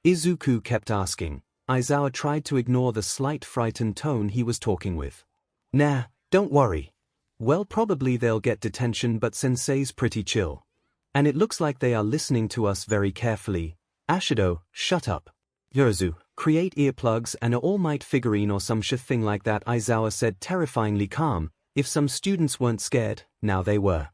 Izuku kept asking. Aizawa tried to ignore the slight frightened tone he was talking with. "Nah, don't worry. Well, probably they'll get detention, but sensei's pretty chill. And it looks like they are listening to us very carefully." "Ashido, shut up. Yorozu, create earplugs and a All Might figurine or some shit thing like that," Aizawa said, terrifyingly calm. If some students weren't scared, now they were.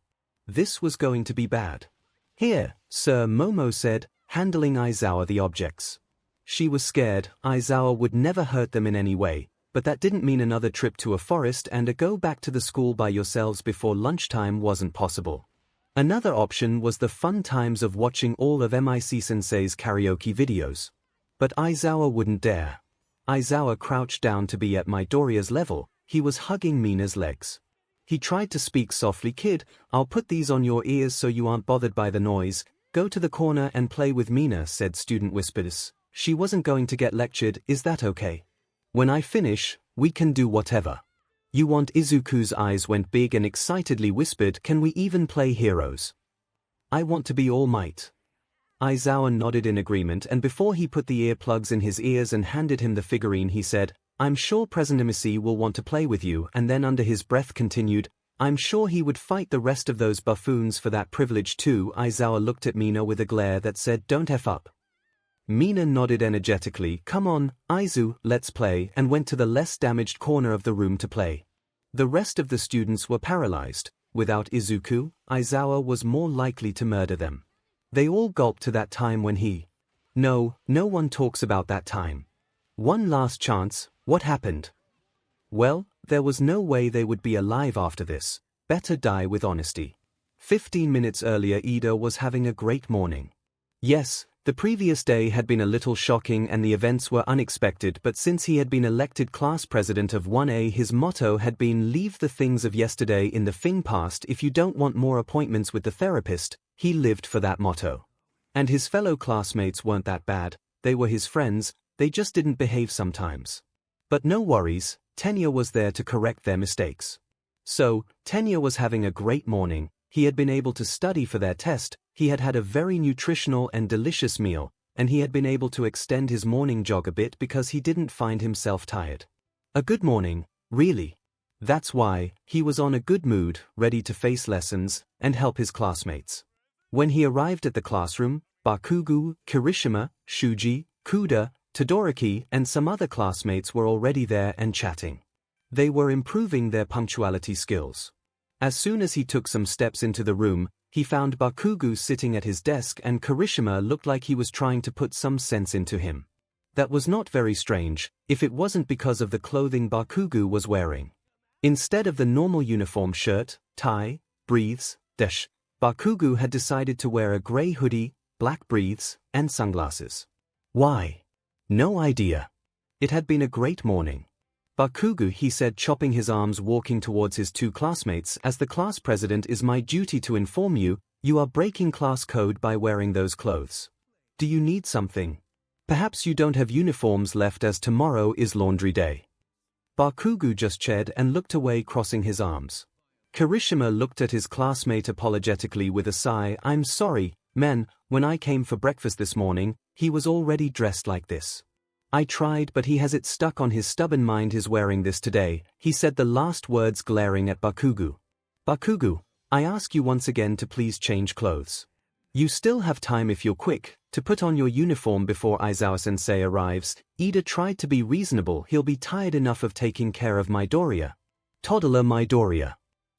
This was going to be bad. "Here, sir," Momo said, handling Aizawa the objects. She was scared. Aizawa would never hurt them in any way, but that didn't mean another trip to a forest and a go back to the school by yourselves before lunchtime wasn't possible. Another option was the fun times of watching all of MIC Sensei's karaoke videos. But Aizawa wouldn't dare. Aizawa crouched down to be at Midoriya's level. He was hugging Mina's legs. He tried to speak softly. Kid, I'll put these on your ears so you aren't bothered by the noise. Go to the corner and play with Mina, said student whispers. She wasn't going to get lectured, is that okay? When I finish, we can do whatever. You want? Izuku's eyes went big and excitedly whispered, can we even play heroes? I want to be All Might. Aizawa nodded in agreement, and before he put the earplugs in his ears and handed him the figurine, he said, I'm sure President Missy will want to play with you, and then under his breath continued, I'm sure he would fight the rest of those buffoons for that privilege too. Aizawa looked at Mina with a glare that said, don't F up. Mina nodded energetically, come on, Aizu, let's play, and went to the less damaged corner of the room to play. The rest of the students were paralyzed. Without Izuku, Aizawa was more likely to murder them. They all gulped to that time when he... No one talks about that time. One last chance, what happened? Well, there was no way they would be alive after this. Better die with honesty. 15 minutes earlier, Ida was having a great morning. Yes, the previous day had been a little shocking and the events were unexpected, but since he had been elected class president of 1A, his motto had been leave the things of yesterday in the thing past. If you don't want more appointments with the therapist, he lived for that motto. And his fellow classmates weren't that bad, they were his friends, they just didn't behave sometimes. But no worries, Tenya was there to correct their mistakes. So, Tenya was having a great morning. He had been able to study for their test, he had had a very nutritional and delicious meal, and he had been able to extend his morning jog a bit because he didn't find himself tired. A good morning, really. That's why, he was on a good mood, ready to face lessons, and help his classmates. When he arrived at the classroom, Bakugo, Kirishima, Shuji, Kuda, Todoroki, and some other classmates were already there and chatting. They were improving their punctuality skills. As soon as he took some steps into the room, he found Bakugo sitting at his desk and Kirishima looked like he was trying to put some sense into him. That was not very strange, if it wasn't because of the clothing Bakugo was wearing. Instead of the normal uniform shirt, tie, briefs, Bakugo had decided to wear a grey hoodie, black briefs, and sunglasses. Why? No idea. It had been a great morning. Bakugo, he said, chopping his arms, walking towards his two classmates. As the class president, it is my duty to inform you, you are breaking class code by wearing those clothes. Do you need something? Perhaps you don't have uniforms left as tomorrow is laundry day. Bakugo just chaired and looked away, crossing his arms. Kirishima looked at his classmate apologetically with a sigh. I'm sorry, man, when I came for breakfast this morning, he was already dressed like this. I tried, but he has it stuck on his stubborn mind is wearing this today, he said, the last words glaring at Bakugo. Bakugo, I ask you once again to please change clothes. You still have time if you're quick, to put on your uniform before Aizawa-sensei arrives. Ida tried to be reasonable, he'll be tired enough of taking care of Midoriya. Toddler Midoriya.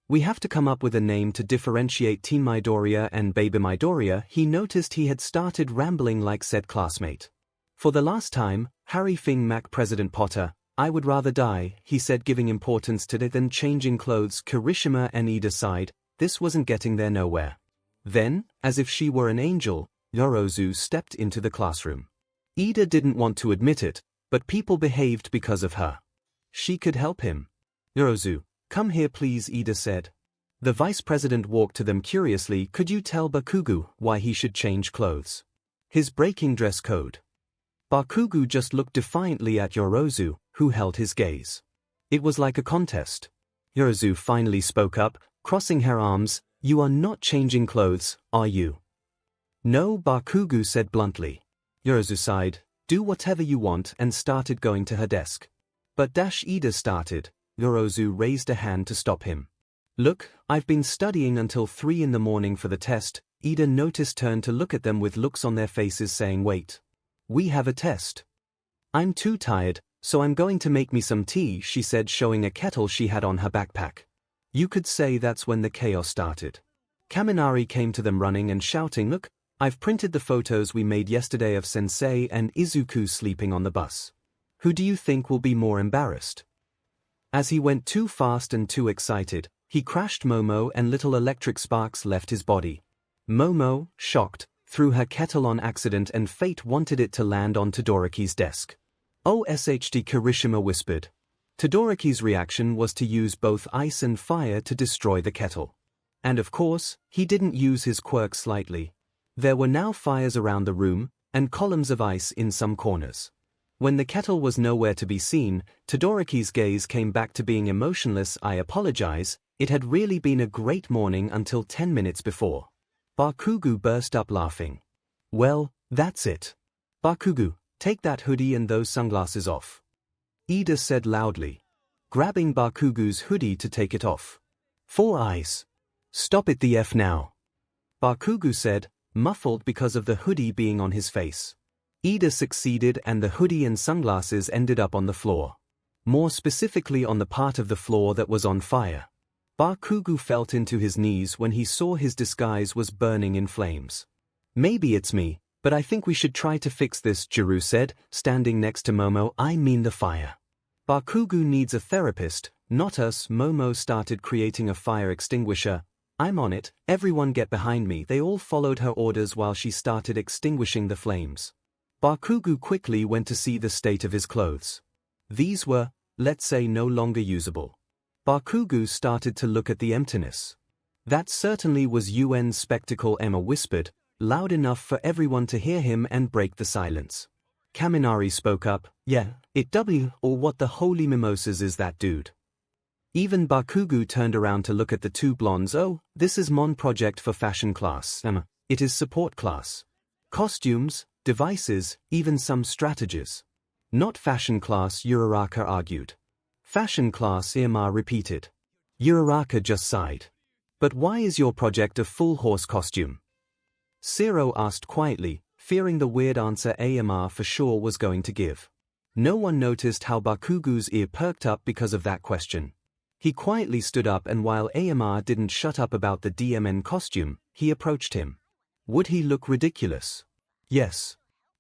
We have to come up with a name to differentiate Teen Midoriya and Baby Midoriya. He noticed he had started rambling like said classmate. For the last time, Harry Fing Mac President Potter, I would rather die, he said, giving importance to it than changing clothes. Kirishima and Ida sighed, this wasn't getting there nowhere. Then, as if she were an angel, Yorozu stepped into the classroom. Ida didn't want to admit it, but people behaved because of her. She could help him. Yorozu, come here please, Ida said. The vice president walked to them curiously. Could you tell Bakugo why he should change clothes? His breaking dress code. Bakugo just looked defiantly at Yorozu, who held his gaze. It was like a contest. Yorozu finally spoke up, crossing her arms. You are not changing clothes, are you? No, Bakugo said bluntly. Yorozu sighed, do whatever you want, and started going to her desk. But Ida started. Yorozu raised a hand to stop him. Look, I've been studying until 3 in the morning for the test. Ida noticed, turned to look at them with looks on their faces saying, wait. We have a test. I'm too tired, so I'm going to make me some tea, she said, showing a kettle she had on her backpack. You could say that's when the chaos started. Kaminari came to them running and shouting, look, I've printed the photos we made yesterday of Sensei and Izuku sleeping on the bus. Who do you think will be more embarrassed? As he went too fast and too excited, he crashed Momo and little electric sparks left his body. Momo, shocked, threw her kettle on accident and fate wanted it to land on Todoroki's desk. 𝐂𝐻D Kirishima whispered. Todoroki's reaction was to use both ice and fire to destroy the kettle. And of course, he didn't use his quirks lightly. There were now fires around the room, and columns of ice in some corners. When the kettle was nowhere to be seen, Todoroki's gaze came back to being emotionless. I apologize, it had really been a great morning until 10 minutes before. Bakugo burst up laughing. Well, that's it. Bakugo, take that hoodie and those sunglasses off. Ida said loudly, grabbing Bakugo's hoodie to take it off. 4A's. Stop it the F now. Bakugo said, muffled because of the hoodie being on his face. Ida succeeded and the hoodie and sunglasses ended up on the floor. More specifically on the part of the floor that was on fire. Bakugo felt into his knees when he saw his disguise was burning in flames. Maybe it's me, but I think we should try to fix this, Jiru said, standing next to Momo. I mean the fire. Bakugo needs a therapist, not us. Momo started creating a fire extinguisher. I'm on it, everyone get behind me. They all followed her orders while she started extinguishing the flames. Bakugo quickly went to see the state of his clothes. These were, let's say, no longer usable. Bakugo started to look at the emptiness. That certainly was UN's spectacle, Emma whispered, loud enough for everyone to hear him and break the silence. Kaminari spoke up, yeah, it W, or what the holy mimosas is that dude? Even Bakugo turned around to look at the two blondes. Oh, this is Mon project for fashion class, Emma. It is support class. Costumes, devices, even some strategies. Not fashion class, Uraraka argued. Fashion class, Emma repeated. Uraraka just sighed. But why is your project a full horse costume? Zero asked quietly, fearing the weird answer AMR for sure was going to give. No one noticed how Bakugo's ear perked up because of that question. He quietly stood up, and while AMR didn't shut up about the DMN costume, he approached him. Would he look ridiculous? Yes.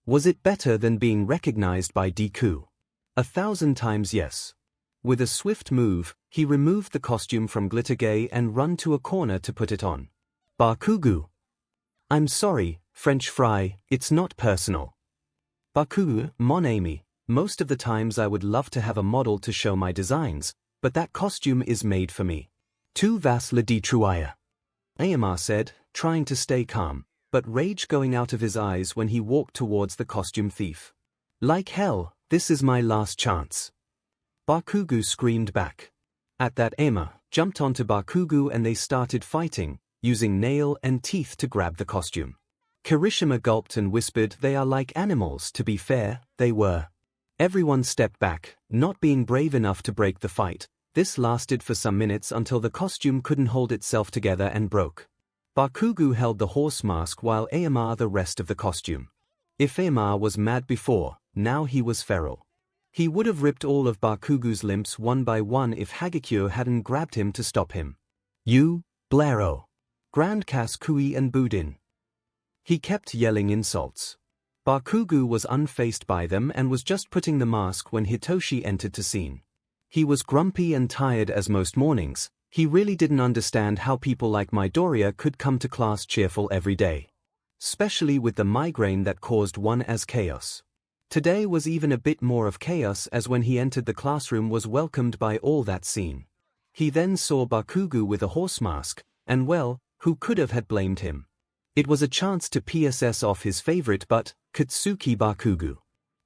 Was it better than being recognized by Deku? 1,000 times yes. With a swift move, he removed the costume from Glittergay and ran to a corner to put it on. Bakugo. I'm sorry, French fry, it's not personal. Bakugo, mon ami, most of the times I would love to have a model to show my designs, but that costume is made for me. Tu vas le détruire. AMR said, trying to stay calm, but rage going out of his eyes when he walked towards the costume thief. Like hell, this is my last chance. Bakugo screamed back. At that, AMR jumped onto Bakugo and they started fighting, using nail and teeth to grab the costume. Kirishima gulped and whispered, they are like animals. To be fair, they were. Everyone stepped back, not being brave enough to break the fight. This lasted for some minutes until the costume couldn't hold itself together and broke. Bakugo held the horse mask while AMR the rest of the costume. If AMR was mad before, now he was feral. He would have ripped all of Bakugo's limbs one by one if Hagekyo hadn't grabbed him to stop him. You, Blaireau. Grand Casse Kui and Boudin. He kept yelling insults. Bakugo was unfazed by them and was just putting the mask when Hitoshi entered the scene. He was grumpy and tired as most mornings. He really didn't understand how people like Midoriya could come to class cheerful every day. Especially with the migraine that caused 1A's chaos. Today was even a bit more of chaos, as when he entered the classroom was welcomed by all that scene. He then saw Bakugo with a horse mask, and well, who could have had blamed him? It was a chance to PSS off his favorite butt, Katsuki Bakugo.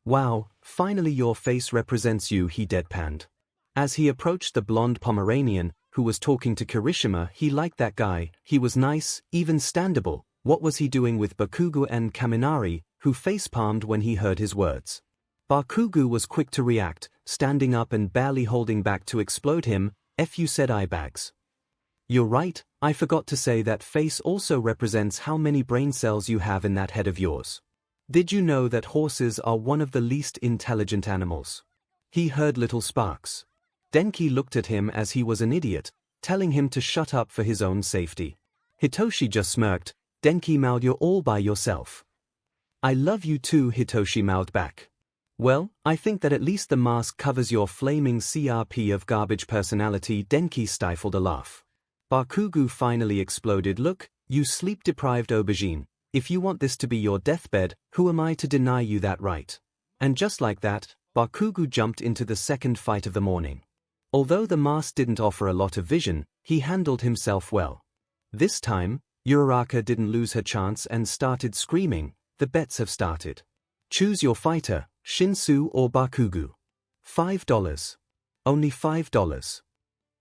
Wow, finally your face represents you, he deadpanned. As he approached the blonde Pomeranian, who was talking to Kirishima, he liked that guy, he was nice, even standable. What was he doing with Bakugo and Kaminari, who facepalmed when he heard his words? Bakugo was quick to react, standing up and barely holding back to explode him. F you said eyebags. You're right, I forgot to say that face also represents how many brain cells you have in that head of yours. Did you know that horses are one of the least intelligent animals? He heard little sparks. Denki looked at him as he was an idiot, telling him to shut up for his own safety. Hitoshi just smirked. Denki mouthed, you're all by yourself. I love you too, Hitoshi mouthed back. Well, I think that at least the mask covers your flaming CRP of garbage personality. Denki stifled a laugh. Bakugo finally exploded. Look, you sleep-deprived aubergine, if you want this to be your deathbed, who am I to deny you that right? And just like that, Bakugo jumped into the second fight of the morning. Although the mask didn't offer a lot of vision, he handled himself well. This time, Uraraka didn't lose her chance and started screaming, "The bets have started. Choose your fighter, Shinsu or Bakugo. $5. Only $5.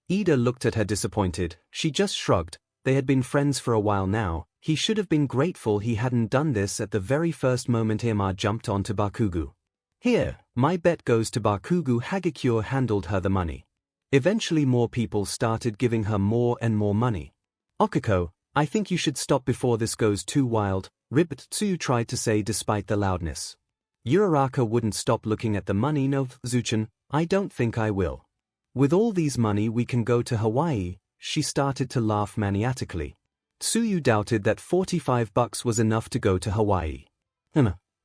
Ida looked at her disappointed. She just shrugged. They had been friends for a while now. He should have been grateful he hadn't done this at the very first moment Ieima jumped onto Bakugo. "Here, my bet goes to Bakugo." Hagakure handled her the money. Eventually more people started giving her more and more money. "Okiko, I think you should stop before this goes too wild," Tsuyu tried to say despite the loudness. Uraraka wouldn't stop looking at the money. "No, Zuchan, I don't think I will. With all these money we can go to Hawaii." She started to laugh maniacally. Tsuyu doubted that $45 was enough to go to Hawaii.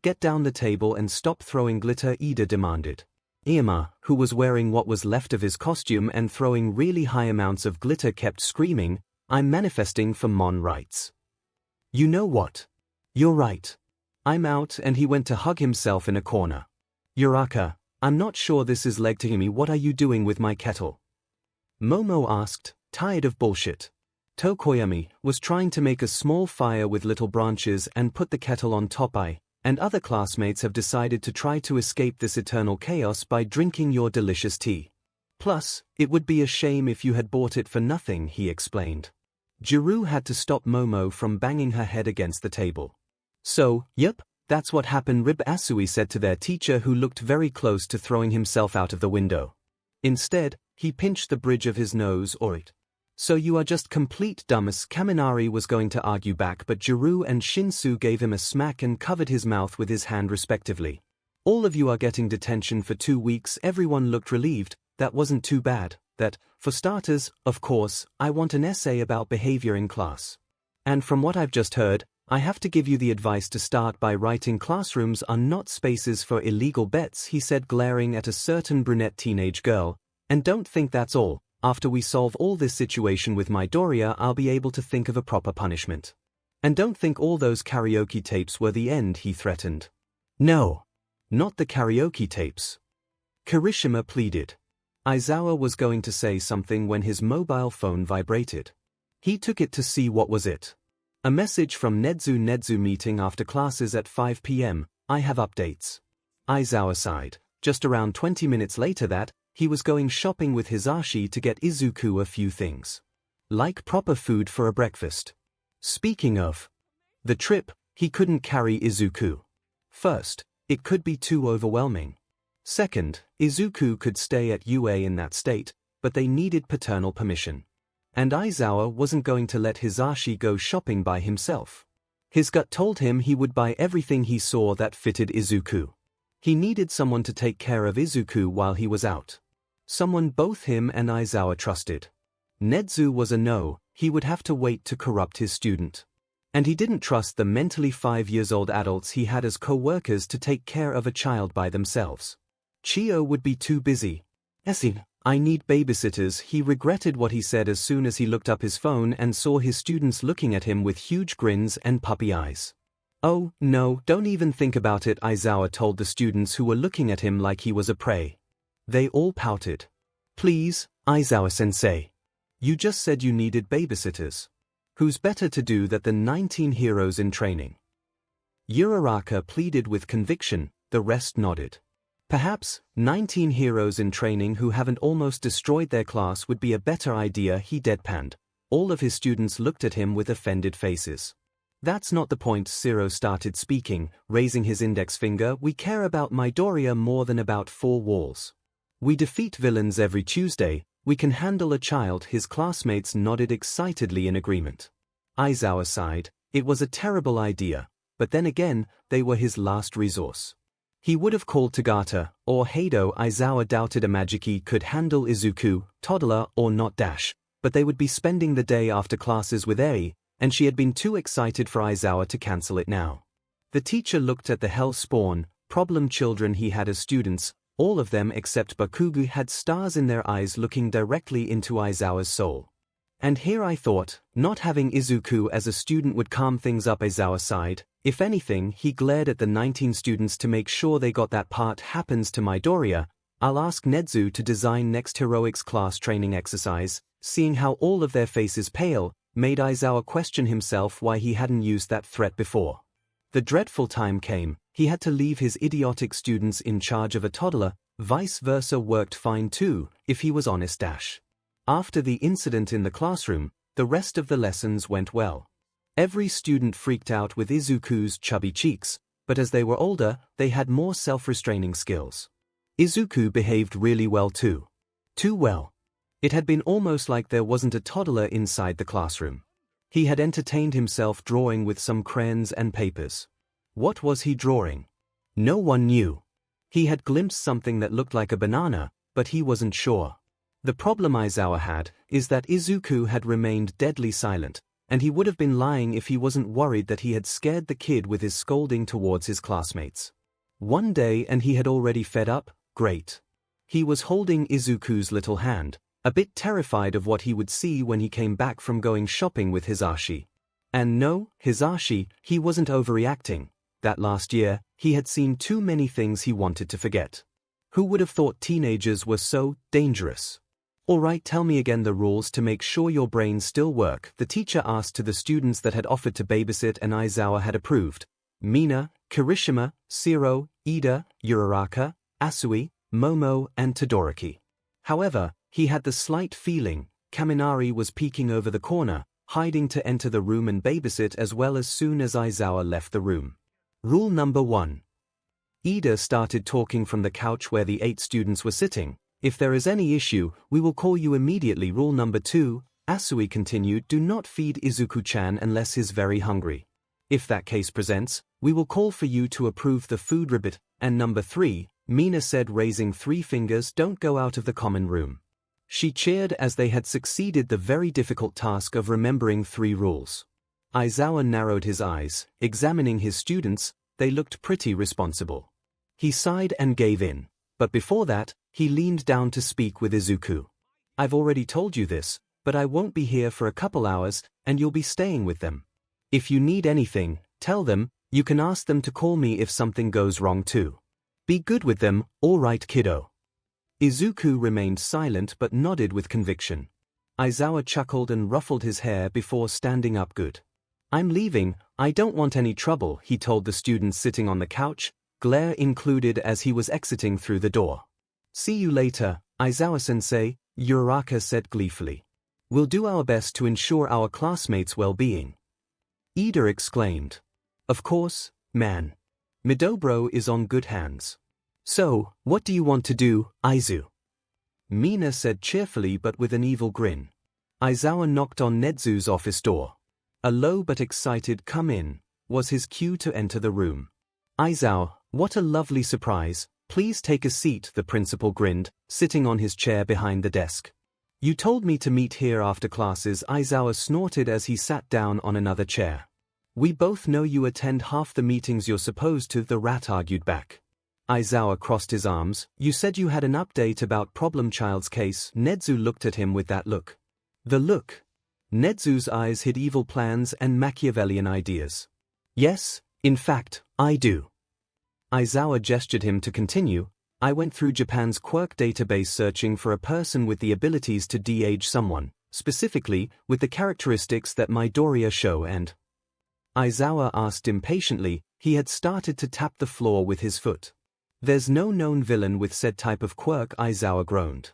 Get down the table and stop throwing glitter," Ida demanded. Ieima, who was wearing what was left of his costume and throwing really high amounts of glitter, kept screaming, "I'm manifesting for Mon rights." "You know what? You're right. I'm out," and he went to hug himself in a corner. "Uraka, I'm not sure this is leg to Himi. What are you doing with my kettle?" Momo asked, tired of bullshit. Tokoyami was trying to make a small fire with little branches and put the kettle on top. I and other classmates have decided to try to escape this eternal chaos by drinking your delicious tea. Plus, it would be a shame if you had bought it for nothing, he explained. Jiru had to stop Momo from banging her head against the table. "So, yep, that's what happened," Rib Asui said to their teacher, who looked very close to throwing himself out of the window. Instead, he pinched the bridge of his nose. "It. So you are just complete dumbass." Kaminari was going to argue back, but Jiru and Shinsu gave him a smack and covered his mouth with his hand respectively. "All of you are getting detention for 2 weeks." Everyone looked relieved. That wasn't too bad. That, for starters, of course, I want an essay about behavior in class. And from what I've just heard, I have to give you the advice to start by writing classrooms are not spaces for illegal bets, he said, glaring at a certain brunette teenage girl. "And don't think that's all. After we solve all this situation with Midoriya, I'll be able to think of a proper punishment. And don't think all those karaoke tapes were the end," he threatened. "No. Not the karaoke tapes." Kirishima pleaded. Aizawa was going to say something when his mobile phone vibrated. He took it to see what was it. A message from Nedzu meeting after classes at 5 p.m. "I have updates." Aizawa sighed. Just around 20 minutes later that, he was going shopping with Hisashi to get Izuku a few things. Like proper food for a breakfast. Speaking of the trip, he couldn't carry Izuku. First, it could be too overwhelming. Second, Izuku could stay at UA in that state, but they needed paternal permission. And Aizawa wasn't going to let Hisashi go shopping by himself. His gut told him he would buy everything he saw that fitted Izuku. He needed someone to take care of Izuku while he was out. Someone both him and Aizawa trusted. Nedzu was a no, he would have to wait to corrupt his student. And he didn't trust the mentally 5-year-old adults he had as co-workers to take care of a child by themselves. Chio would be too busy. "I need babysitters," he regretted what he said as soon as he looked up his phone and saw his students looking at him with huge grins and puppy eyes. "Oh, no, don't even think about it," Aizawa told the students who were looking at him like he was a prey. They all pouted. "Please, Aizawa-sensei. You just said you needed babysitters. Who's better to do that than 19 heroes in training?" Uraraka pleaded with conviction, the rest nodded. Perhaps 19 heroes in training who haven't almost destroyed their class would be a better idea, he deadpanned. All of his students looked at him with offended faces. "That's not the point," Zero started speaking, raising his index finger. "We care about Midoriya more than about 4 walls. We defeat villains every Tuesday, we can handle a child." His classmates nodded excitedly in agreement. Aizawa sighed. It was a terrible idea, but then again, they were his last resource. He would have called Tagata, or Heido. Aizawa doubted a Majiki could handle Izuku, toddler or not dash, but they would be spending the day after classes with Eri, and she had been too excited for Aizawa to cancel it now. The teacher looked at the hell spawn, problem children he had as students. All of them except Bakugo had stars in their eyes looking directly into Aizawa's soul. "And here I thought, not having Izuku as a student would calm things up." Aizawa sighed. If anything, he glared at the 19 students to make sure they got that part. Happens to Midoriya, I'll ask Nezu to design next heroics class training exercise. Seeing how all of their faces pale, made Aizawa question himself why he hadn't used that threat before. The dreadful time came, he had to leave his idiotic students in charge of a toddler. Vice versa worked fine too, if he was honest. After the incident in the classroom, the rest of the lessons went well. Every student freaked out with Izuku's chubby cheeks, but as they were older, they had more self-restraining skills. Izuku behaved really well too. Too well. It had been almost like there wasn't a toddler inside the classroom. He had entertained himself drawing with some crayons and papers. What was he drawing? No one knew. He had glimpsed something that looked like a banana, but he wasn't sure. The problem Aizawa had is that Izuku had remained deadly silent, and he would have been lying if he wasn't worried that he had scared the kid with his scolding towards his classmates. One day and he had already fed up? Great. He was holding Izuku's little hand, a bit terrified of what he would see when he came back from going shopping with Hisashi. And no, Hisashi, he wasn't overreacting. That last year, he had seen too many things he wanted to forget. Who would have thought teenagers were so dangerous? Alright, tell me again the rules to make sure your brains still work, the teacher asked to the students that had offered to babysit and Aizawa had approved. Mina, Kirishima, Shiro, Ida, Uraraka, Asui, Momo, and Todoroki. However, he had the slight feeling Kaminari was peeking over the corner, hiding to enter the room and babysit as well as soon as Aizawa left the room. Rule number 1. Ida started talking from the couch where the 8 students were sitting. If there is any issue, we will call you immediately. Rule number 2, Asui continued, do not feed Izuku-chan unless he's very hungry. If that case presents, we will call for you to approve the food ribbit. And number 3, Mina said, raising 3 fingers, don't go out of the common room. She cheered as they had succeeded the very difficult task of remembering 3 rules. Aizawa narrowed his eyes, examining his students. They looked pretty responsible. He sighed and gave in, but before that, he leaned down to speak with Izuku. I've already told you this, but I won't be here for a couple hours, and you'll be staying with them. If you need anything, tell them. You can ask them to call me if something goes wrong too. Be good with them, all right, kiddo. Izuku remained silent but nodded with conviction. Aizawa chuckled and ruffled his hair before standing up. Good. I'm leaving, I don't want any trouble, he told the students sitting on the couch, glare included as he was exiting through the door. See you later, Aizawa-sensei, Uraraka said gleefully. We'll do our best to ensure our classmates' well-being. Ida exclaimed. Of course, man. Midobro is on good hands. So, what do you want to do, Aizu? Mina said cheerfully but with an evil grin. Aizawa knocked on Nezu's office door. A low but excited "come in" was his cue to enter the room. Aizawa, what a lovely surprise, please take a seat, the principal grinned, sitting on his chair behind the desk. You told me to meet here after classes, Aizawa snorted as he sat down on another chair. We both know you attend half the meetings you're supposed to, the rat argued back. Aizawa crossed his arms. You said you had an update about Problem Child's case. Nezu looked at him with that look. The look. Nezu's eyes hid evil plans and Machiavellian ideas. Yes, in fact, I do. Aizawa gestured him to continue. I went through Japan's quirk database searching for a person with the abilities to de-age someone, specifically with the characteristics that Midoriya show, and Aizawa asked impatiently. He had started to tap the floor with his foot. There's no known villain with said type of quirk, Aizawa groaned.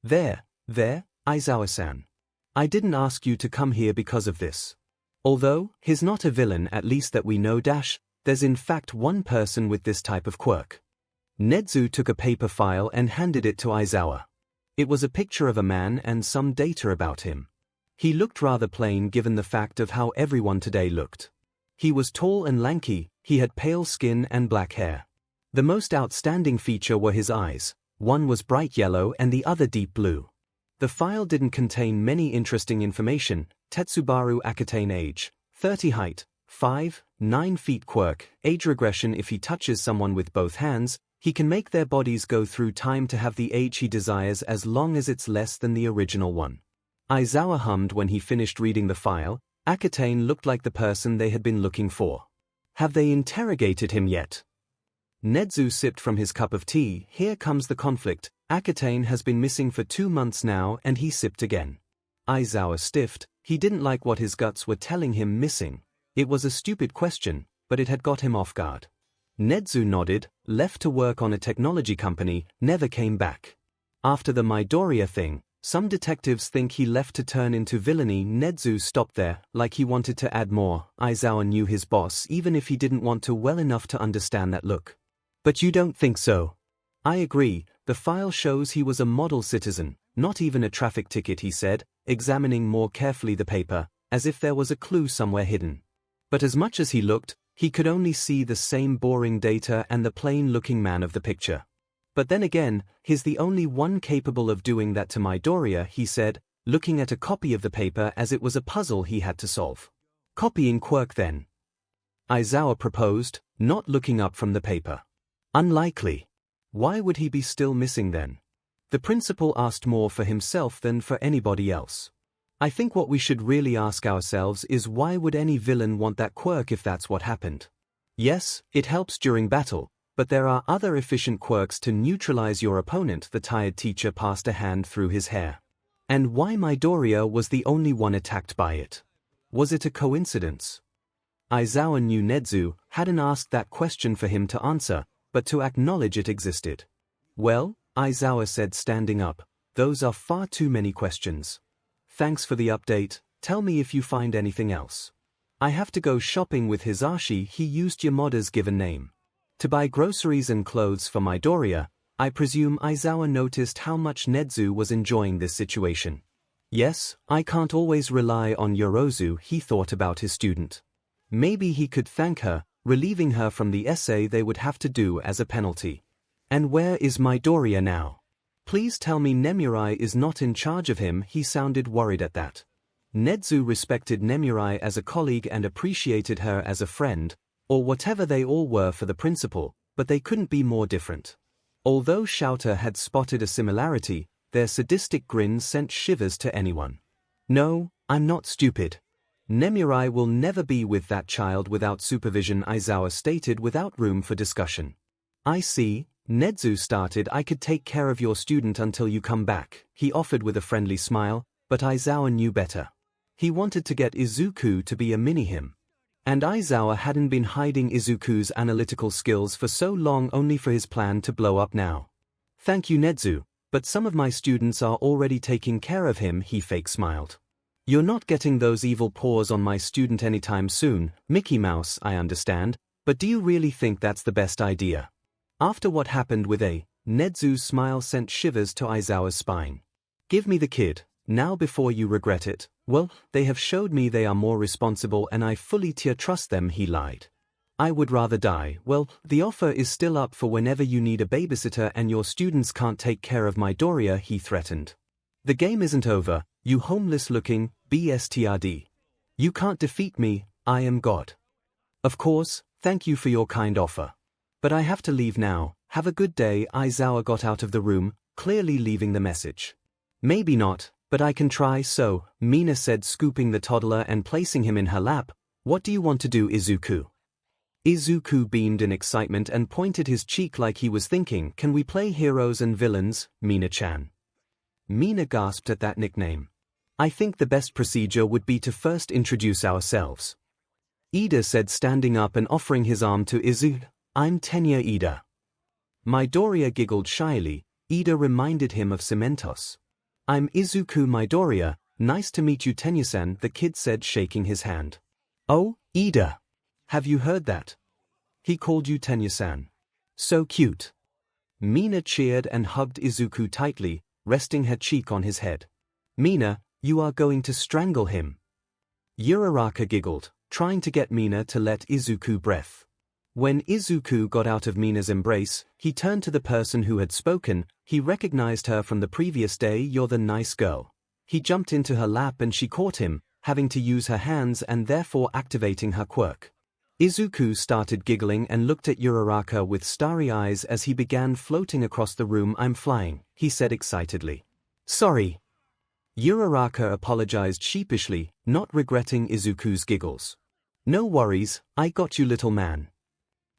There, Aizawa-san. I didn't ask you to come here because of this. Although, he's not a villain, at least that we know. There's in fact one person with this type of quirk. Nezu took a paper file and handed it to Aizawa. It was a picture of a man and some data about him. He looked rather plain given the fact of how everyone today looked. He was tall and lanky, he had pale skin and black hair. The most outstanding feature were his eyes. One was bright yellow and the other deep blue. The file didn't contain many interesting information. Tetsubaru Akutane, age, 30, height, 5'9" quirk, age regression. If he touches someone with both hands, he can make their bodies go through time to have the age he desires as long as it's less than the original one. Aizawa hummed when he finished reading the file. Akutane looked like the person they had been looking for. Have they interrogated him yet? 𝐻𝐻𝐻 sipped from his cup of tea. Here comes the conflict. Akatane has been missing for 2 months now, and he sipped again. Aizawa stiffed. He didn't like what his guts were telling him missing. It was a stupid question, but it had got him off guard. 𝐻𝐻𝐻 nodded, left to work on a technology company, never came back. After the Midoriya thing, some detectives think he left to turn into villainy. 𝐻𝐻𝐻 stopped there, like he wanted to add more. Aizawa knew his boss even if he didn't want to well enough to understand that look. But you don't think so? I agree, the file shows he was a model citizen, not even a traffic ticket, he said, examining more carefully the paper, as if there was a clue somewhere hidden. But as much as he looked, he could only see the same boring data and the plain-looking man of the picture. But then again, he's the only one capable of doing that to Midoriya, he said, looking at a copy of the paper as it was a puzzle he had to solve. Copying quirk then? Aizawa proposed, not looking up from the paper. Unlikely. Why would he be still missing then? The principal asked more for himself than for anybody else. I think what we should really ask ourselves is why would any villain want that quirk if that's what happened? Yes, it helps during battle, but there are other efficient quirks to neutralize your opponent. The tired teacher passed a hand through his hair. And why Midoriya was the only one attacked by it? Was it a coincidence? Aizawa knew 𝐻𝐻𝐻 hadn't asked that question for him to answer, but to acknowledge it existed. Well, Aizawa said, standing up, those are far too many questions. Thanks for the update. Tell me if you find anything else. I have to go shopping with Hisashi. He used Yamada's given name to buy groceries and clothes for Midoriya. I presume Aizawa noticed how much 𝐻𝐻𝐻 was enjoying this situation. Yes, I can't always rely on Yorozu. He thought about his student. Maybe he could thank her, relieving her from the essay they would have to do as a penalty. And where is Midoriya now? Please tell me Nemurai is not in charge of him. He sounded worried at that. 𝐻𝐻𝐻 respected Nemurai as a colleague and appreciated her as a friend, or whatever they all were for the principal, but they couldn't be more different. Although Shouter had spotted a similarity, their sadistic grins sent shivers to anyone. No, I'm not stupid. Nemurai will never be with that child without supervision, Aizawa stated without room for discussion. I see, 𝐻𝐻𝐻 started. I could take care of your student until you come back, he offered with a friendly smile, but Aizawa knew better. He wanted to get Izuku to be a mini-him. And Aizawa hadn't been hiding Izuku's analytical skills for so long only for his plan to blow up now. Thank you 𝐻𝐻𝐻, but some of my students are already taking care of him, he fake smiled. You're not getting those evil paws on my student anytime soon, Mickey Mouse, I understand, but do you really think that's the best idea? After what happened with 𝐻𝐻𝐻's smile sent shivers to Aizawa's spine. Give me the kid, now before you regret it. Well, they have showed me they are more responsible and I fully trust them, he lied. I would rather die. Well, the offer is still up for whenever you need a babysitter and your students can't take care of Midoriya, he threatened. The game isn't over, you homeless-looking bastard. You can't defeat me, I am God. Of course, thank you for your kind offer. But I have to leave now, have a good day. Aizawa got out of the room, clearly leaving the message. Maybe not, but I can try. So, Mina said, scooping the toddler and placing him in her lap. What do you want to do, Izuku? Izuku beamed in excitement and pointed his cheek like he was thinking, can we play heroes and villains, Mina-chan? Mina gasped at that nickname. I think the best procedure would be to first introduce ourselves. Ida said, standing up and offering his arm to Izuku. I'm Tenya Ida. Midoriya giggled shyly. Ida reminded him of Cementos. I'm Izuku Midoriya, nice to meet you Tenya-san, the kid said, shaking his hand. Oh, Ida. Have you heard that? He called you Tenya-san. So cute. Mina cheered and hugged Izuku tightly, resting her cheek on his head. Mina, you are going to strangle him. Uraraka giggled, trying to get Mina to let Izuku breath. When Izuku got out of Mina's embrace, he turned to the person who had spoken. He recognized her from the previous day. You're the nice girl. He jumped into her lap and she caught him, having to use her hands and therefore activating her quirk. Izuku started giggling and looked at Uraraka with starry eyes as he began floating across the room. I'm flying, he said excitedly. Sorry. Uraraka apologized sheepishly, not regretting Izuku's giggles. No worries, I got you little man.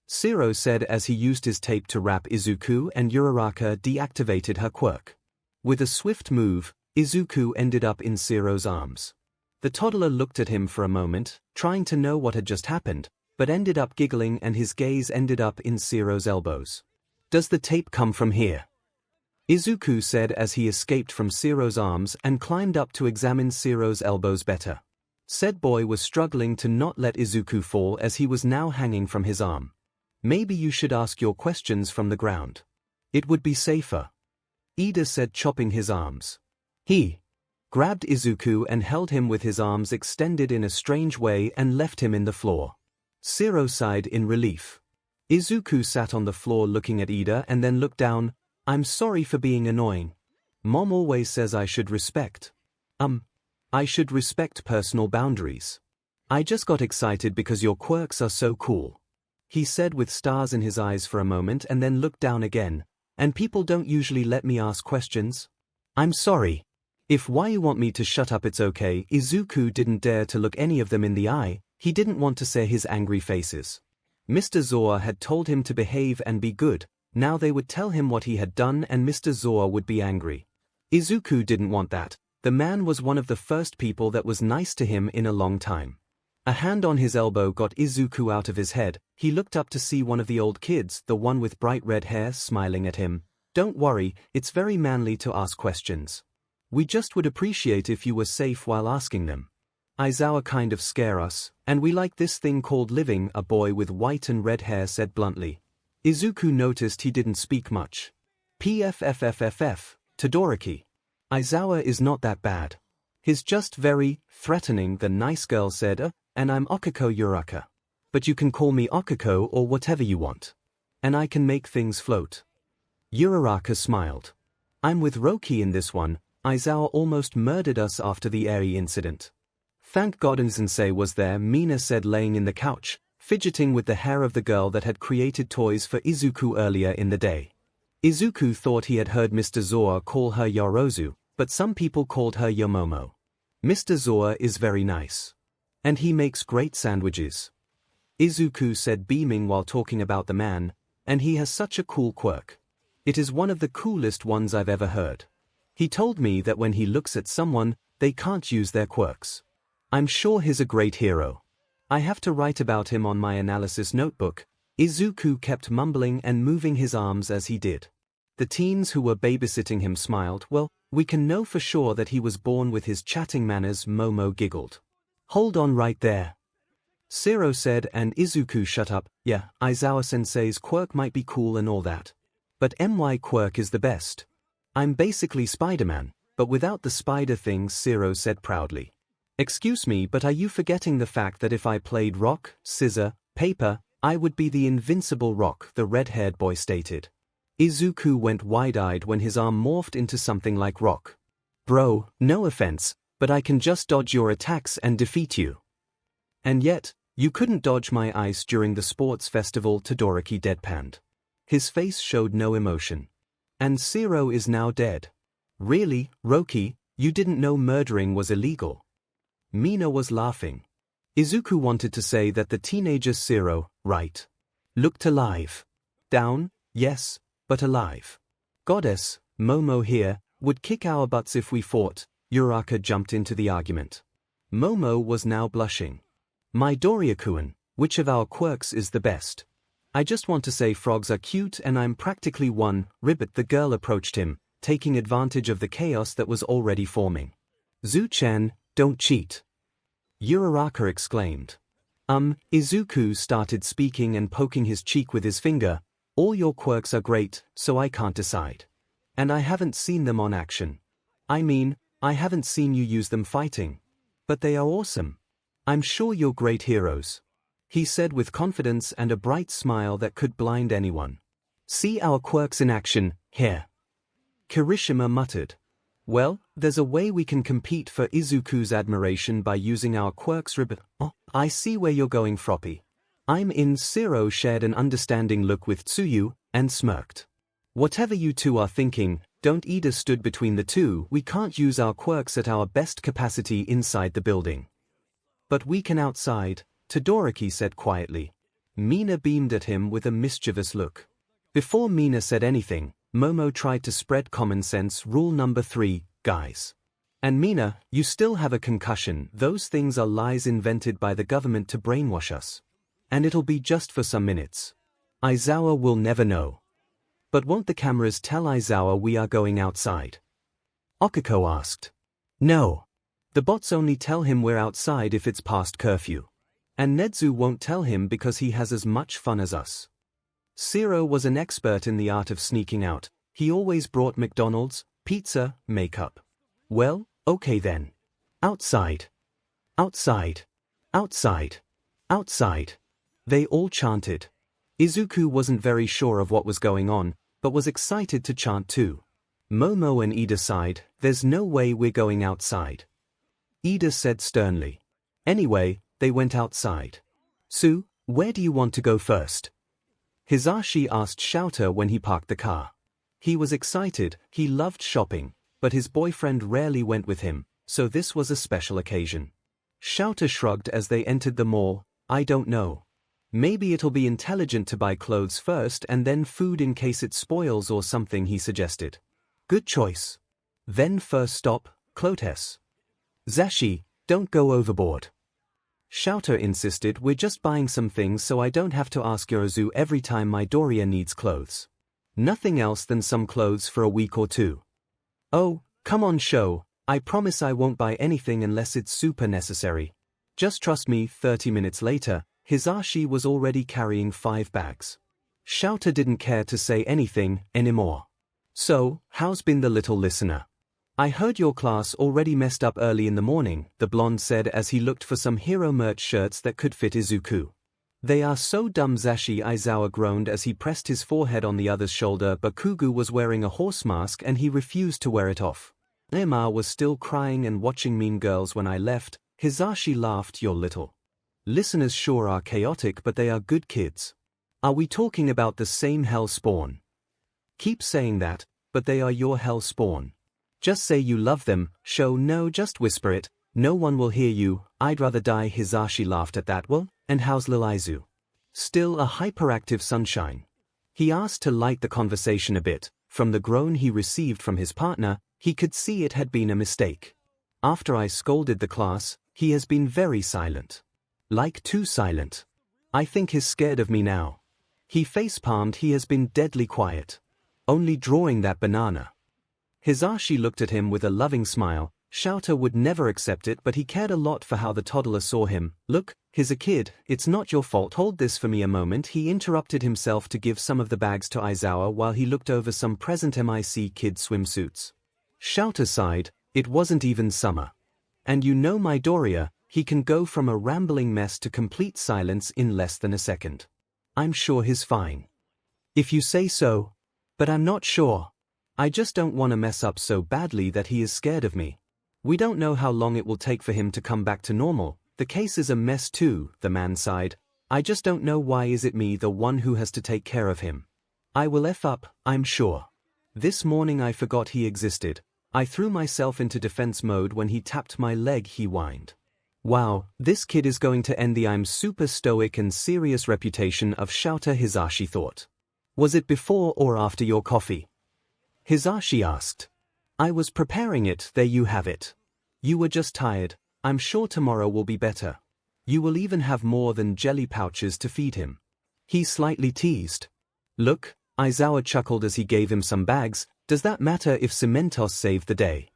𝐒𝐿 said as he used his tape to wrap Izuku, and Uraraka deactivated her quirk. With a swift move, Izuku ended up in 𝐒𝐿's arms. The toddler looked at him for a moment, trying to know what had just happened, but ended up giggling and his gaze ended up in 𝐒𝐿's elbows. Does the tape come from here? Izuku said as he escaped from 𝐒𝐿's arms and climbed up to examine 𝐒𝐿's elbows better. Said boy was struggling to not let Izuku fall as he was now hanging from his arm. Maybe you should ask your questions from the ground. It would be safer. Ida said, chopping his arms. He grabbed Izuku and held him with his arms extended in a strange way and left him in the floor. 𝐒𝐿 sighed in relief. Izuku sat on the floor looking at Ida and then looked down. I'm sorry for being annoying. Mom always says I should respect personal boundaries. I just got excited because your quirks are so cool. He said with stars in his eyes for a moment and then looked down again. And people don't usually let me ask questions. I'm sorry. If why you want me to shut up, it's okay. Izuku didn't dare to look any of them in the eye. He didn't want to see his angry faces. Mr. 𝐬𝐻 had told him to behave and be good. Now they would tell him what he had done and Mr. 𝐬𝐻 would be angry. Izuku didn't want that. The man was one of the first people that was nice to him in a long time. A hand on his elbow got Izuku out of his head. He looked up to see one of the old kids, the one with bright red hair, smiling at him. Don't worry, it's very manly to ask questions. We just would appreciate if you were safe while asking them. 𝐻𝐻𝐿 kind of scare us, and we like this thing called living, a boy with white and red hair said bluntly. Izuku noticed he didn't speak much. PFFFFF, Todoroki. 𝐻𝐻𝐿 is not that bad. He's just very threatening, the nice girl said, and I'm Okiko Uraraka. But you can call me Okiko or whatever you want. And I can make things float. Uraraka smiled. I'm with Roki in this one. 𝐻𝐻𝐿 almost murdered us after the Eri incident. Thank God Sensei was there, Mina said, laying in the couch, fidgeting with the hair of the girl that had created toys for Izuku earlier in the day. Izuku thought he had heard Mr. 𝐬𝐻 call her Yorozu, but some people called her Yomomo. Mr. 𝐬𝐻 is very nice. And he makes great sandwiches. Izuku said, beaming while talking about the man, and he has such a cool quirk. It is one of the coolest ones I've ever heard. He told me that when he looks at someone, they can't use their quirks. I'm sure he's a great hero. I have to write about him on my analysis notebook. Izuku kept mumbling and moving his arms as he did. The teens who were babysitting him smiled. Well, we can know for sure that he was born with his chatting manners, Momo giggled. Hold on right there. 𝐒𝐿 said, and Izuku shut up. Yeah, 𝐻𝐻𝐿 sensei's quirk might be cool and all that. But my quirk is the best. I'm basically Spider-Man, but without the spider things, 𝐒𝐿 said proudly. Excuse me, but are you forgetting the fact that if I played rock, scissor, paper, I would be the invincible Rock, the red-haired boy stated. Izuku went wide-eyed when his arm morphed into something like rock. Bro, no offense, but I can just dodge your attacks and defeat you. And yet, you couldn't dodge my ice during the sports festival, Todoroki deadpanned. His face showed no emotion. And 𝐒𝐿 is now dead. Really, Roki, you didn't know murdering was illegal? Mina was laughing. Izuku wanted to say that the teenager 𝐒𝐿, right, looked alive. Down, yes, but alive. Goddess, Momo here, would kick our butts if we fought. Uraraka jumped into the argument. Momo was now blushing. My Doria-kun, which of our quirks is the best? I just want to say frogs are cute and I'm practically one. Ribbit, the girl approached him, taking advantage of the chaos that was already forming. Zu-chan, don't cheat. Uraraka exclaimed. Izuku started speaking and poking his cheek with his finger. All your quirks are great, so I can't decide. And I haven't seen them on action. I mean, I haven't seen you use them fighting. But they are awesome. I'm sure you're great heroes. He said with confidence and a bright smile that could blind anyone. See our quirks in action, here. Kirishima muttered. Well, there's a way we can compete for Izuku's admiration by using our quirks. Ribbit. Oh, I see where you're going, Froppy. I'm in. 𝐒𝐿 shared an understanding look with Tsuyu, and smirked. Whatever you two are thinking, don't. Ida stood between the two. We can't use our quirks at our best capacity inside the building. But we can outside. Todoroki said quietly. Mina beamed at him with a mischievous look. Before Mina said anything, Momo tried to spread common sense rule number 3, guys. And Mina, you still have a concussion. Those things are lies invented by the government to brainwash us. And it'll be just for some minutes. Aizawa will never know. But won't the cameras tell Aizawa we are going outside? Okiko asked. No. The bots only tell him we're outside if it's past curfew. And Nedzu won't tell him because he has as much fun as us. Zero was an expert in the art of sneaking out. He always brought McDonald's, pizza, makeup. Well, okay then. Outside. Outside. Outside. Outside. They all chanted. Izuku wasn't very sure of what was going on, but was excited to chant too. Momo and Ida sighed. There's no way we're going outside. Ida said sternly. Anyway, they went outside. Sue, where do you want to go first? Hisashi asked Shouta when he parked the car. He was excited, he loved shopping, but his boyfriend rarely went with him, so this was a special occasion. Shouta shrugged as they entered the mall. I don't know. Maybe it'll be intelligent to buy clothes first and then food in case it spoils or something, he suggested. Good choice. Then first stop, Clotes. Zashi, don't go overboard. Shouta insisted, we're just buying some things so I don't have to ask Yorozu every time my Doria needs clothes. Nothing else than some clothes for a week or two. Oh, come on Sho, I promise I won't buy anything unless it's super necessary. Just trust me. 30 minutes later, Hisashi was already carrying 5 bags. Shouta didn't care to say anything anymore. So, how's been the little listener? I heard your class already messed up early in the morning, the blonde said as he looked for some hero merch shirts that could fit Izuku. They are so dumb, Zashi Aizawa groaned as he pressed his forehead on the other's shoulder. Bakugo was wearing a horse mask and he refused to wear it off. Emma was still crying and watching Mean Girls when I left. Hisashi laughed. Your little listeners sure are chaotic, but they are good kids. Are we talking about the same hell spawn? Keep saying that, but they are your hell spawn. Just say you love them. Sho, no, just whisper it. No one will hear you. I'd rather die. Hisashi laughed at that. Well, and how's Lilizu? Still a hyperactive sunshine? He asked to light the conversation a bit. From the groan he received from his partner, he could see it had been a mistake. After I scolded the class, he has been very silent. Like too silent. I think he's scared of me now. He face-palmed. He has been deadly quiet. Only drawing that banana. Hisashi looked at him with a loving smile. Shouta would never accept it, but he cared a lot for how the toddler saw him. Look, he's a kid, it's not your fault. Hold this for me a moment. He interrupted himself to give some of the bags to Aizawa while he looked over some present MIC kid swimsuits. Shouta sighed. It wasn't even summer. And you know my Doria, he can go from a rambling mess to complete silence in less than a second. I'm sure he's fine. If you say so. But I'm not sure. I just don't want to mess up so badly that he is scared of me. We don't know how long it will take for him to come back to normal. The case is a mess too, the man sighed. I just don't know why is it me the one who has to take care of him. I will F up, I'm sure. This morning I forgot he existed. I threw myself into defense mode when he tapped my leg, he whined. Wow, this kid is going to end the I'm super stoic and serious reputation of Shouta, Hisashi thought. Was it before or after your coffee? Hisashi asked. I was preparing it. There you have it. You were just tired. I'm sure tomorrow will be better. You will even have more than jelly pouches to feed him. He slightly teased. Look, Aizawa chuckled as he gave him some bags. Does that matter if Cementos saved the day?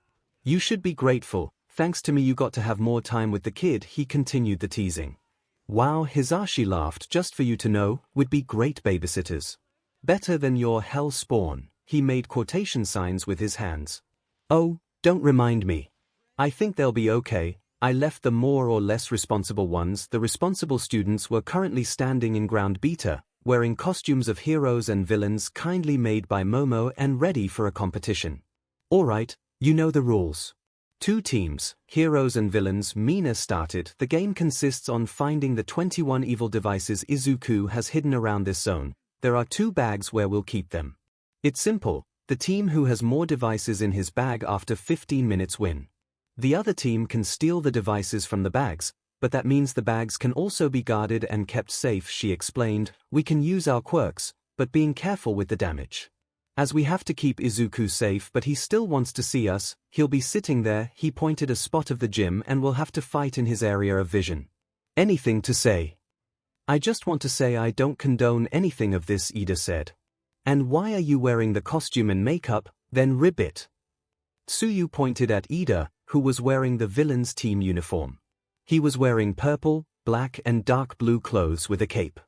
You should be grateful. Thanks to me you got to have more time with the kid, he continued the teasing. Wow, Hisashi laughed. Just for you to know, we'd be great babysitters. Better than your hell spawn. He made quotation signs with his hands. Oh, don't remind me. I think they'll be okay. I left the more or less responsible ones. The responsible students were currently standing in ground beta, wearing costumes of heroes and villains kindly made by Momo and ready for a competition. Alright, you know the rules. 2 teams, heroes and villains. Mina started. The game consists on finding the 21 evil devices Izuku has hidden around this zone. There are 2 bags where we'll keep them. It's simple. The team who has more devices in his bag after 15 minutes win. The other team can steal the devices from the bags, but that means the bags can also be guarded and kept safe, she explained. We can use our quirks, but being careful with the damage. As we have to keep Izuku safe but he still wants to see us, he'll be sitting there, he pointed a spot of the gym, and we'll have to fight in his area of vision. Anything to say? I just want to say I don't condone anything of this, Ida said. And why are you wearing the costume and makeup, then ribbit? Tsuyu pointed at Ida, who was wearing the villain's team uniform. He was wearing purple, black and dark blue clothes with a cape.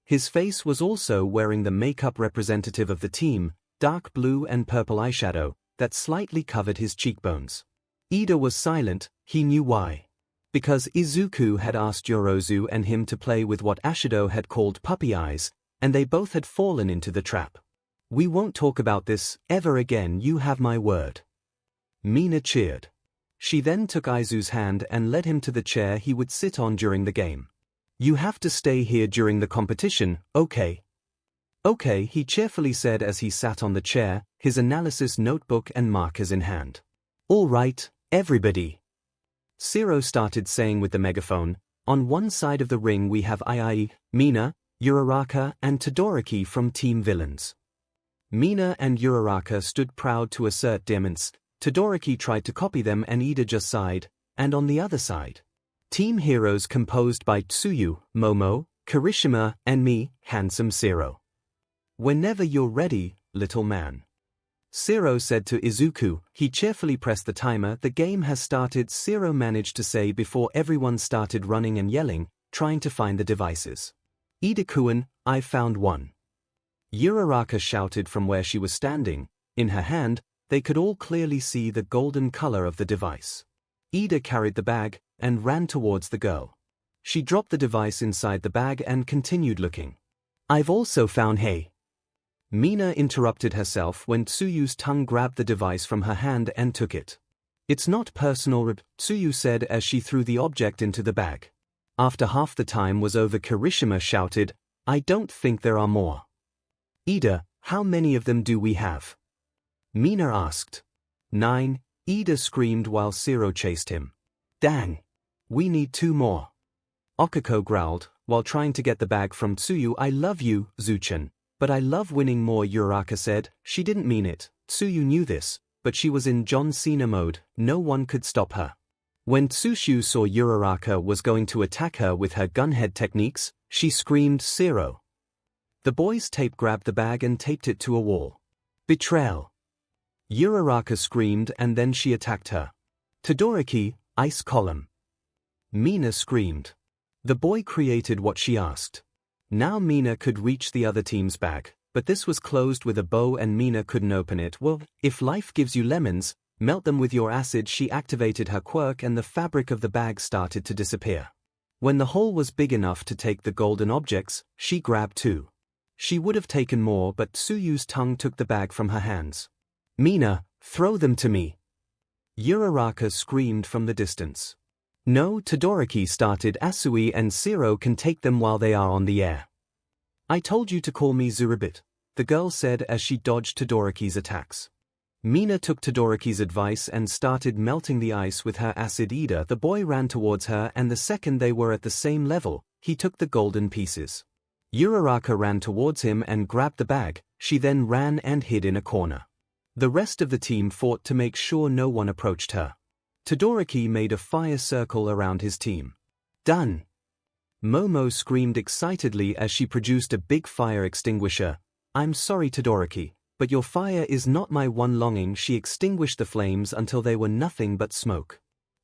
His face was also wearing the makeup representative of the team, dark blue and purple eyeshadow, that slightly covered his cheekbones. Ida was silent, he knew why. Because Izuku had asked Yorozu and him to play with what Ashido had called puppy eyes, and they both had fallen into the trap. We won't talk about this ever again, you have my word. Mina cheered. She then took Izu's hand and led him to the chair he would sit on during the game. You have to stay here during the competition, okay? Okay, he cheerfully said as he sat on the chair, his analysis notebook and markers in hand. All right, everybody. Zero started saying with the megaphone, on one side of the ring we have 𝐼𝐼, Mina, Uraraka and Todoroki from Team Villains. Mina and Uraraka stood proud to assert dominance. Todoroki tried to copy them and Ida just sighed, and on the other side, Team Heroes composed by Tsuyu, Momo, Kirishima, and me, handsome Zero. Whenever you're ready, little man. Zero said to Izuku. He cheerfully pressed the timer. The game has started, Zero managed to say before everyone started running and yelling, trying to find the devices. Ida-kun, I found one. Uraraka shouted from where she was standing. In her hand, they could all clearly see the golden color of the device. Ida carried the bag and ran towards the girl. She dropped the device inside the bag and continued looking. I've also found hey. Mina interrupted herself when Tsuyu's tongue grabbed the device from her hand and took it. It's not personal, Tsuyu said as she threw the object into the bag. After half the time was over, Kirishima shouted, I don't think there are more. Ida, how many of them do we have? Mina asked. 9, Ida screamed while Zero chased him. Dang. We need 2 more. Okiko growled, while trying to get the bag from Tsuyu. I love you, Zuchan, but I love winning more, Uraraka said. She didn't mean it. Tsuyu knew this, but she was in John Cena mode, no one could stop her. When Tsushu saw Uraraka was going to attack her with her gunhead techniques, she screamed Zero. The boy's tape grabbed the bag and taped it to a wall. Betrayal. Uraraka screamed and then she attacked her. Todoroki, ice column. Mina screamed. The boy created what she asked. Now Mina could reach the other team's bag, but this was closed with a bow and Mina couldn't open it. Well, if life gives you lemons, melt them with your acid. She activated her quirk and the fabric of the bag started to disappear. When the hole was big enough to take the golden objects, she grabbed 2. She would have taken more, but Tsuyu's tongue took the bag from her hands. Mina, throw them to me. Uraraka screamed from the distance. No, Todoroki started. Asui and Zero can take them while they are on the air. I told you to call me Zuribit, the girl said as she dodged Todoroki's attacks. Mina took Todoroki's advice and started melting the ice with her acid. Ida, the boy ran towards her and the second they were at the same level, he took the golden pieces. Uraraka ran towards him and grabbed the bag. She then ran and hid in a corner. The rest of the team fought to make sure no one approached her. Todoroki made a fire circle around his team. Done! Momo screamed excitedly as she produced a big fire extinguisher. I'm sorry, Todoroki, but your fire is not my one longing. She extinguished the flames until they were nothing but smoke.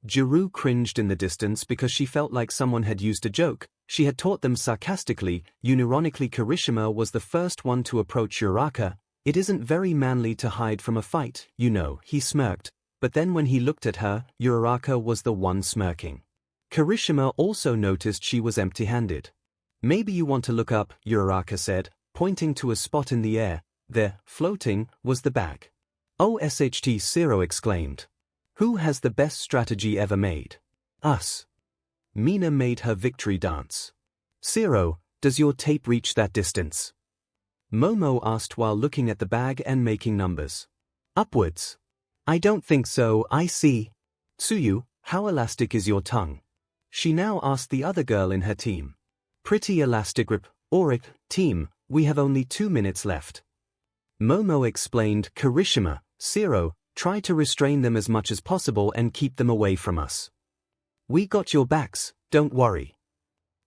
Jiru cringed in the distance because she felt like someone had used a joke. She had taught them sarcastically. Unironically, Kirishima was the first one to approach Uraraka. It isn't very manly to hide from a fight, you know, he smirked, but then when he looked at her, Uraraka was the one smirking. Kirishima also noticed she was empty-handed. Maybe you want to look up, Uraraka said, pointing to a spot in the air. There, floating, was the bag. Oh, SHT, Zero exclaimed. Who has the best strategy ever made? Us. Mina made her victory dance. Zero, does your tape reach that distance? Momo asked while looking at the bag and making numbers. Upwards. I don't think so, I see. Tsuyu, how elastic is your tongue? she now asked the other girl in her team. Pretty elastic grip, 𝐼𝐽𝐽, team, we have only 2 minutes left. Momo explained, Kirishima, 𝐤𝐸, try to restrain them as much as possible and keep them away from us. We got your backs, don't worry.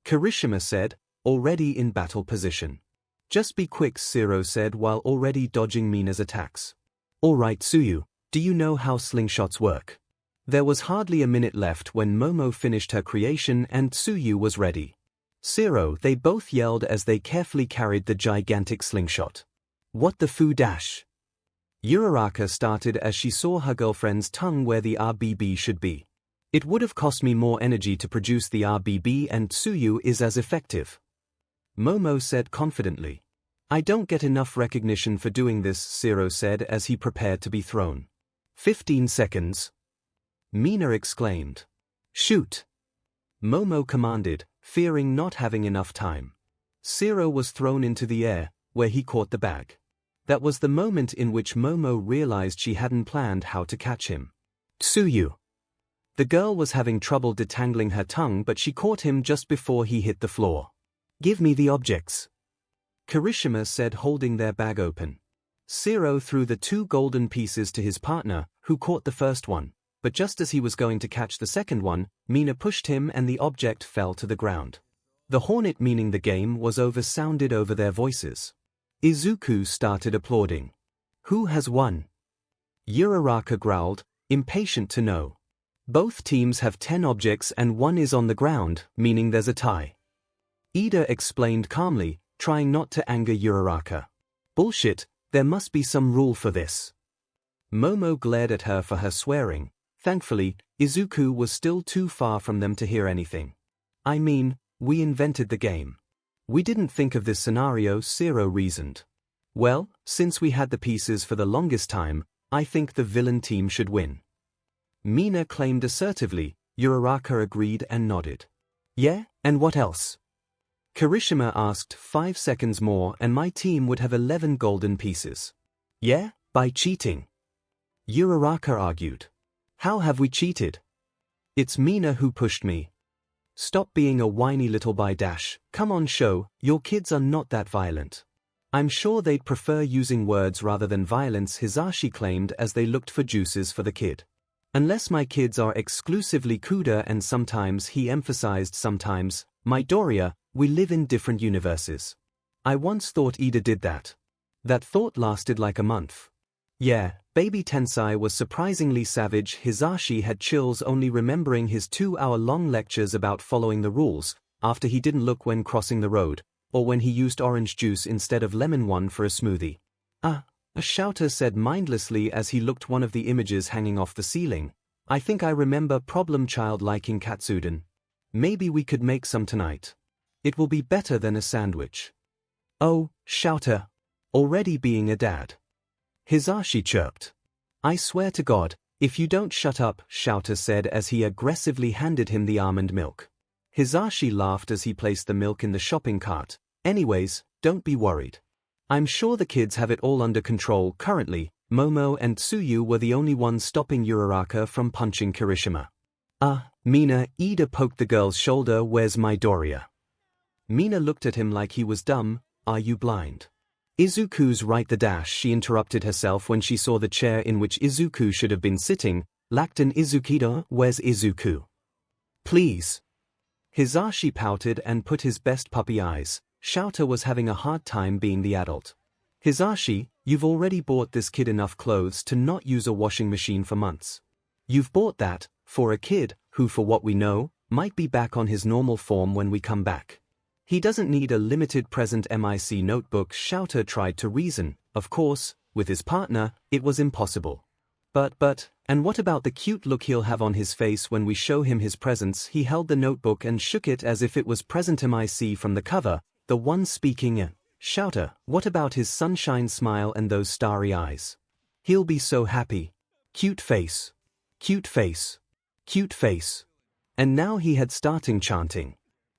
Kirishima said, already in battle position. Just be quick, 𝐤𝐸 said while already dodging Mina's attacks. Alright Tsuyu, do you know how slingshots work? There was hardly a minute left when Momo finished her creation and Tsuyu was ready. 𝐤𝐸, they both yelled as they carefully carried the gigantic slingshot. What the foo dash? Uraraka started as she saw her girlfriend's tongue where the RBB should be. It would have cost me more energy to produce the RBB and Tsuyu is as effective. Momo said confidently. I don't get enough recognition for doing this, 𝐤𝐸 said as he prepared to be thrown. 15 seconds. Mina exclaimed. Shoot! Momo commanded, fearing not having enough time. 𝐤𝐸 was thrown into the air, where he caught the bag. That was the moment in which Momo realized she hadn't planned how to catch him. Tsuyu. The girl was having trouble detangling her tongue but she caught him just before he hit the floor. Give me the objects. Kirishima said holding their bag open. 𝐤𝐸 threw the 2 golden pieces to his partner, who caught the first one, but just as he was going to catch the second one, Mina pushed him and the object fell to the ground. The hornet meaning the game was over sounded over their voices. Izuku started applauding. Who has won? Uraraka growled, impatient to know. Both teams have 10 objects and 1 is on the ground, meaning there's a tie. Ida explained calmly, trying not to anger Uraraka. Bullshit, there must be some rule for this. Momo glared at her for her swearing. Thankfully, Izuku was still too far from them to hear anything. I mean, we invented the game. We didn't think of this scenario, 𝐤𝐸 reasoned. Well, since we had the pieces for the longest time, I think the villain team should win. Mina claimed assertively. Uraraka agreed and nodded. Yeah, and what else? Kirishima asked. 5 seconds more and my team would have 11 golden pieces. Yeah, by cheating. Uraraka argued. How have we cheated? It's Mina who pushed me. Stop being a whiny little boy dash, come on show, your kids are not that violent. I'm sure they'd prefer using words rather than violence, Hisashi claimed as they looked for juices for the kid. Unless my kids are exclusively Kuda and sometimes, he emphasized sometimes, Midoriya, we live in different universes. I once thought Ida did that. That thought lasted like a month. Yeah, baby Tensai was surprisingly savage. Hisashi had chills only remembering his 2-hour-long lectures about following the rules, after he didn't look when crossing the road, or when he used orange juice instead of lemon one for a smoothie. A shouter said mindlessly as he looked one of the images hanging off the ceiling. I think I remember problem child liking katsudon. Maybe we could make some tonight. It will be better than a sandwich. Oh, shouter. Already being a dad. Hisashi chirped. I swear to God, if you don't shut up, shouter said as he aggressively handed him the almond milk. Hisashi laughed as he placed the milk in the shopping cart. Anyways, don't be worried. I'm sure the kids have it all under control currently. Momo and Tsuyu were the only ones stopping Uraraka from punching Kirishima. Mina, Ida poked the girl's shoulder. Where's Midoriya? Mina looked at him like he was dumb. Are you blind? Izuku's right the dash. She interrupted herself when she saw the chair in which Izuku should have been sitting lacked an Izukida. Where's Izuku? Please. Hisashi pouted and put his best puppy eyes. Shouter was having a hard time being the adult. Hisashi, you've already bought this kid enough clothes to not use a washing machine for months. You've bought that, for a kid, who for what we know, might be back on his normal form when we come back. He doesn't need a limited present MIC notebook. Shouter tried to reason. Of course, with his partner, it was impossible. But, and what about the cute look he'll have on his face when we show him his presents? He held the notebook and shook it as if it was present MIC from the cover, the one speaking. Shouter, what about his sunshine smile and those starry eyes? He'll be so happy. Cute face. Cute face. Cute face. And now he had starting chanting.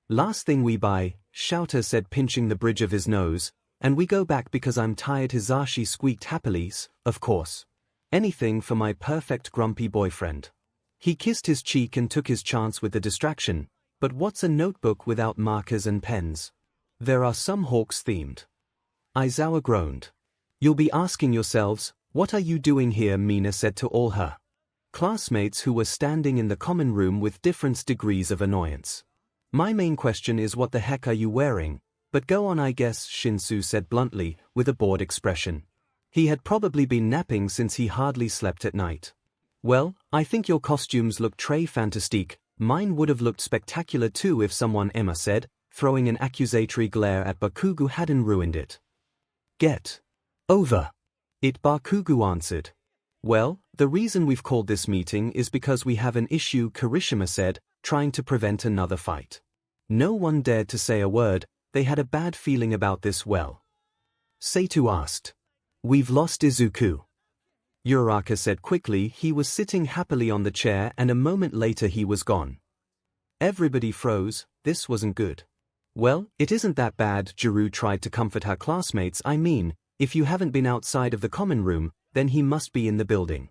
Last thing we buy, Shouter said pinching the bridge of his nose, and we go back because I'm tired. Hisashi squeaked happily. Of course. Anything for my perfect grumpy boyfriend. He kissed his cheek and took his chance with the distraction. But what's a notebook without markers and pens? There are some hawks themed. Aizawa groaned. You'll be asking yourselves, what are you doing here? Mina said to all her classmates who were standing in the common room with different degrees of annoyance. My main question is, what the heck are you wearing? But go on, I guess, Shinsu said bluntly, with a bored expression. He had probably been napping since he hardly slept at night. Well, I think your costumes look très fantastique. Mine would have looked spectacular too if someone, Emma said, throwing an accusatory glare at Bakugo, hadn't ruined it. Get over it, Bakugo answered. Well, the reason we've called this meeting is because we have an issue, Kirishima said, trying to prevent another fight. No one dared to say a word. They had a bad feeling about this. Well, Seitu asked. We've lost Izuku. Uraraka said quickly. He was sitting happily on the chair and a moment later he was gone. Everybody froze. This wasn't good. Well, it isn't that bad, Jiru tried to comfort her classmates. I mean, if you haven't been outside of the common room, then he must be in the building.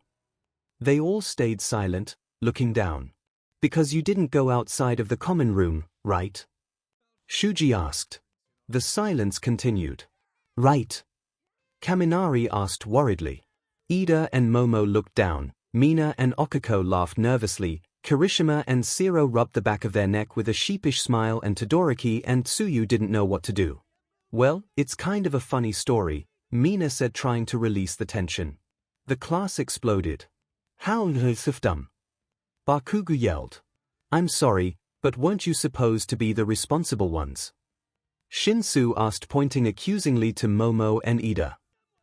They all stayed silent, looking down. Because you didn't go outside of the common room, right? Shuji asked. The silence continued. Right? Kaminari asked worriedly. Ida and Momo looked down. Mina and Okiko laughed nervously. Kirishima and Sero rubbed the back of their neck with a sheepish smile, and Todoroki and Tsuyu didn't know what to do. Well, it's kind of a funny story, Mina said, trying to release the tension. The class exploded. How dumb? Bakugo yelled. I'm sorry, but weren't you supposed to be the responsible ones? Shinsu asked, pointing accusingly to Momo and Ida.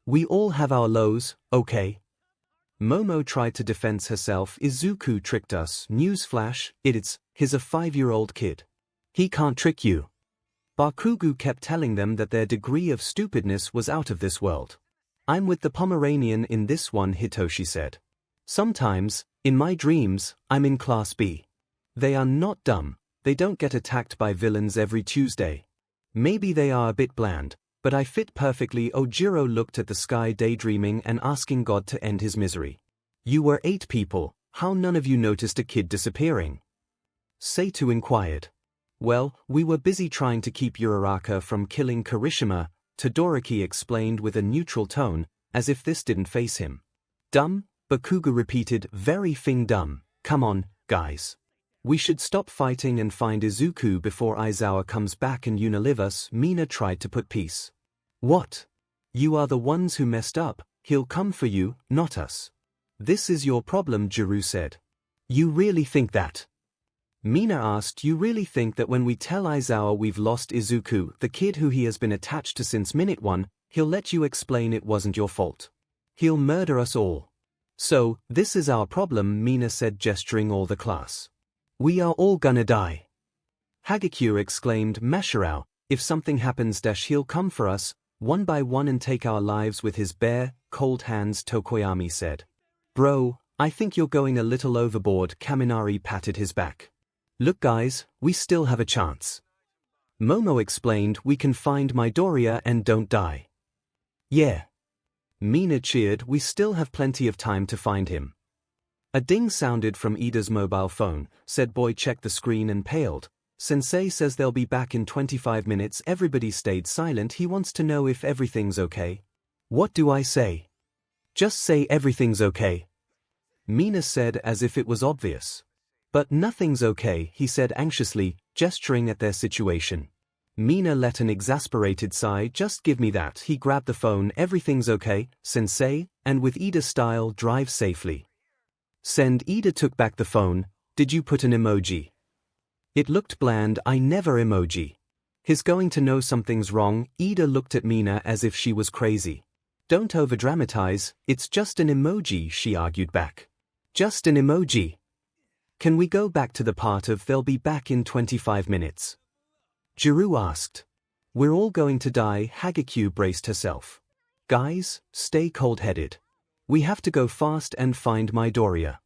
We all have our lows, okay? Momo tried to defend herself. Izuku tricked us. Newsflash, he's a 5-year-old kid. He can't trick you. Bakugo kept telling them that their degree of stupidness was out of this world. I'm with the Pomeranian in this one, Hitoshi said. Sometimes, in my dreams, I'm in Class B. They are not dumb. They don't get attacked by villains every Tuesday. Maybe they are a bit bland, but I fit perfectly. Ojiro looked at the sky, daydreaming and asking God to end his misery. You were 8 people, how none of you noticed a kid disappearing? Seitu inquired. Well, we were busy trying to keep Uraraka from killing Kirishima, Todoroki explained with a neutral tone, as if this didn't faze him. Dumb? Bakugo repeated, very dumb. Come on, guys. We should stop fighting and find Izuku before Aizawa comes back and leave us. Mina tried to put peace. What? You are the ones who messed up. He'll come for you, not us. This is your problem, Jiru said. You really think that? Mina asked. You really think that when we tell Aizawa we've lost Izuku, the kid who he has been attached to since minute 1, he'll let you explain it wasn't your fault? He'll murder us all. So, this is our problem, Mina said, gesturing all the class. We are all gonna die. Hagekure exclaimed. Masharao, if something happens, he'll come for us, one by one, and take our lives with his bare, cold hands, Tokoyami said. Bro, I think you're going a little overboard. Kaminari patted his back. Look guys, we still have a chance. Momo explained. We can find Midoriya and don't die. Yeah. Mina cheered. We still have plenty of time to find him. A ding sounded from Ida's mobile phone. Said boy checked the screen and paled. Sensei says they'll be back in 25 minutes. Everybody stayed silent. He wants to know if everything's okay. What do I say? Just say everything's okay. Mina said, as if it was obvious. But nothing's okay, he said anxiously, gesturing at their situation. Mina let an exasperated sigh. Just give me that. He grabbed the phone. Everything's okay, Sensei, and with Ida style, drive safely. Send. Ida took back the phone. Did you put an emoji? It looked bland. I never emoji. He's going to know something's wrong. Ida looked at Mina as if she was crazy. Don't overdramatize, it's just an emoji, she argued back. Just an emoji. Can we go back to the part of they'll be back in 25 minutes? Jiru asked. We're all going to die. Hagekure braced herself. Guys, stay cold-headed. We have to go fast and find Midoriya.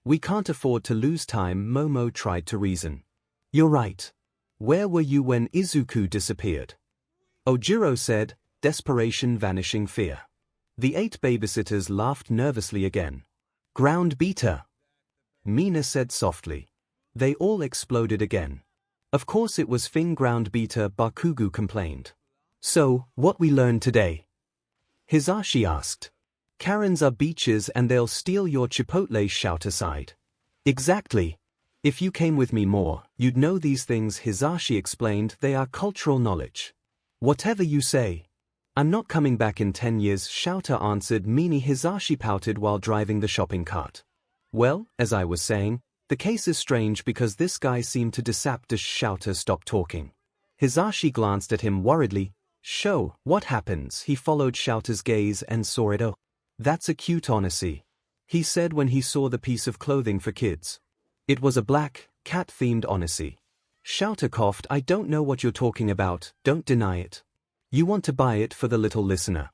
We can't afford to lose time. Momo tried to reason. You're right. Where were you when Izuku disappeared? Ojiro said, desperation vanishing fear. The 8 babysitters laughed nervously again. Ground beater. Mina said softly. They all exploded again. Of course it was Fing ground beta Bakugu complained. So, what we learned today? Hisashi asked. Karens are beaches and they'll steal your Chipotle, shout aside. Exactly. If you came with me more, you'd know these things, Hisashi explained. They are cultural knowledge. Whatever you say. I'm not coming back in 10 years, Shouta answered. Meanie, Hisashi pouted while driving the shopping cart. Well, as I was saying, the case is strange because this guy seemed to disappear. Shouta stopped talking. Hisashi glanced at him worriedly. Show, what happens? He followed Shouta's gaze and saw it. Oh, that's a cute Onacy, he said when he saw the piece of clothing for kids. It was a black, cat-themed Onacy. Shouta coughed. I don't know what you're talking about, don't deny it. You want to buy it for the little listener?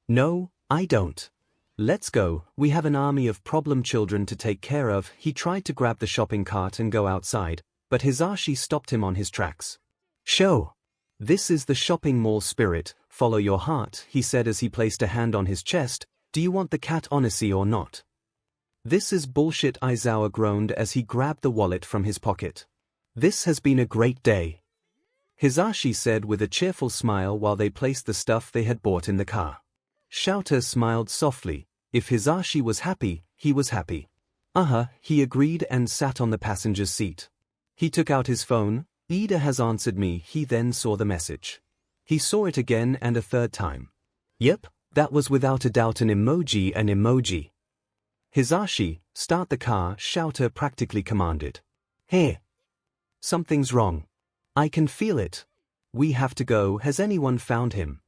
No, I don't. Let's go, we have an army of problem children to take care of. He tried to grab the shopping cart and go outside, but Hisashi stopped him on his tracks. Show. This is the shopping mall spirit, follow your heart, he said as he placed a hand on his chest. Do you want the cat Onacy or not? This is bullshit, Aizawa groaned as he grabbed the wallet from his pocket. This has been a great day, Hisashi said with a cheerful smile while they placed the stuff they had bought in the car. Shouta smiled softly. If Hisashi was happy, he was happy. He agreed and sat on the passenger's seat. He took out his phone. Ida has answered me. He then saw the message. He saw it again and a third time. Yep, that was without a doubt an emoji. Hisashi, start the car, Shouta practically commanded. Hey. Something's wrong. I can feel it. We have to go. Has anyone found him?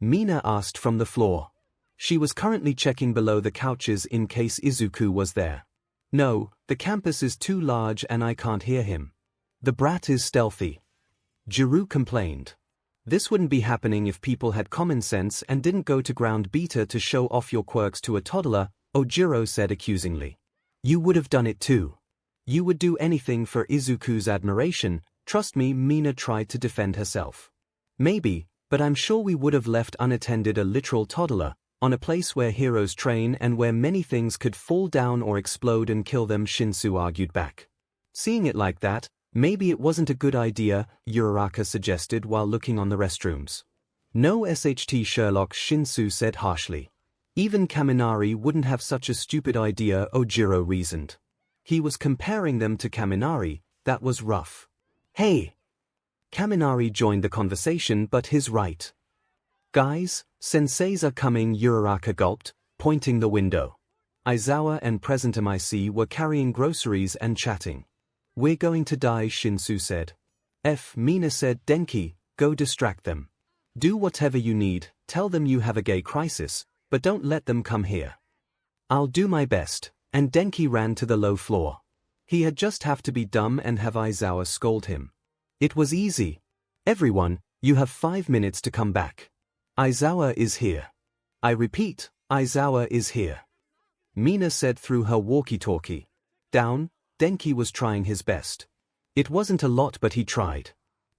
Mina asked from the floor. She was currently checking below the couches in case Izuku was there. No, the campus is too large and I can't hear him. The brat is stealthy. Jiru complained. This wouldn't be happening if people had common sense and didn't go to ground beta to show off your quirks to a toddler, Ojiro said accusingly. You would have done it too. You would do anything for Izuku's admiration, trust me, Mina tried to defend herself. Maybe, but I'm sure we would have left unattended a literal toddler, on a place where heroes train and where many things could fall down or explode and kill them, Shinsu argued back. Seeing it like that, maybe it wasn't a good idea, Uraraka suggested while looking on the restrooms. No SHT Sherlock, Shinsu said harshly. Even Kaminari wouldn't have such a stupid idea, Ojiro reasoned. He was comparing them to Kaminari, that was rough. Hey! Kaminari joined the conversation, but he's right. Guys, senseis are coming, Uraraka gulped, pointing the window. Aizawa and Present MIC were carrying groceries and chatting. We're going to die, Shinsu said. Mina said, Denki, go distract them. Do whatever you need, tell them you have a gay crisis, but don't let them come here. I'll do my best, and Denki ran to the low floor. He had just have to be dumb and have Aizawa scold him. It was easy. Everyone, you have 5 minutes to come back. Aizawa is here. I repeat, Aizawa is here. Mina said through her walkie-talkie. Down, Denki was trying his best. It wasn't a lot but he tried.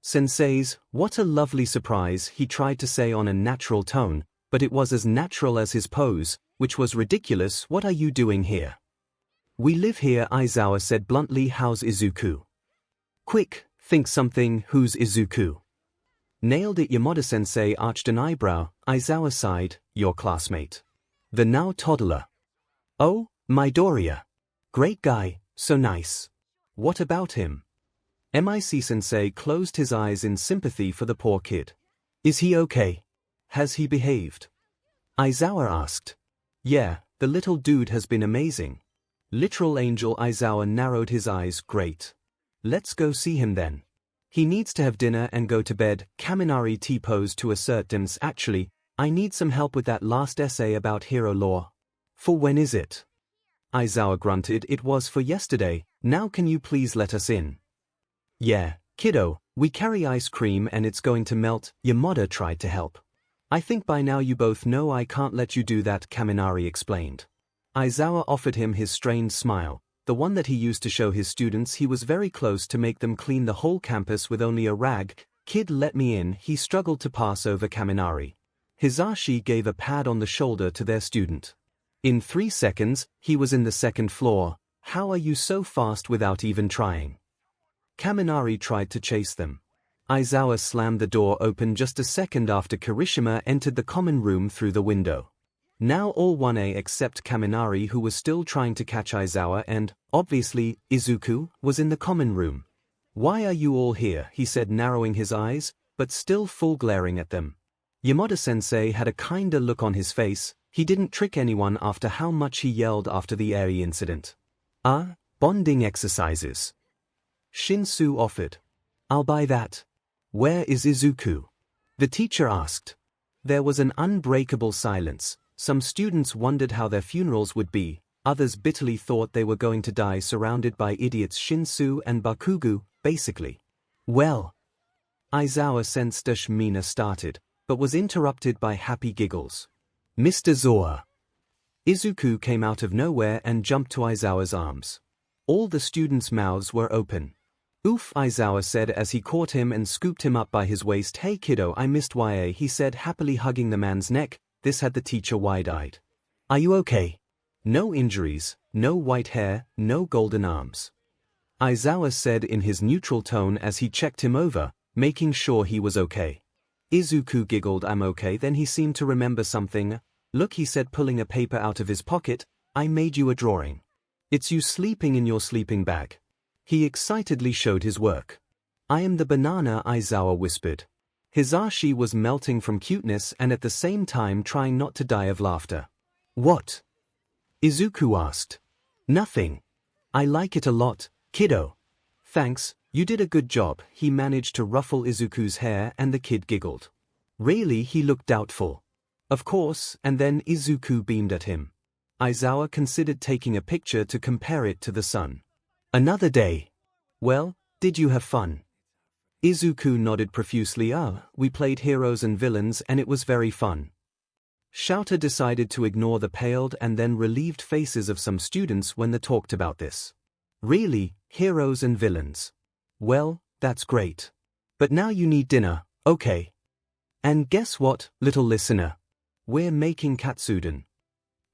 Senseis, what a lovely surprise, he tried to say on a natural tone, but it was as natural as his pose, which was ridiculous. What are you doing here? We live here, Aizawa said bluntly. How's Izuku? Quick, think something. Who's Izuku? Nailed it, Yamada-sensei arched an eyebrow. Aizawa sighed, your classmate. The now toddler. Oh, Midoriya. Great guy, so nice. What about him? MIC-sensei closed his eyes in sympathy for the poor kid. Is he okay? Has he behaved? Aizawa asked. Yeah, the little dude has been amazing. Literal angel. Aizawa narrowed his eyes. Great. Let's go see him then. He needs to have dinner and go to bed. Kaminari T-posed to assert dims. Actually, I need some help with that last essay about hero lore. For when is it? Aizawa grunted. It was for yesterday. Now can you please let us in? Yeah, kiddo, we carry ice cream and it's going to melt. Yamada tried to help. I think by now you both know I can't let you do that, Kaminari explained. Aizawa offered him his strained smile, the one that he used to show his students. He was very close to make them clean the whole campus with only a rag. Kid, let me in. He struggled to pass over Kaminari. Hisashi gave a pat on the shoulder to their student. In 3 seconds, he was in the second floor. How are you so fast without even trying? Kaminari tried to chase them. Aizawa slammed the door open just a second after Kirishima entered the common room through the window. Now all 1A except Kaminari, who was still trying to catch Aizawa, and, obviously, Izuku, was in the common room. "Why are you all here?" he said, narrowing his eyes, but still full glaring at them. Yamada-sensei had a kinder look on his face. He didn't trick anyone after how much he yelled after the Eri incident. Bonding exercises. Shinsu offered. "I'll buy that." "Where is Izuku?" the teacher asked. There was an unbreakable silence. Some students wondered how their funerals would be, others bitterly thought they were going to die surrounded by idiots Shinsu and Bakugo, basically. "Well," Aizawa sensed Mina started, but was interrupted by happy giggles. "Mr. Zoa." Izuku came out of nowhere and jumped to Aizawa's arms. All the students' mouths were open. "Oof," Aizawa said as he caught him and scooped him up by his waist. "Hey kiddo, I missed YA," he said, happily hugging the man's neck. This had the teacher wide-eyed. "Are you okay?" "No injuries, no white hair, no golden arms," Aizawa said in his neutral tone as he checked him over, making sure he was okay. Izuku giggled. "I'm okay." Then he seemed to remember something. "Look," he said, pulling a paper out of his pocket, "I made you a drawing. It's you sleeping in your sleeping bag." He excitedly showed his work. "I am the banana," Aizawa whispered. Hisashi was melting from cuteness and at the same time trying not to die of laughter. "What?" Izuku asked. "Nothing. I like it a lot, kiddo." "Thanks, you did a good job." He managed to ruffle Izuku's hair and the kid giggled. "Really?" He looked doubtful. "Of course," and then Izuku beamed at him. Aizawa considered taking a picture to compare it to the sun. "Another day. Well, did you have fun?" Izuku nodded profusely. "We played heroes and villains and it was very fun." Shouta decided to ignore the paled and then relieved faces of some students when they talked about this. "Really, heroes and villains? Well, that's great. But now you need dinner, okay? And guess what, little listener? We're making katsudon,"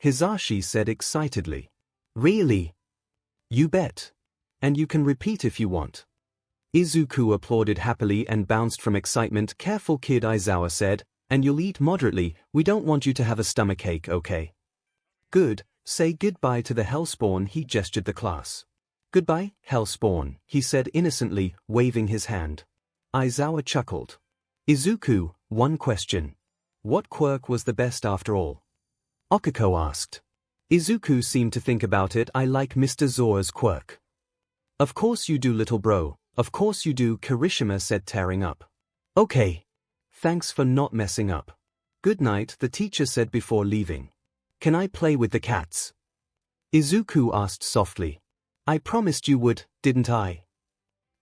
Hisashi said excitedly. "Really?" "You bet. And you can repeat if you want." Izuku applauded happily and bounced from excitement. "Careful kid," Aizawa said, "and you'll eat moderately. We don't want you to have a stomachache, okay?" "Good. Say goodbye to the Hellspawn." He gestured the class. "Goodbye, Hellspawn," he said innocently, waving his hand. Aizawa chuckled. "Izuku, one question. What quirk was the best after all?" Okiko asked. Izuku seemed to think about it. "I like Mr. Zoa's quirk." "Of course you do, little bro. Of course you do," Kirishima said, tearing up. "Okay. Thanks for not messing up. Good night," the teacher said before leaving. "Can I play with the cats?" Izuku asked softly. "I promised you would, didn't I?"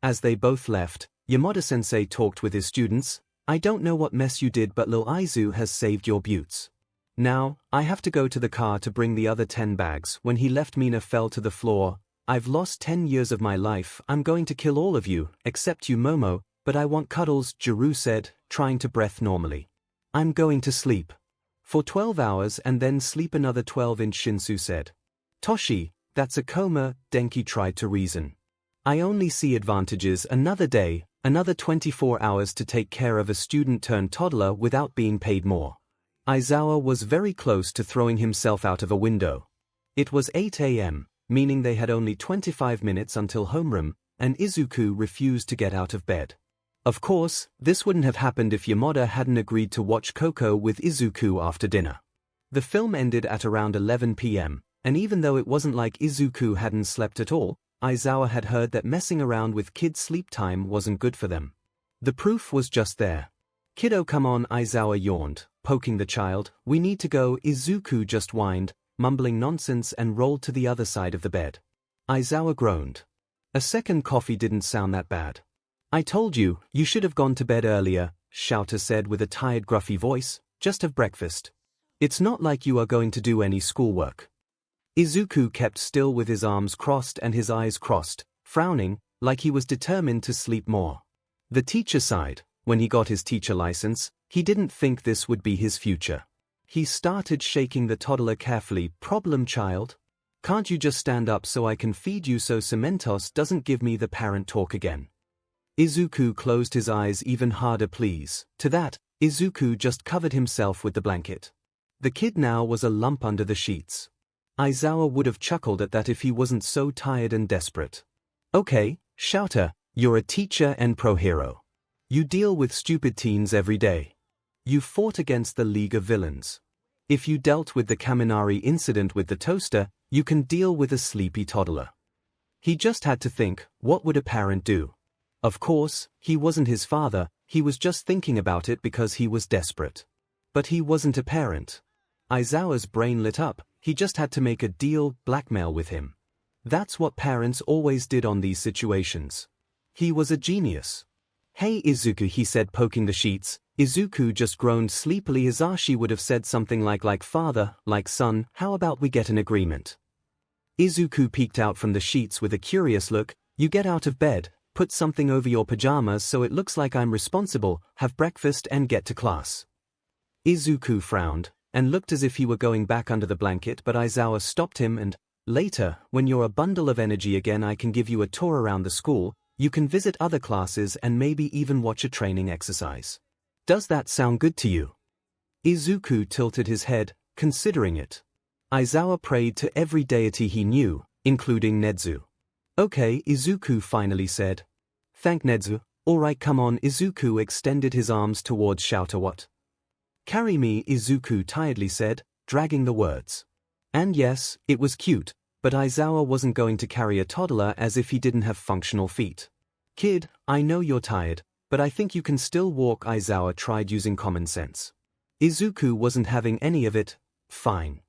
As they both left, Yamada-sensei talked with his students. "I don't know what mess you did, but Lil Aizu has saved your buttes. Now, I have to go to the car to bring the other 10 bags." When he left, Mina fell to the floor. "I've lost 10 years of my life. I'm going to kill all of you, except you, Momo, but I want cuddles," Jiru said, trying to breathe normally. "I'm going to sleep for 12 hours and then sleep another 12 inch," Shinsu said. "Toshi, that's a coma," Denki tried to reason. "I only see advantages. Another day, another 24 hours to take care of a student-turned-toddler without being paid more." Aizawa was very close to throwing himself out of a window. It was 8 a.m., meaning they had only 25 minutes until homeroom, and Izuku refused to get out of bed. Of course, this wouldn't have happened if Yamada hadn't agreed to watch Coco with Izuku after dinner. The film ended at around 11 p.m., and even though it wasn't like Izuku hadn't slept at all, Aizawa had heard that messing around with kids' sleep time wasn't good for them. The proof was just there. "Kiddo, come on," Aizawa yawned, poking the child. "We need to go." Izuku just whined, mumbling nonsense, and rolled to the other side of the bed. Aizawa groaned. A second coffee didn't sound that bad. "I told you, you should have gone to bed earlier," Shouta said with a tired, gruffy voice. "Just have breakfast. It's not like you are going to do any schoolwork." Izuku kept still with his arms crossed and his eyes crossed, frowning, like he was determined to sleep more. The teacher sighed. When he got his teacher license, he didn't think this would be his future. He started shaking the toddler carefully. "Problem child? Can't you just stand up so I can feed you so Cementos doesn't give me the parent talk again?" 𝐒𝐭𝐚𝐲 closed his eyes even harder, please. To that, 𝐒𝐭𝐴 just covered himself with the blanket. The kid now was a lump under the sheets. Aizawa would have chuckled at that if he wasn't so tired and desperate. Okay, Shouter, you're a teacher and pro-hero. You deal with stupid teens every day. You fought against the League of Villains. If you dealt with the Kaminari incident with the toaster, you can deal with a sleepy toddler. He just had to think, what would a parent do? Of course, he wasn't his father, he was just thinking about it because he was desperate. But he wasn't a parent. Aizawa's brain lit up, he just had to make a deal, blackmail with him. That's what parents always did on these situations. He was a genius. Hey Izuku, he said, poking the sheets. Izuku just groaned sleepily. Hisashi would have said something like father, like son, how about we get an agreement? Izuku peeked out from the sheets with a curious look. You get out of bed, put something over your pajamas so it looks like I'm responsible, have breakfast and get to class. Izuku frowned, and looked as if he were going back under the blanket, but Aizawa stopped him and, later, when you're a bundle of energy again, I can give you a tour around the school, you can visit other classes and maybe even watch a training exercise. Does that sound good to you? Izuku tilted his head, considering it. Aizawa prayed to every deity he knew, including Nezu. Okay, Izuku finally said. Thank Nezu. Alright, come on. Izuku extended his arms towards Shouter. What? Carry me, Izuku tiredly said, dragging the words. And yes, it was cute, but Aizawa wasn't going to carry a toddler as if he didn't have functional feet. Kid, I know you're tired, but I think you can still walk. Aizawa tried using common sense. Izuku wasn't having any of it. Fine.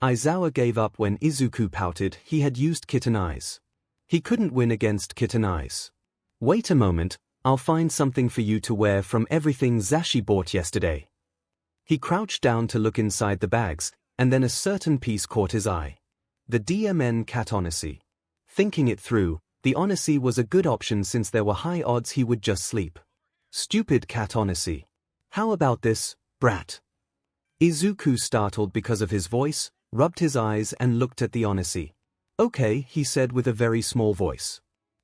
Aizawa gave up when Izuku pouted. He had used kitten eyes. He couldn't win against kitten eyes. Wait a moment, I'll find something for you to wear from everything Zashi bought yesterday. He crouched down to look inside the bags, and then a certain piece caught his eye. The DMN cat Onisi. Thinking it through, the Onisi was a good option since there were high odds he would just sleep. Stupid cat Onisi. How about this, brat? Izuku, startled because of his voice, rubbed his eyes and looked at the Onisi. Okay, he said with a very small voice.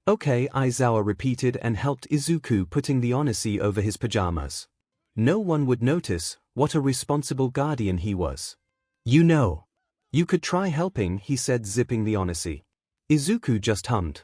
Okay, Aizawa repeated and helped Izuku putting the Onisi over his pajamas. No one would notice. What a responsible guardian he was. You know. You could try helping, he said, zipping the Onisi. Izuku just hummed.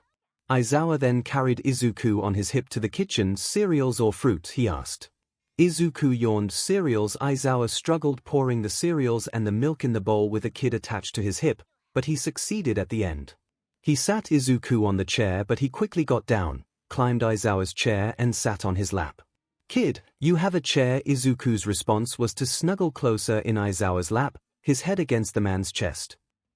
Aizawa then carried Izuku on his hip to the kitchen. Cereals or fruit, he asked. Izuku yawned. Cereals. Aizawa struggled, pouring the cereals and the milk in the bowl with a kid attached to his hip, but he succeeded at the end. He sat Izuku on the chair, but he quickly got down, climbed Aizawa's chair and sat on his lap. Kid, you have a chair. Izuku's response was to snuggle closer in Aizawa's lap, his head against the man's chest.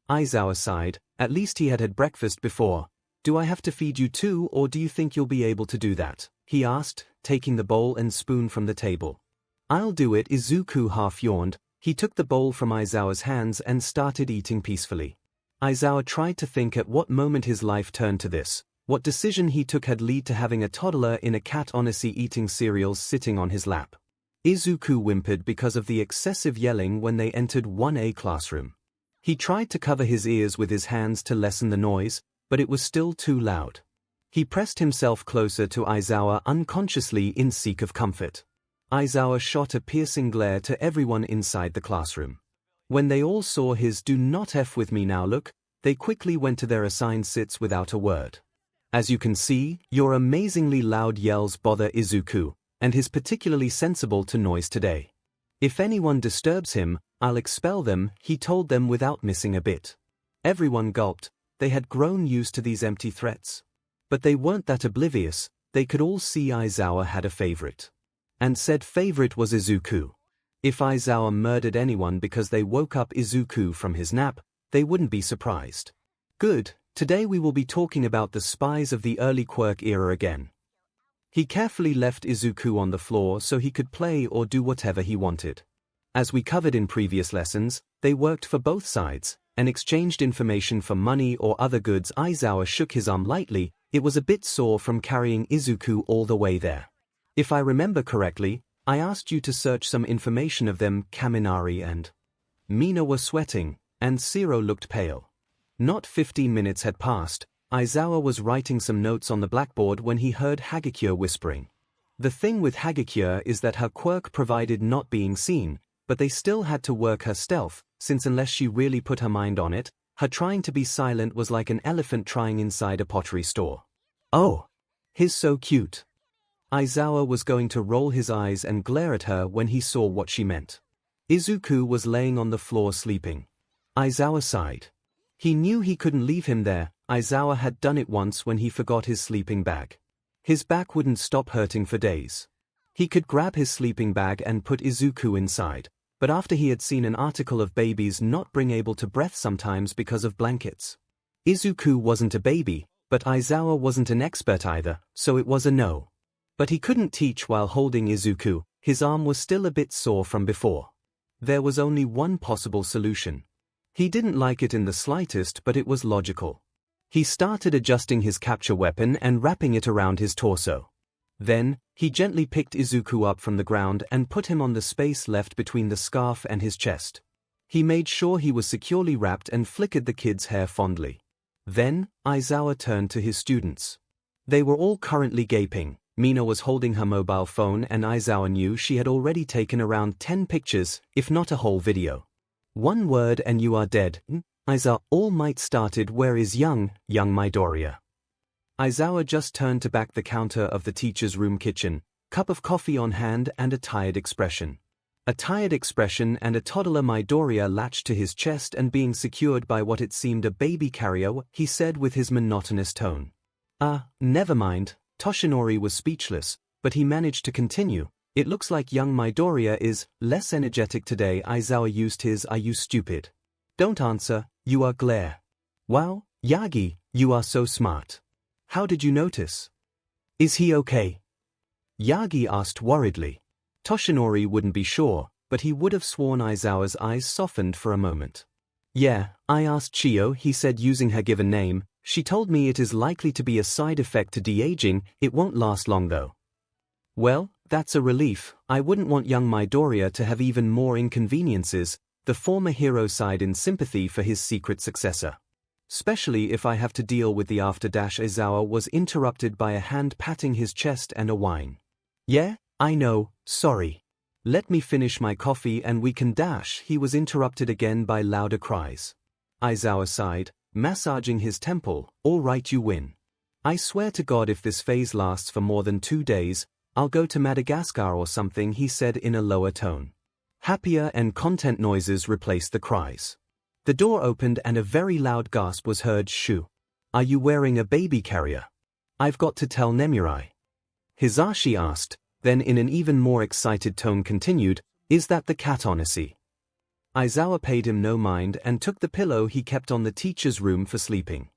Aizawa sighed. At least he had had breakfast before. Do I have to feed you too, or do you think you'll be able to do that? He asked, taking the bowl and spoon from the table. I'll do it. Izuku half yawned. He took the bowl from Aizawa's hands and started eating peacefully. Aizawa tried to think at what moment his life turned to this. What decision he took had led to having a toddler in a cat Onisi eating cereals sitting on his lap. Izuku whimpered because of the excessive yelling when they entered 1A classroom. He tried to cover his ears with his hands to lessen the noise, but it was still too loud. He pressed himself closer to Aizawa unconsciously in seek of comfort. Aizawa shot a piercing glare to everyone inside the classroom. When they all saw his "do not F with me now" look, they quickly went to their assigned seats without a word. As you can see, your amazingly loud yells bother Izuku, and he's particularly sensible to noise today. If anyone disturbs him, I'll expel them, he told them without missing a bit. Everyone gulped. They had grown used to these empty threats. But they weren't that oblivious. They could all see Aizawa had a favorite. And said favorite was Izuku. If Aizawa murdered anyone because they woke up Izuku from his nap, they wouldn't be surprised. Good, today we will be talking about the spies of the early Quirk era again. He carefully left Izuku on the floor so he could play or do whatever he wanted. As we covered in previous lessons, they worked for both sides, and exchanged information for money or other goods. Aizawa shook his arm lightly. It was a bit sore from carrying Izuku all the way there. If I remember correctly, I asked you to search some information of them. Kaminari and Mina were sweating, and Zero looked pale. Not 15 minutes had passed, Aizawa was writing some notes on the blackboard when he heard 𝐻𝐻𝐿 whispering. The thing with 𝐻𝐻𝐿 is that her quirk provided not being seen, but they still had to work her stealth, since unless she really put her mind on it, her trying to be silent was like an elephant trying inside a pottery store. Oh, he's so cute. Aizawa was going to roll his eyes and glare at her when he saw what she meant. Izuku was laying on the floor sleeping. Aizawa sighed. He knew he couldn't leave him there. Aizawa had done it once when he forgot his sleeping bag. His back wouldn't stop hurting for days. He could grab his sleeping bag and put Izuku inside, but after he had seen an article of babies not being able to breathe sometimes because of blankets. Izuku wasn't a baby, but Aizawa wasn't an expert either, so it was a no. But he couldn't teach while holding Izuku. His arm was still a bit sore from before. There was only one possible solution. He didn't like it in the slightest, but it was logical. He started adjusting his capture weapon and wrapping it around his torso. Then, he gently picked Izuku up from the ground and put him on the space left between the scarf and his chest. He made sure he was securely wrapped and flickered the kid's hair fondly. Then, Aizawa turned to his students. They were all currently gaping. Mina was holding her mobile phone and Aizawa knew she had already taken around 10 pictures, if not a whole video. One word and you are dead. Aizawa, All Might started. Where is young Midoriya? Aizawa just turned to back the counter of the teacher's room kitchen, cup of coffee on hand and a tired expression. A tired expression and a toddler Midoriya latched to his chest and being secured by what it seemed a baby carrier, he said with his monotonous tone. Never mind. Toshinori was speechless, but he managed to continue. It looks like young Midoriya is less energetic today. Aizawa used his "Are you stupid? Don't answer, you are glare. Wow, Yagi, you are so smart. How did you notice? Is he okay?" Yagi asked worriedly. Toshinori wouldn't be sure, but he would have sworn Aizawa's eyes softened for a moment. "Yeah, I asked Chiyo," he said using her given name. "She told me it is likely to be a side effect to de-aging. It won't last long though." "Well, that's a relief. I wouldn't want young Midoriya to have even more inconveniences." The former hero sighed in sympathy for his secret successor. "Especially if I have to deal with the after." Aizawa was interrupted by a hand patting his chest and a whine. "Yeah, I know, sorry. Let me finish my coffee and we can dash." He was interrupted again by louder cries. Aizawa sighed, massaging his temple. "All right, you win. I swear to God if this phase lasts for more than 2 days, I'll go to Madagascar or something," he said in a lower tone. Happier and content noises replaced the cries. The door opened and a very loud gasp was heard. "Shoo. Are you wearing a baby carrier? I've got to tell Nemurai." Hisashi asked, then in an even more excited tone continued, "Is that the cat Onasi?" Aizawa paid him no mind and took the pillow he kept on the teacher's room for sleeping.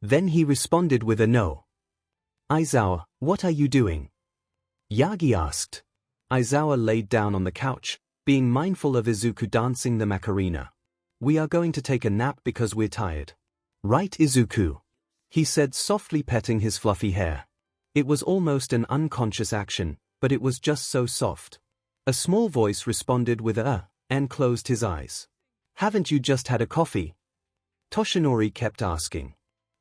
Then he responded with a no. "Aizawa, what are you doing?" Yagi asked. Aizawa laid down on the couch, being mindful of Izuku dancing the Macarena. "We are going to take a nap because we're tired. Right, Izuku?" he said softly, petting his fluffy hair. It was almost an unconscious action, but it was just so soft. A small voice responded with a and closed his eyes. "Haven't you just had a coffee?" Toshinori kept asking.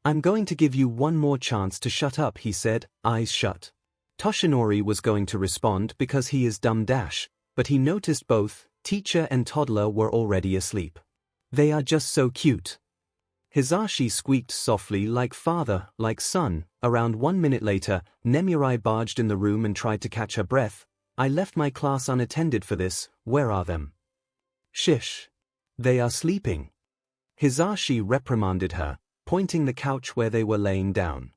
"I'm going to give you one more chance to shut up," he said, eyes shut. Toshinori was going to respond because he is dumb dash, but he noticed both teacher and toddler were already asleep. "They are just so cute." Hisashi squeaked softly, like father, like son. Around 1 minute later, Nemurai barged in the room and tried to catch her breath. "I left my class unattended for this. Where are them?" "Shish. They are sleeping." Hisashi reprimanded her, pointing the couch where they were laying down.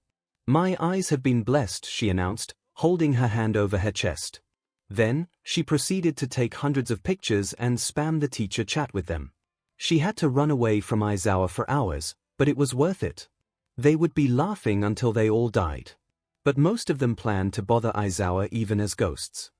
"My eyes have been blessed," she announced, holding her hand over her chest. Then, she proceeded to take hundreds of pictures and spam the teacher chat with them. She had to run away from Aizawa for hours, but it was worth it. They would be laughing until they all died. But most of them planned to bother Aizawa even as ghosts.